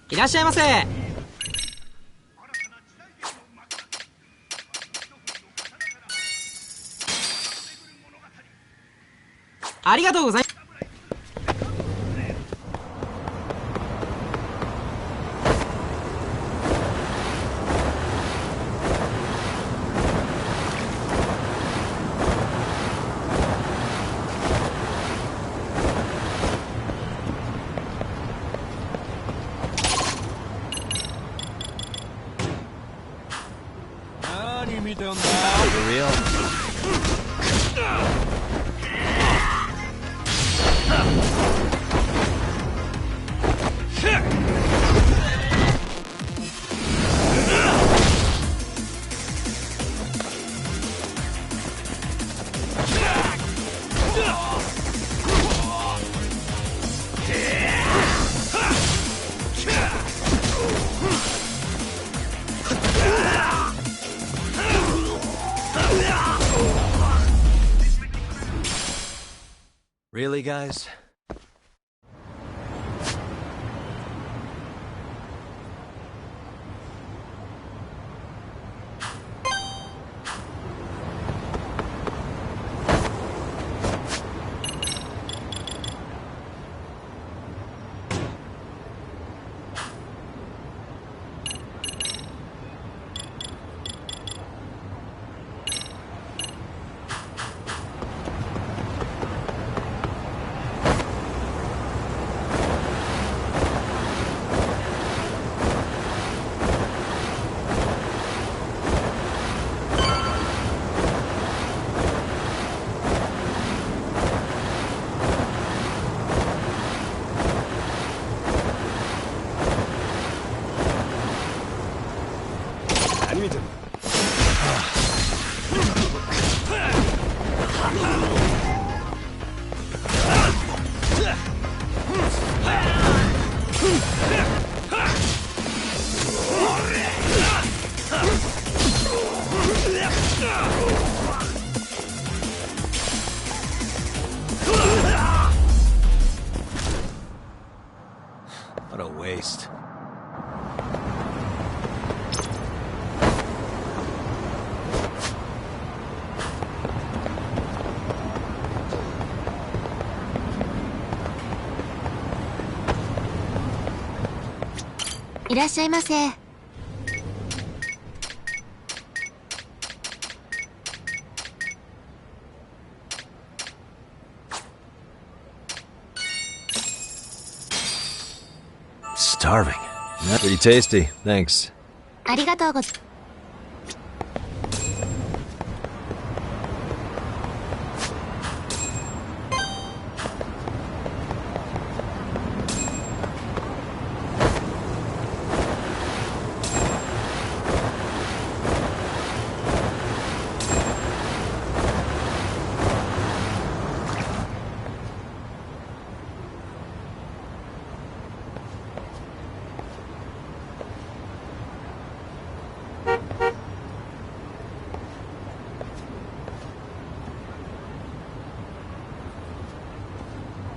いらっしゃいませ。ありがとうございます。For real? Really, guys? What a waste.いらっしゃいませ。Starving. Pretty tasty. Thanks. ありがとうございます。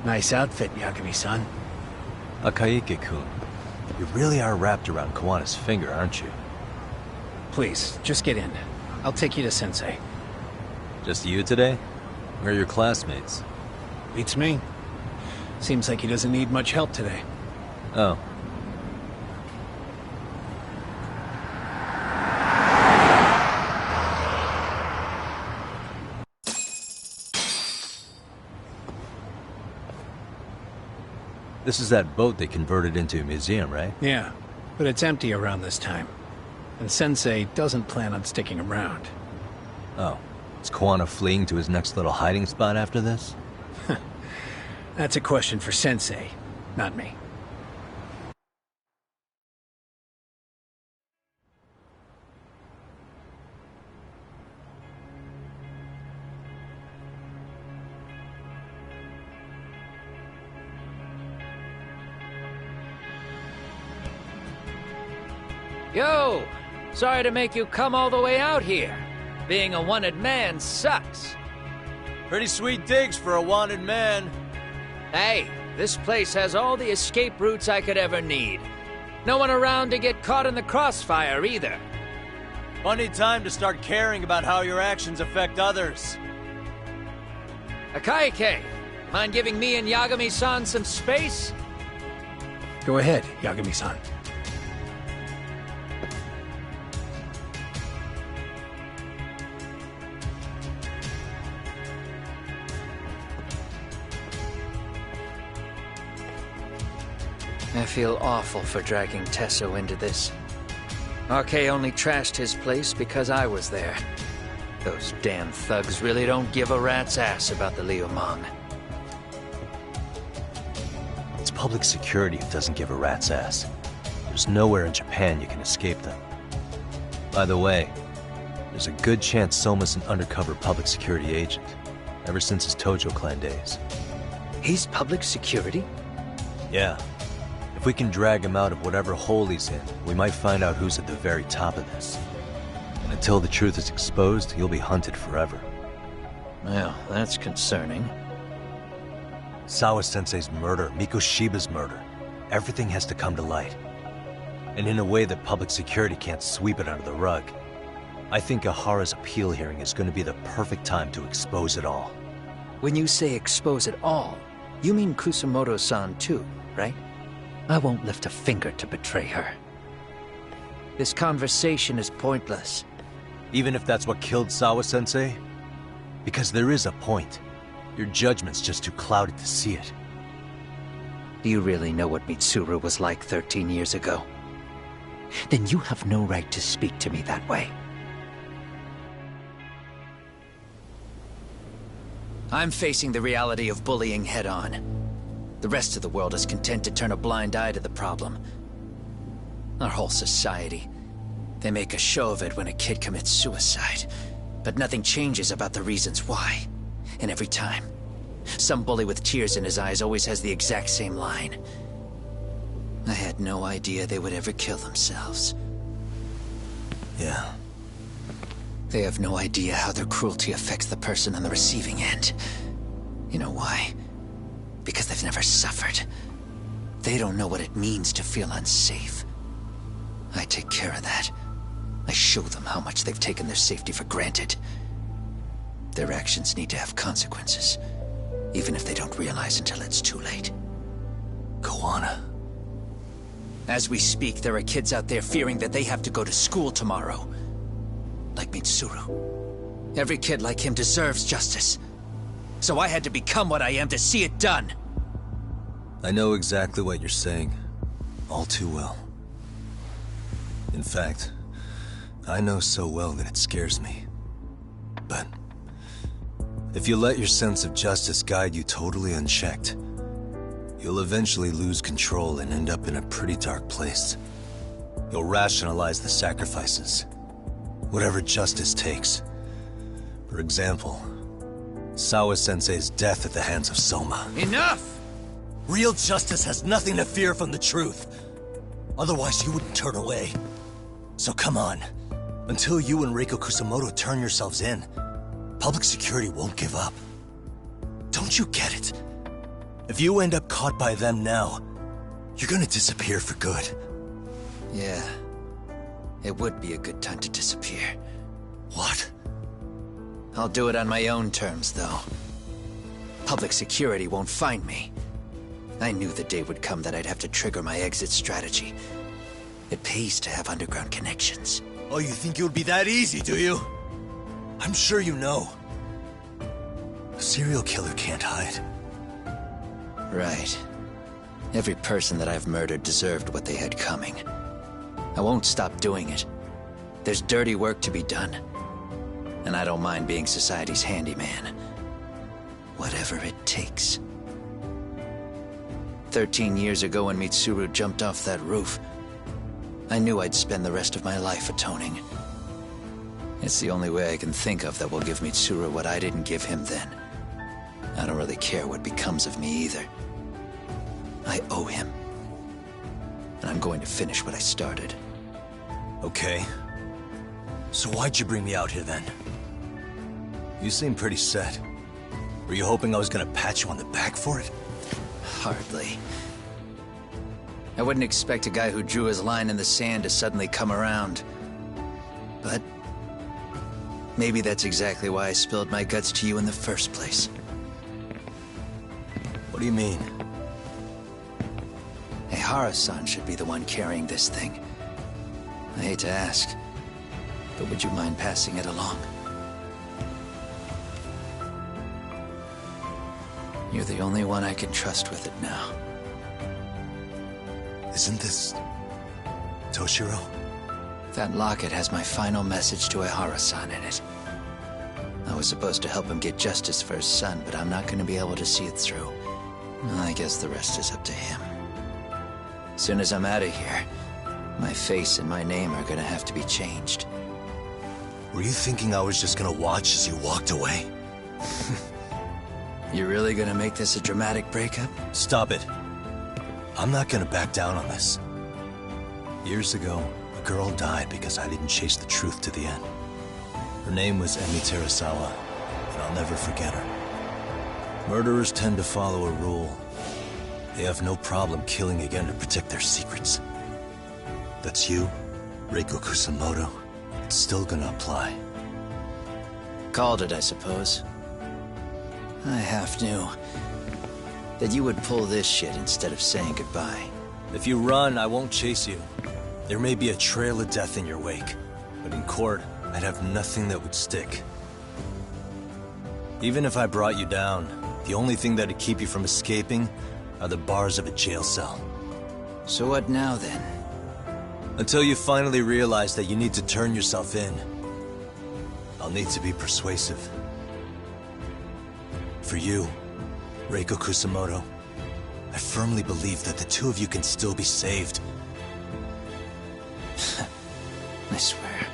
Nice outfit, Yagami-san. Akaike-kun, you really are wrapped around Kawana's finger, aren't you? Please, just get in. I'll take you to Sensei. Just you today? Where are your classmates? Beats me. Seems like he doesn't need much help today. Oh. This is that boat they converted into a museum, right? Yeah, but it's empty around this time. And Sensei doesn't plan on sticking around. Oh. Is Kawana fleeing to his next little hiding spot after this? That's a question for Sensei, not me. Yo! Sorry to make you come all the way out here. Being a wanted man sucks. Pretty sweet digs for a wanted man. Hey, this place has all the escape routes I could ever need. No one around to get caught in the crossfire either. Funny time to start caring about how your actions affect others. Akaike, mind giving me and Yagami-san some space? Go ahead, Yagami-san. I feel awful for dragging Tesso into this. RK only trashed his place because I was there. Those damn thugs really don't give a rat's ass about the Liumang. It's public security who doesn't give a rat's ass. There's nowhere in Japan you can escape them. By the way, there's a good chance Soma's an undercover public security agent, ever since his Tojo clan days. He's public security? Yeah. If we can drag him out of whatever hole he's in, we might find out who's at the very top of this. And until the truth is exposed, he'll be hunted forever. Well, that's concerning. Sawa-sensei's murder, Mikoshiba's murder. Everything has to come to light. And in a way that public security can't sweep it under the rug. I think Ahara's appeal hearing is going to be the perfect time to expose it all. When you say expose it all, you mean Kusumoto-san too, right? I won't lift a finger to betray her. This conversation is pointless. Even if that's what killed Sawa-sensei? Because there is a point. Your judgment's just too clouded to see it. Do you really know what Mitsuru was like 13 years ago? Then you have no right to speak to me that way. I'm facing the reality of bullying head-on. The rest of the world is content to turn a blind eye to the problem. Our whole society. They make a show of it when a kid commits suicide, but nothing changes about the reasons why. And every time, some bully with tears in his eyes always has the exact same line. I had no idea they would ever kill themselves. Yeah. They have no idea how their cruelty affects the person on the receiving end. You know why? Because they've never suffered. They don't know what it means to feel unsafe. I take care of that. I show them how much they've taken their safety for granted. Their actions need to have consequences, even if they don't realize until it's too late. Kawana. As we speak, there are kids out there fearing that they have to go to school tomorrow. Like Mitsuru. Every kid like him deserves justice. So I had to become what I am to see it done. I know exactly what you're saying. All too well. In fact, I know so well that it scares me. But if you let your sense of justice guide you totally unchecked, you'll eventually lose control and end up in a pretty dark place. You'll rationalize the sacrifices, whatever justice takes. For example, Sawa-sensei's death at the hands of Soma. Enough! Real justice has nothing to fear from the truth. Otherwise, you wouldn't turn away. So come on. Until you and Reiko Kusamoto turn yourselves in, public security won't give up. Don't you get it? If you end up caught by them now, you're gonna disappear for good. Yeah. It would be a good time to disappear. What? I'll do it on my own terms, though. Public security won't find me. I knew the day would come that I'd have to trigger my exit strategy. It pays to have underground connections. Oh, you think it would be that easy, do you? I'm sure you know. A serial killer can't hide. Right. Every person that I've murdered deserved what they had coming. I won't stop doing it. There's dirty work to be done. And I don't mind being society's handyman. Whatever it takes. 13 years ago when Mitsuru jumped off that roof, I knew I'd spend the rest of my life atoning. It's the only way I can think of that will give Mitsuru what I didn't give him then. I don't really care what becomes of me either. I owe him. And I'm going to finish what I started. Okay. So why'd you bring me out here then? You seem pretty set. Were you hoping I was gonna pat you on the back for it? Hardly. I wouldn't expect a guy who drew his line in the sand to suddenly come around. But maybe that's exactly why I spilled my guts to you in the first place. What do you mean? Ehara-san should be the one carrying this thing. I hate to ask, but would you mind passing it along? You're the only one I can trust with it now. Isn't this Toshiro? That locket has my final message to Ehara-san in it. I was supposed to help him get justice for his son, but I'm not going to be able to see it through. I guess the rest is up to him. As soon as I'm out of here, my face and my name are gonna have to be changed. Were you thinking I was just gonna watch as you walked away? You really gonna make this a dramatic breakup? Stop it. I'm not gonna back down on this. Years ago, a girl died because I didn't chase the truth to the end. Her name was Emi Terasawa, and I'll never forget her. Murderers tend to follow a rule. They have no problem killing again to protect their secrets. That's you, Reiko Kusamoto. It's still gonna apply. Called it, I suppose. I half knew that you would pull this shit instead of saying goodbye. If you run, I won't chase you. There may be a trail of death in your wake, but in court, I'd have nothing that would stick. Even if I brought you down, the only thing that'd keep you from escaping are the bars of a jail cell. So what now, then? Until you finally realize that you need to turn yourself in, I'll need to be persuasive. For you, Reiko Kusamoto, I firmly believe that the two of you can still be saved. I swear.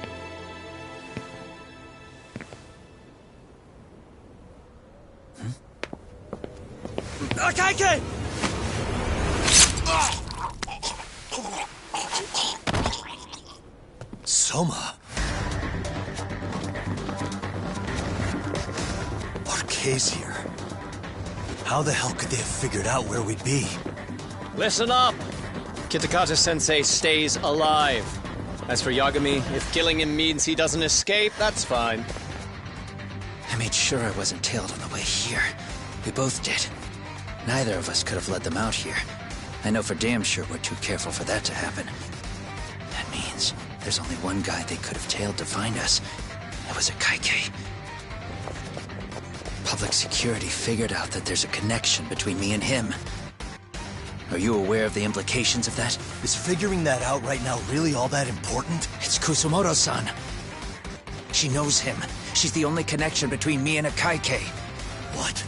Akaike! Soma. Arke's here. How the hell could they have figured out where we'd be? Listen up! Kitakata-sensei stays alive. As for Yagami, if killing him means he doesn't escape, that's fine. I made sure I wasn't tailed on the way here. We both did. Neither of us could have led them out here. I know for damn sure we're too careful for that to happen. That means there's only one guy they could have tailed to find us. It was Akaike. Public security figured out that there's a connection between me and him. Are you aware of the implications of that? Is figuring that out right now really all that important? It's Kusumoto-san. She knows him. She's the only connection between me and Akaike. What?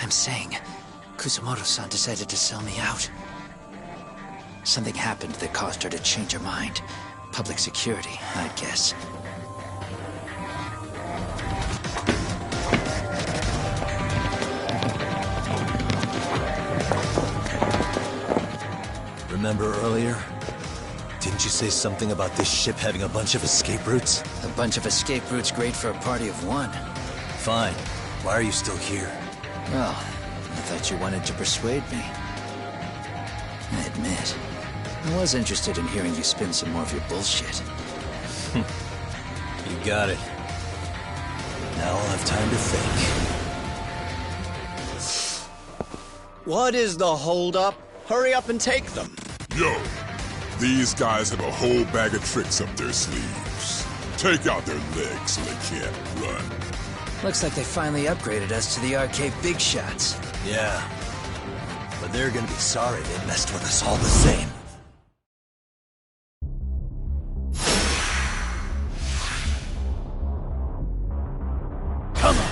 I'm saying, Kusumoto-san decided to sell me out. Something happened that caused her to change her mind. Public security, I'd guess. Remember earlier? Didn't you say something about this ship having a bunch of escape routes? A bunch of escape routes great for a party of one. Fine. Why are you still here? Well, I thought you wanted to persuade me. I admit, I was interested in hearing you spin some more of your bullshit. You got it. Now I'll have time to think. What is the holdup? Hurry up and take them. Yo, these guys have a whole bag of tricks up their sleeves. Take out their legs so they can't run. Looks like they finally upgraded us to the arcade big shots. Yeah. But they're gonna be sorry they messed with us all the same. Come on!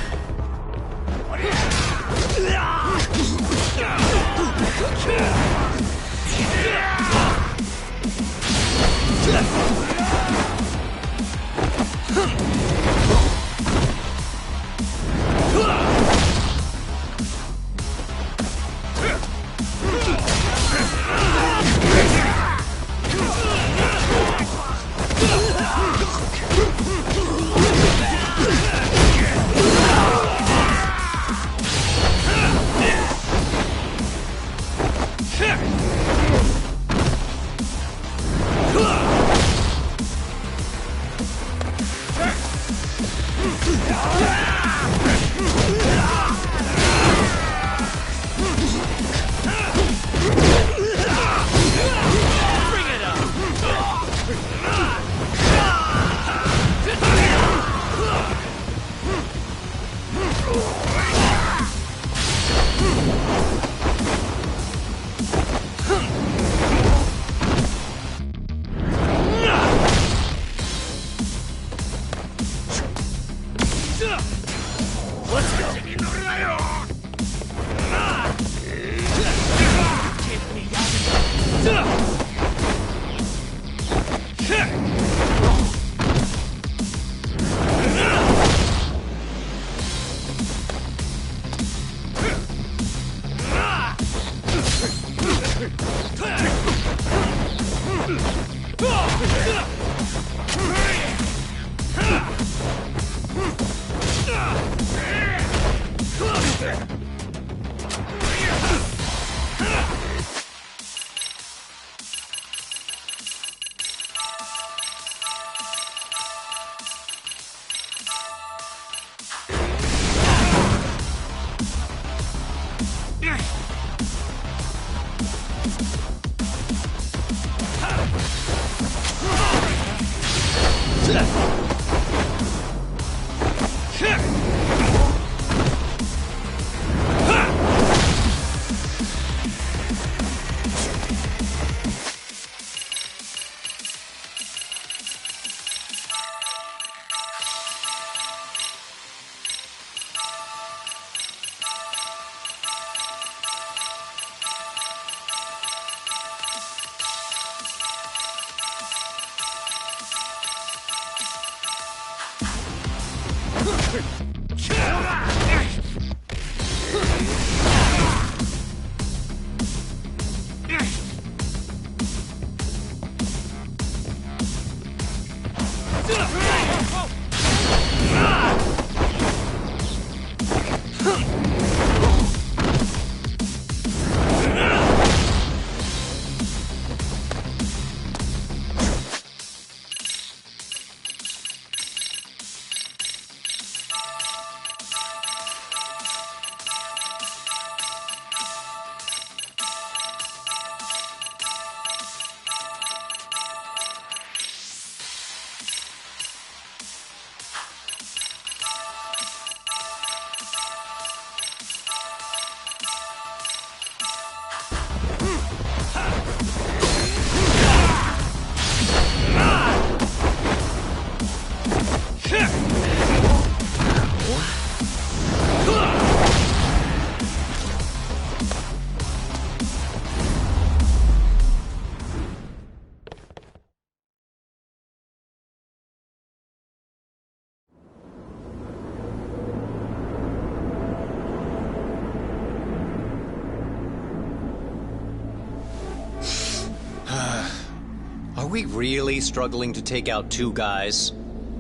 Are we really struggling to take out two guys?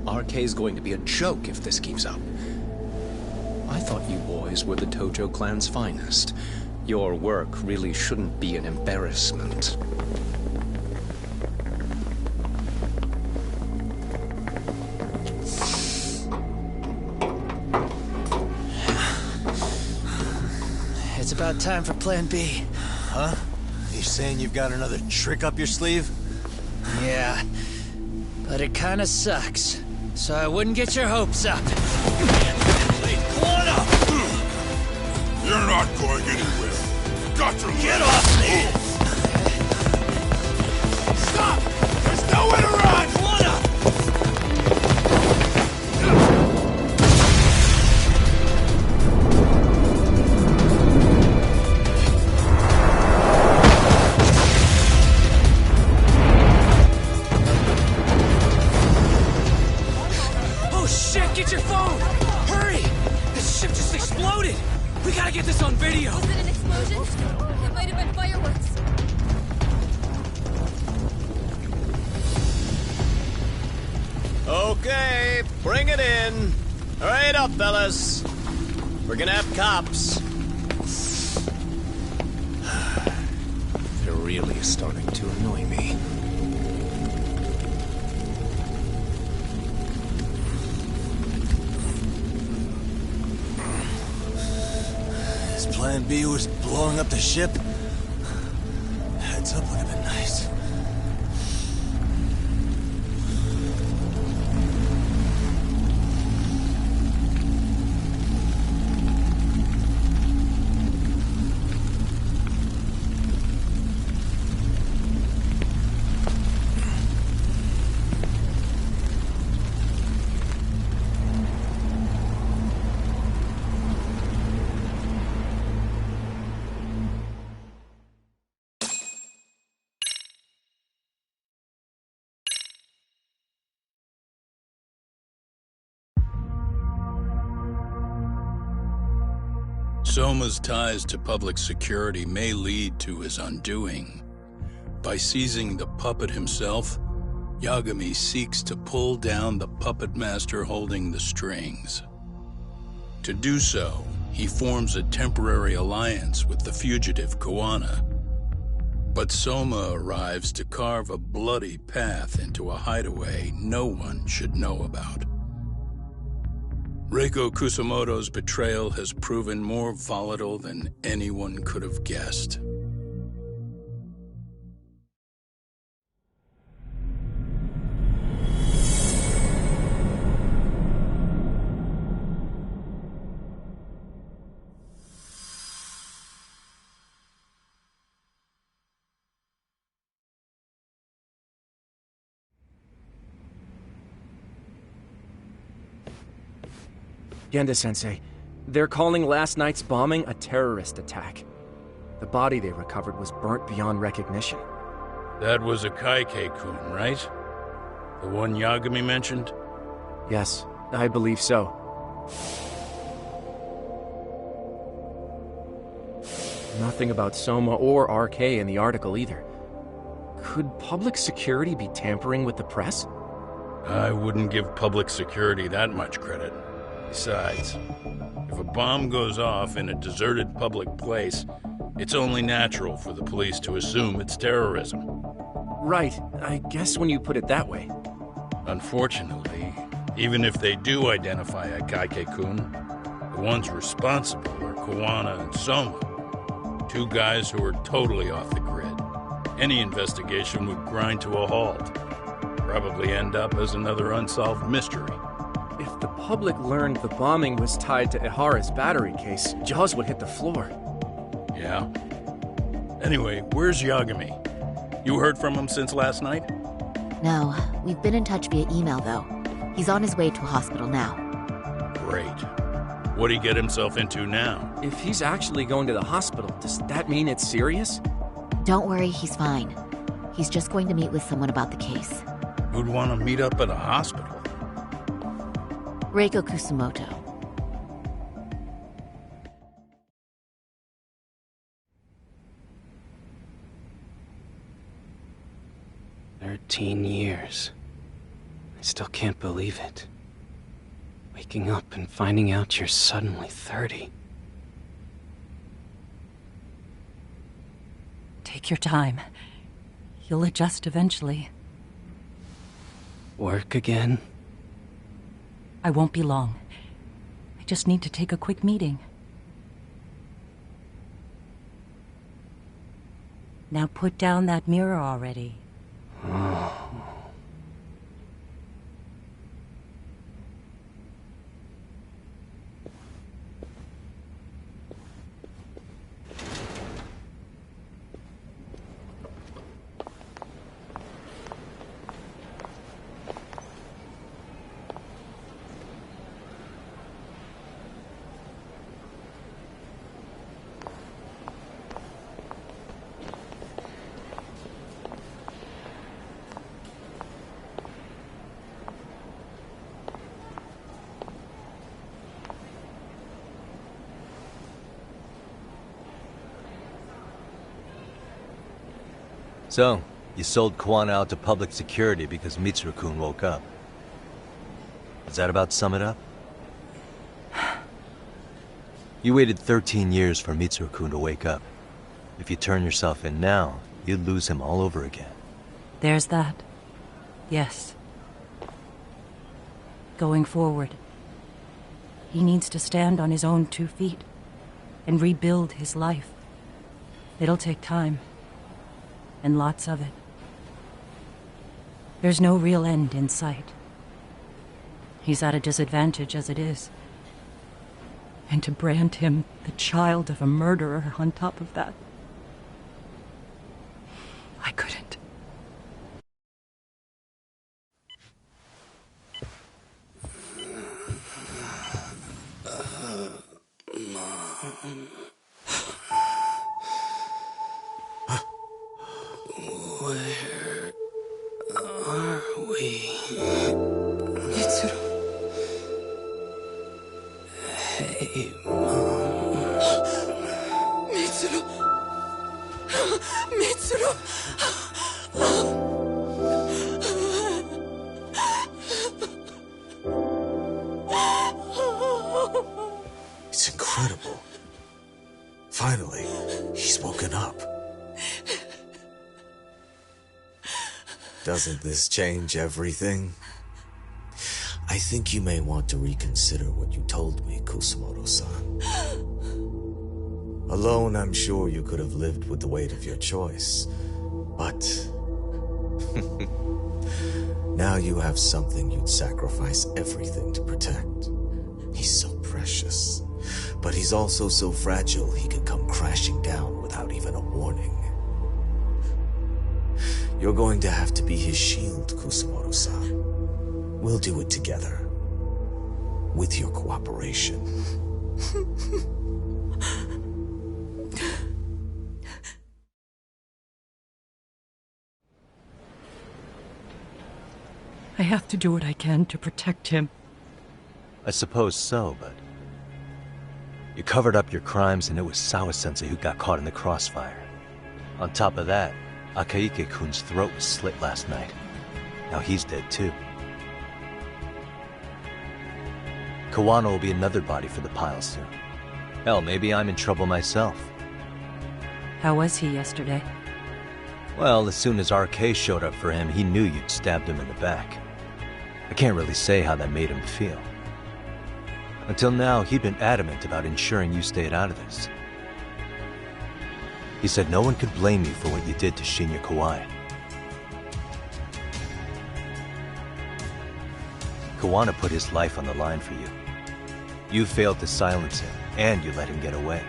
RK's going to be a joke if this keeps up. I thought you boys were the Tojo clan's finest. Your work really shouldn't be an embarrassment. It's about time for Plan B. Huh? You saying you've got another trick up your sleeve? Yeah, but it kinda sucks. So I wouldn't get your hopes up. You're not going anywhere. Got to Get off me! Stop! There's nowhere to run! Oh shit, get your phone! Hurry! This ship just exploded! We gotta get this on video! Was it an explosion? It might have been fireworks. Okay, bring it in. Hurry it up, fellas. We're gonna have cops. They're really starting to annoy me. Plan B was blowing up the ship. Heads up would have been nice. Soma's ties to public security may lead to his undoing. By seizing the puppet himself, Yagami seeks to pull down the puppet master holding the strings. To do so, he forms a temporary alliance with the fugitive Kuwana. But Soma arrives to carve a bloody path into a hideaway no one should know about. Reiko Kusamoto's betrayal has proven more volatile than anyone could have guessed. Genda-sensei, they're calling last night's bombing a terrorist attack. The body they recovered was burnt beyond recognition. That was a Kaike-kun, right? The one Yagami mentioned? Yes, I believe so. Nothing about Soma or RK in the article either. Could public security be tampering with the press? I wouldn't give public security that much credit. Besides, if a bomb goes off in a deserted public place, it's only natural for the police to assume it's terrorism. Right, I guess when you put it that way. Unfortunately, even if they do identify Akaike-kun, the ones responsible are Kawana and Soma. Two guys who are totally off the grid. Any investigation would grind to a halt. Probably end up as another unsolved mystery. If the public learned the bombing was tied to Ihara's battery case, jaws would hit the floor. Yeah. Anyway, where's Yagami? You heard from him since last night? No, we've been in touch via email though. He's on his way to a hospital now. Great. What'd he get himself into now? If he's actually going to the hospital, does that mean it's serious? Don't worry, he's fine. He's just going to meet with someone about the case. Who'd want to meet up at a hospital? Reiko Kusumoto. "13 years. I still can't believe it. Waking up and finding out you're suddenly 30. Take your time. You'll adjust eventually. Work again? I won't be long. I just need to take a quick meeting. Now put down that mirror already. So, you sold Kawana out to public security because Mitsuru-kun woke up. Does that about sum it up? You waited 13 years for Mitsuru-kun to wake up. If you turn yourself in now, you'd lose him all over again. There's that. Yes. Going forward, he needs to stand on his own 2 feet and rebuild his life. It'll take time. And lots of it. There's no real end in sight. He's at a disadvantage as it is. And to brand him the child of a murderer on top of that, I couldn't. Where are we? Mitsuru. Hey, Mom. Mitsuru. Mitsuru. It's incredible. Finally, he's woken up. Doesn't this change everything? I think you may want to reconsider what you told me, Kusumoto-san. Alone, I'm sure you could have lived with the weight of your choice. But... now you have something you'd sacrifice everything to protect. He's so precious. But he's also so fragile he could come crashing down without even a warning. You're going to have to be his shield, Kusumoto-san. We'll do it together. With your cooperation. I have to do what I can to protect him. I suppose so, but... You covered up your crimes and it was Sawa-sensei who got caught in the crossfire. On top of that, Akaike-kun's throat was slit last night. Now he's dead too. Kawano will be another body for the pile soon. Hell, maybe I'm in trouble myself. How was he yesterday? Well, as soon as RK showed up for him, he knew you'd stabbed him in the back. I can't really say how that made him feel. Until now, he'd been adamant about ensuring you stayed out of this. He said no one could blame you for what you did to Shinya Kawai. Kawano put his life on the line for you. You failed to silence him, and you let him get away.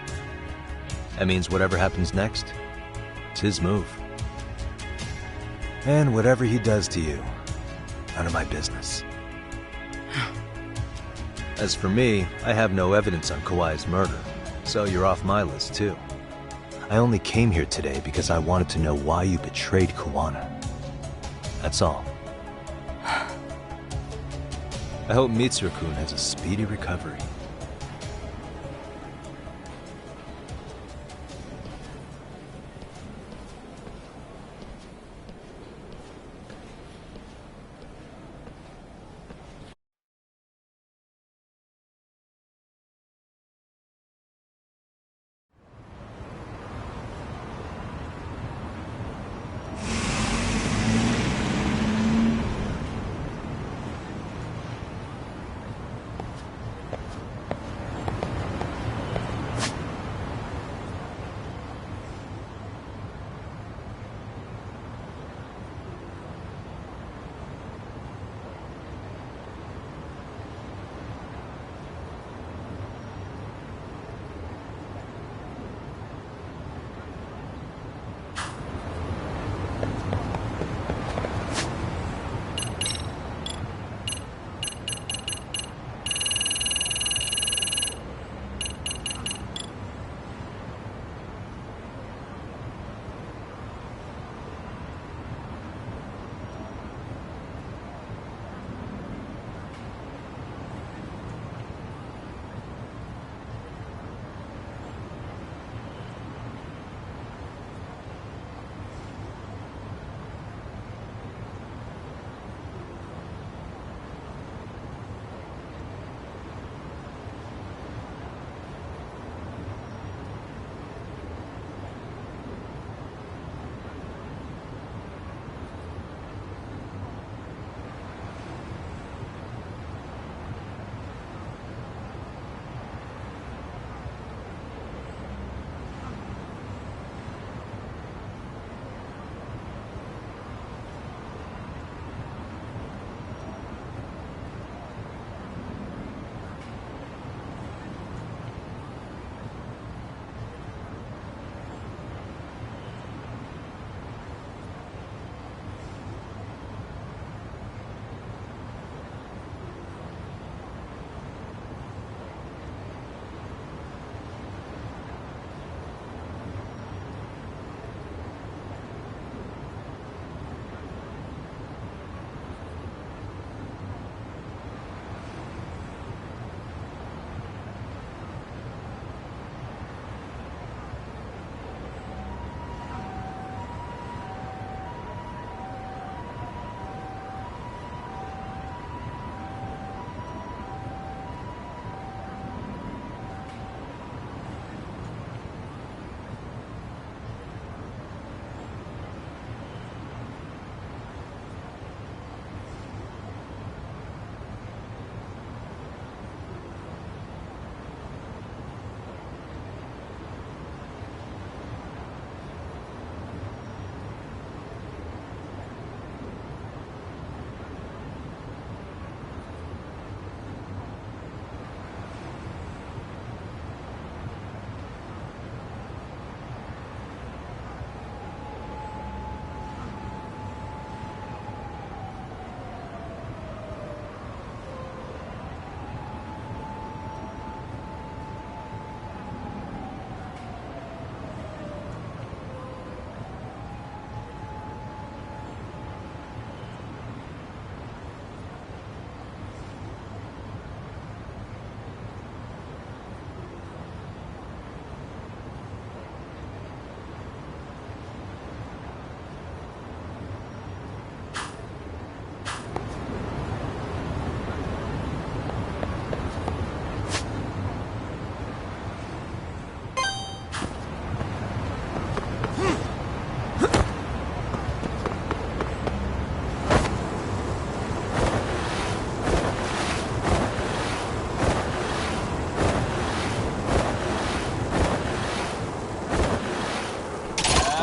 That means whatever happens next, it's his move. And whatever he does to you, none of my business. As for me, I have no evidence on Kawai's murder, so you're off my list too. I only came here today because I wanted to know why you betrayed Kawano. That's all. I hope Mitsuru-kun has a speedy recovery.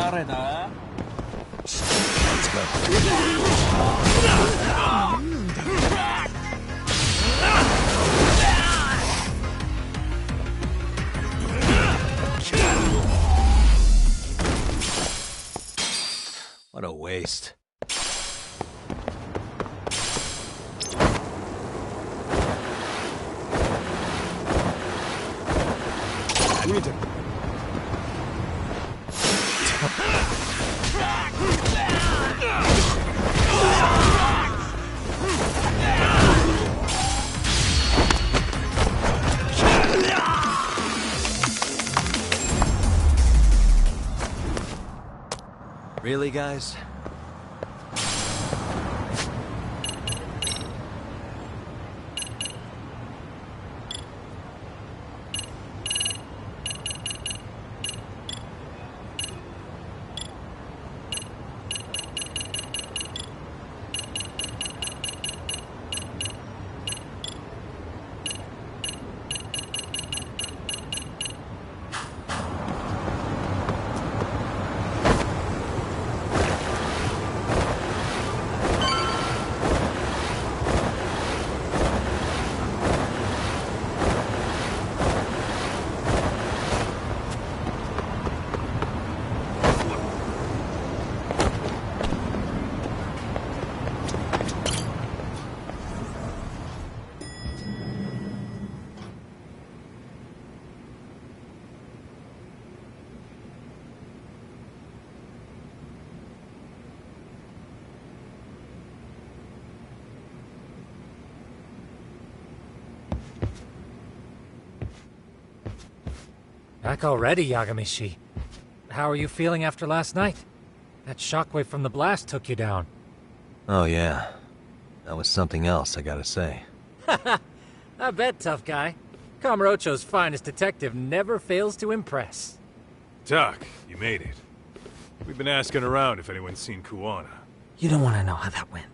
Let's go. What a waste. Really, guys? Back already, Yagamishi. How are you feeling after last night? That shockwave from the blast took you down. Oh yeah. That was something else, I gotta say. I bet, tough guy. Kamurocho's finest detective never fails to impress. Doc, you made it. We've been asking around if anyone's seen Kuwana. You don't want to know how that went.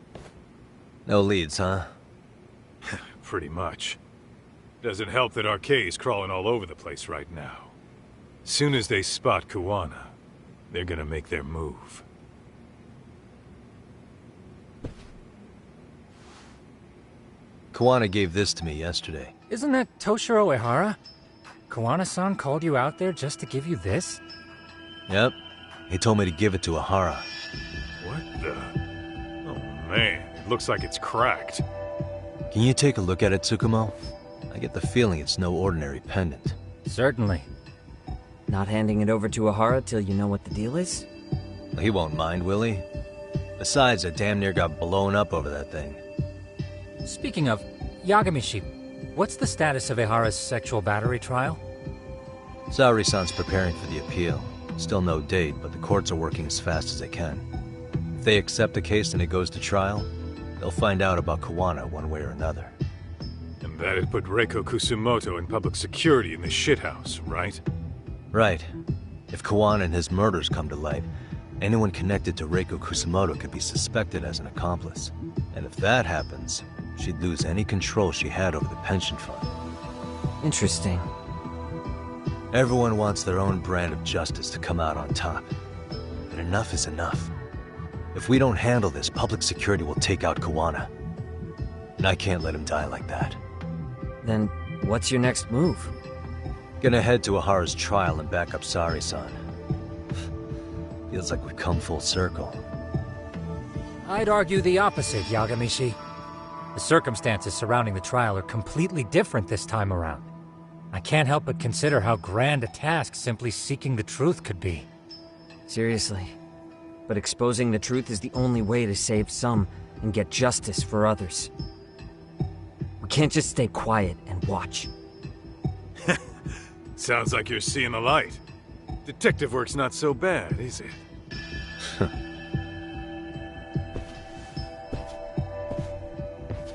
No leads, huh? Pretty much. Doesn't help that Arcay's crawling all over the place right now. Soon as they spot Kuwana, they're gonna make their move. Kuwana gave this to me yesterday. Isn't that Toshiro Ehara? Kuwana-san called you out there just to give you this? Yep. He told me to give it to Ehara. What the? Oh man, it looks like it's cracked. Can you take a look at it, Tsukumo? I get the feeling it's no ordinary pendant. Certainly. Not handing it over to Ehara till you know what the deal is? He won't mind, will he? Besides, I damn near got blown up over that thing. Speaking of, Yagamishi, what's the status of Ehara's sexual battery trial? Saori-san's preparing for the appeal. Still no date, but the courts are working as fast as they can. If they accept the case and it goes to trial, they'll find out about Kuwana one way or another. And that'd put Reiko Kusumoto in public security in the shithouse, right? Right. If Kuwana and his murders come to light, anyone connected to Reiko Kusumoto could be suspected as an accomplice. And if that happens, she'd lose any control she had over the pension fund. Interesting. Everyone wants their own brand of justice to come out on top. But enough is enough. If we don't handle this, public security will take out Kuwana. And I can't let him die like that. Then, what's your next move? Gonna head to Ehara's trial and back up Saori-san. Feels like we've come full circle. I'd argue the opposite, Yagamishi. The circumstances surrounding the trial are completely different this time around. I can't help but consider how grand a task simply seeking the truth could be. Seriously. But exposing the truth is the only way to save some and get justice for others. We can't just stay quiet and watch. Sounds like you're seeing the light. Detective work's not so bad, is it?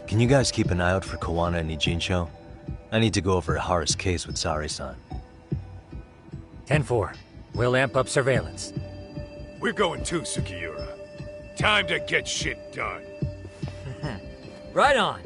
Can you guys keep an eye out for Kuwana and Ijincho? I need to go over Ehara's case with Saori-san. 10-4. We'll amp up surveillance. We're going too, Sukiura. Time to get shit done. Right on.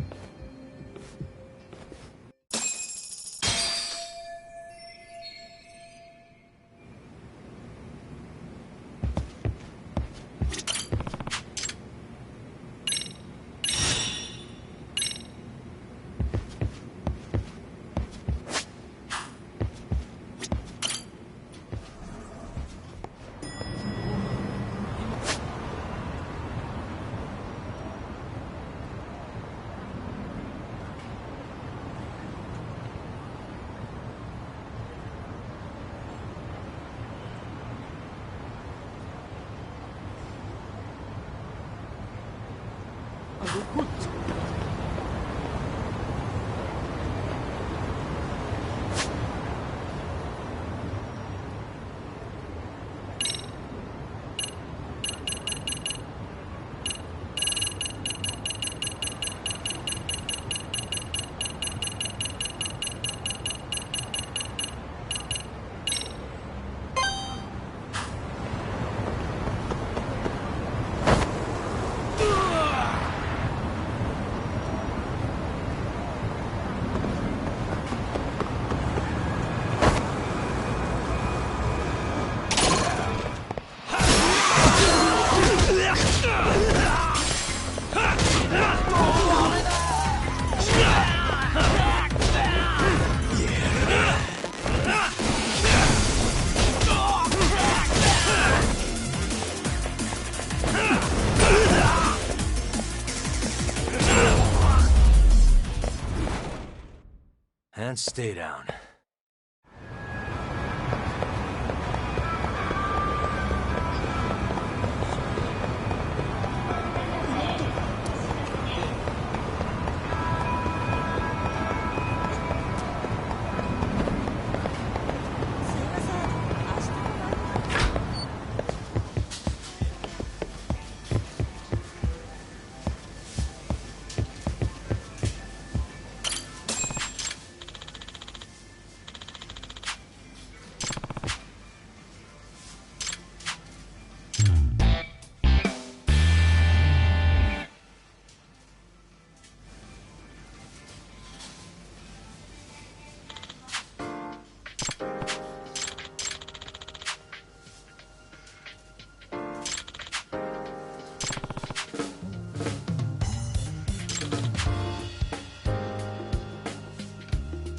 And stay down.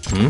Hmm?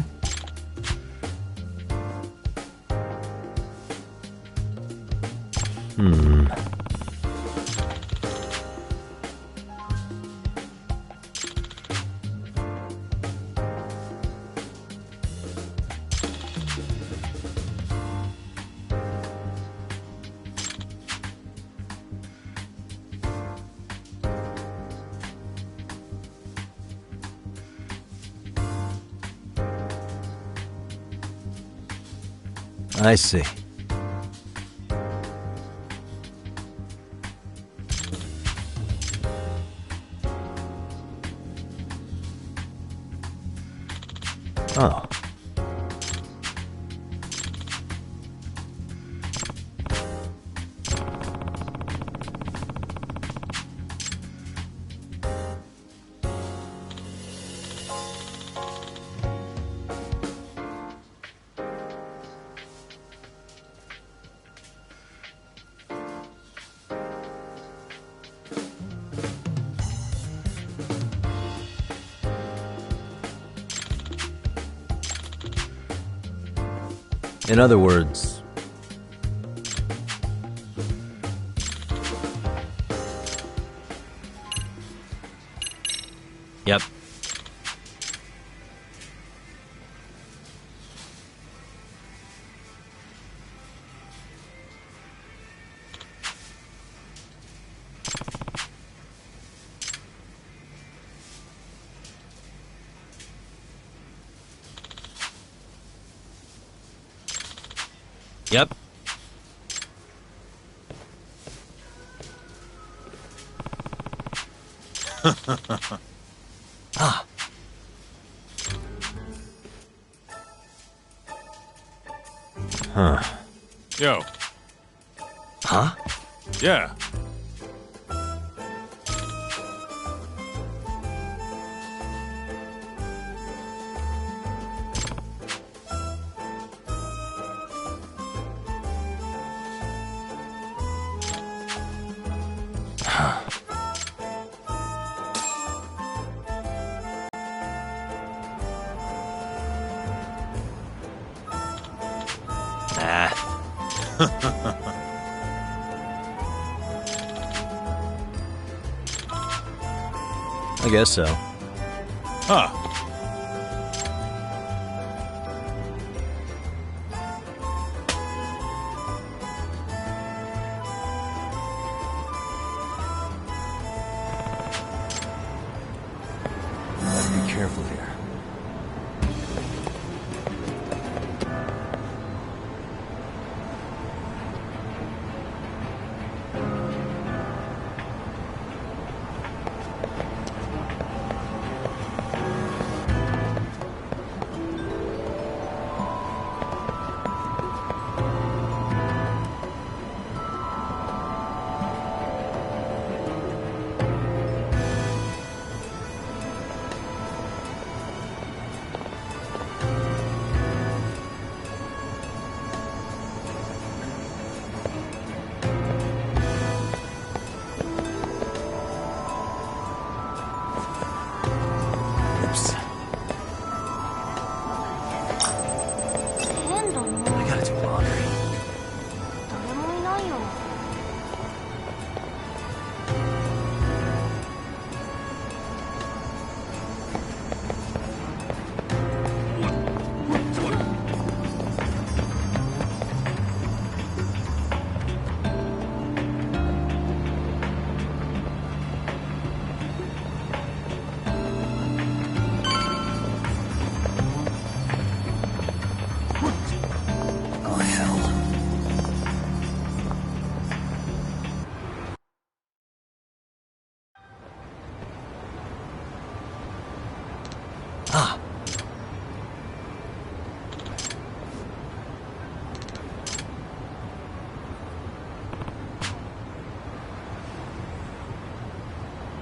I see. Oh. In other words, yep. Yep. Ah. Huh. Yo. Huh? Yeah. I guess so. Huh. careful here.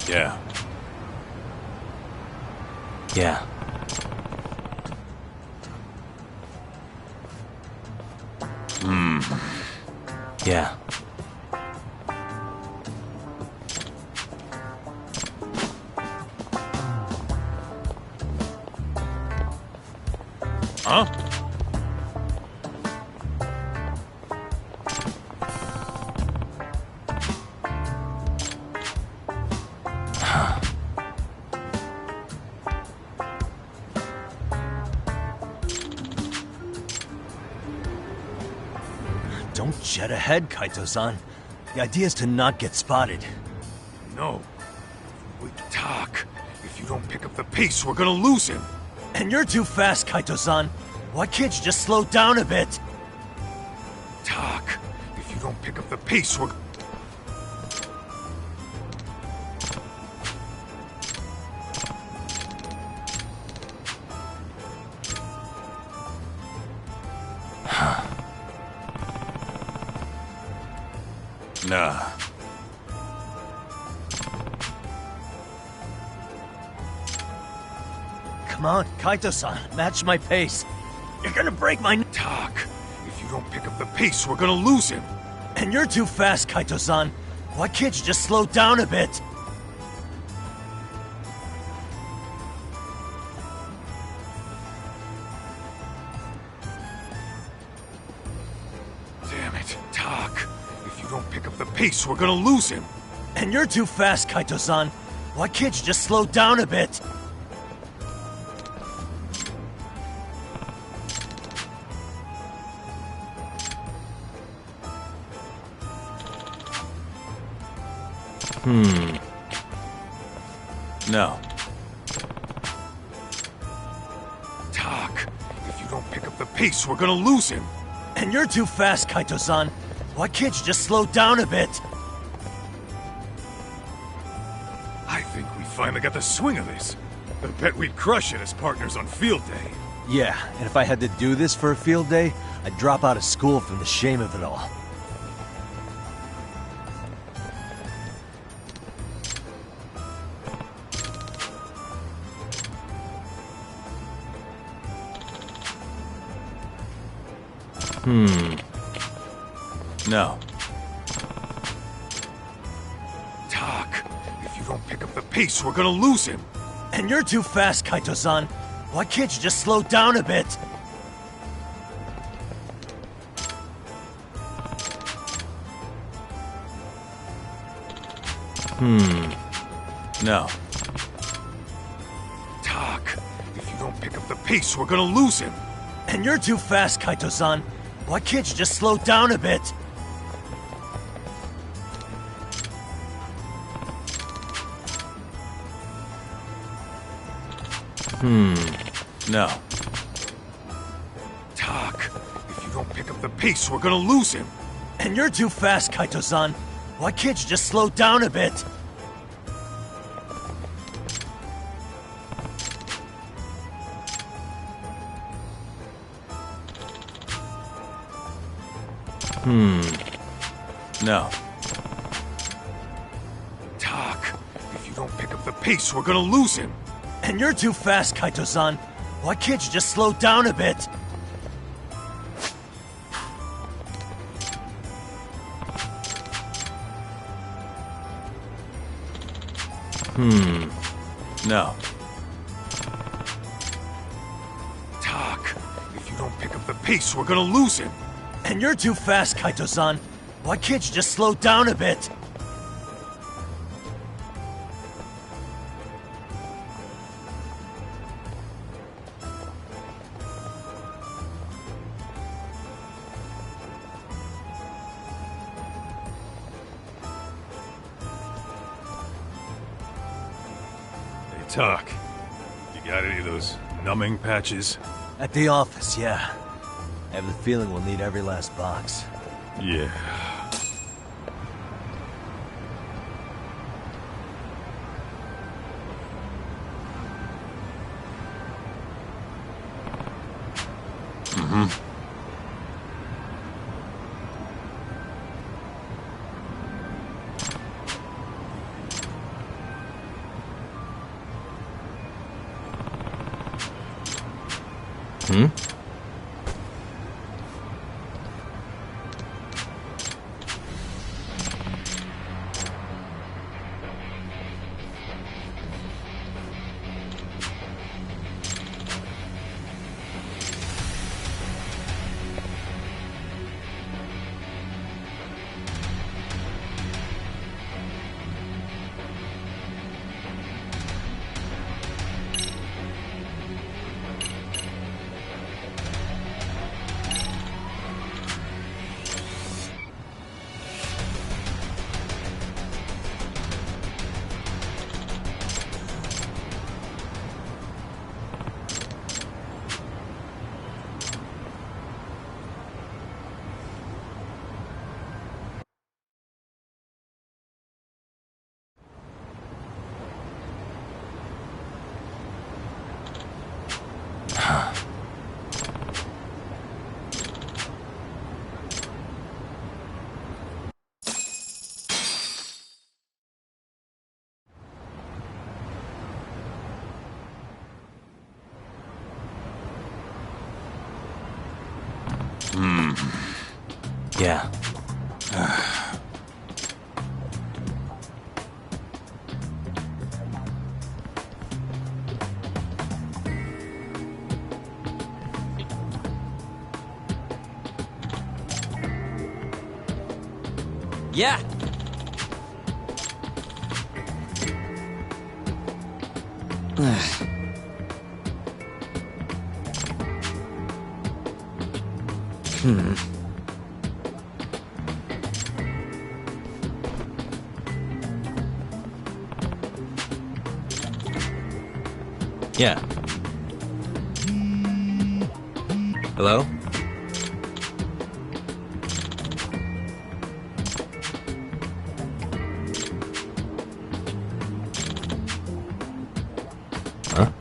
Yeah. Yeah. Yeah. Huh? Don't jet ahead, Kaito-san. The idea is to not get spotted. No. We talk. If you don't pick up the pace, we're gonna lose him. And you're too fast, Kaito-san. Why can't you just slow down a bit? Talk. If you don't pick up the pace, we're... Nah. Come on, Kaito-san, match my pace. You're gonna break my... Talk. If you don't pick up the pace, we're gonna lose him. And you're too fast, Kaito-san. Why can't you just slow down a bit? Damn it. Talk. If you don't pick up the pace, we're gonna lose him. And you're too fast, Kaito-san. Why can't you just slow down a bit? No. Talk. If you don't pick up the pace, we're gonna lose him. And you're too fast, Kaito-san. Why can't you just slow down a bit? I think we finally got the swing of this. I bet we'd crush it as partners on field day. Yeah, and if I had to do this for a field day, I'd drop out of school from the shame of it all. No. Talk. If you don't pick up the pace, we're gonna lose him. And you're too fast, Kaito-san. Why can't you just slow down a bit? No. Talk. If you don't pick up the pace, we're gonna lose him. And you're too fast, Kaito-san. Why can't you just slow down a bit? No. Tak, if you don't pick up the pace, we're gonna lose him. And you're too fast, Kaito-san. Why can't you just slow down a bit? No. Tak, if you don't pick up the pace, we're gonna lose him. And you're too fast, Kaito-san. Why can't you just slow down a bit? No. Tak, if you don't pick up the pace, we're gonna lose him. And you're too fast, Kaito-san. Why can't you just slow down a bit? Hey, Tak, you got any of those numbing patches? At the office, yeah. I have the feeling we'll need every last box. Yeah. Yeah. Yeah. Yeah. Hello? Huh?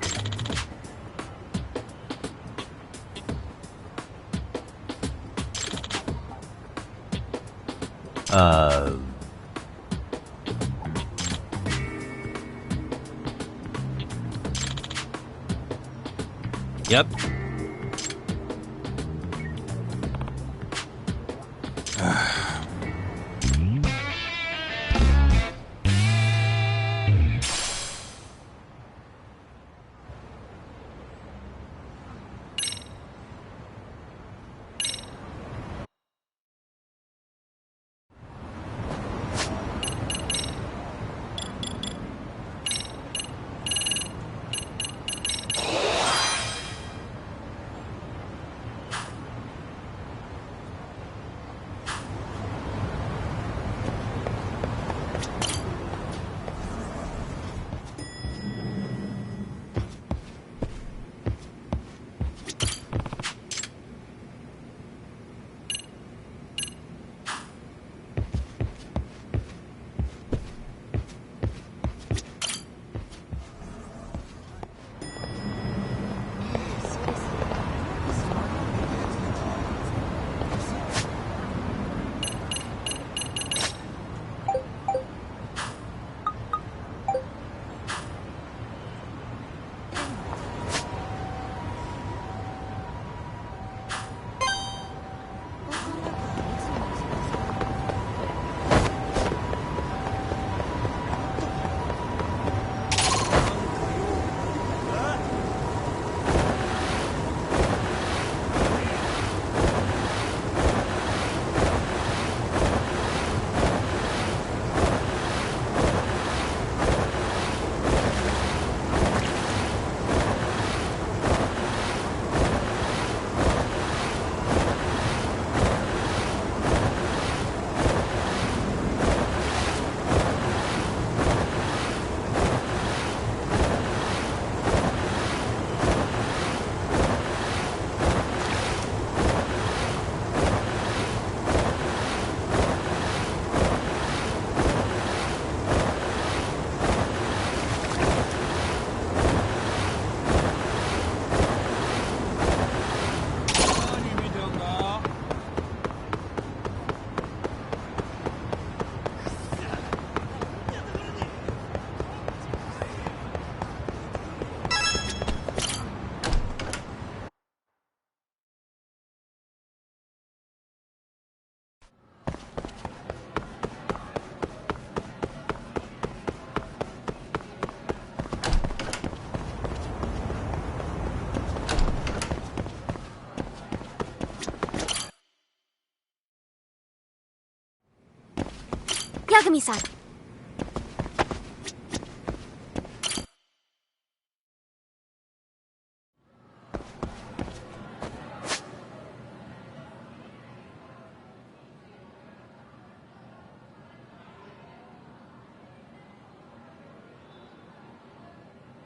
Yep. Yagami-san.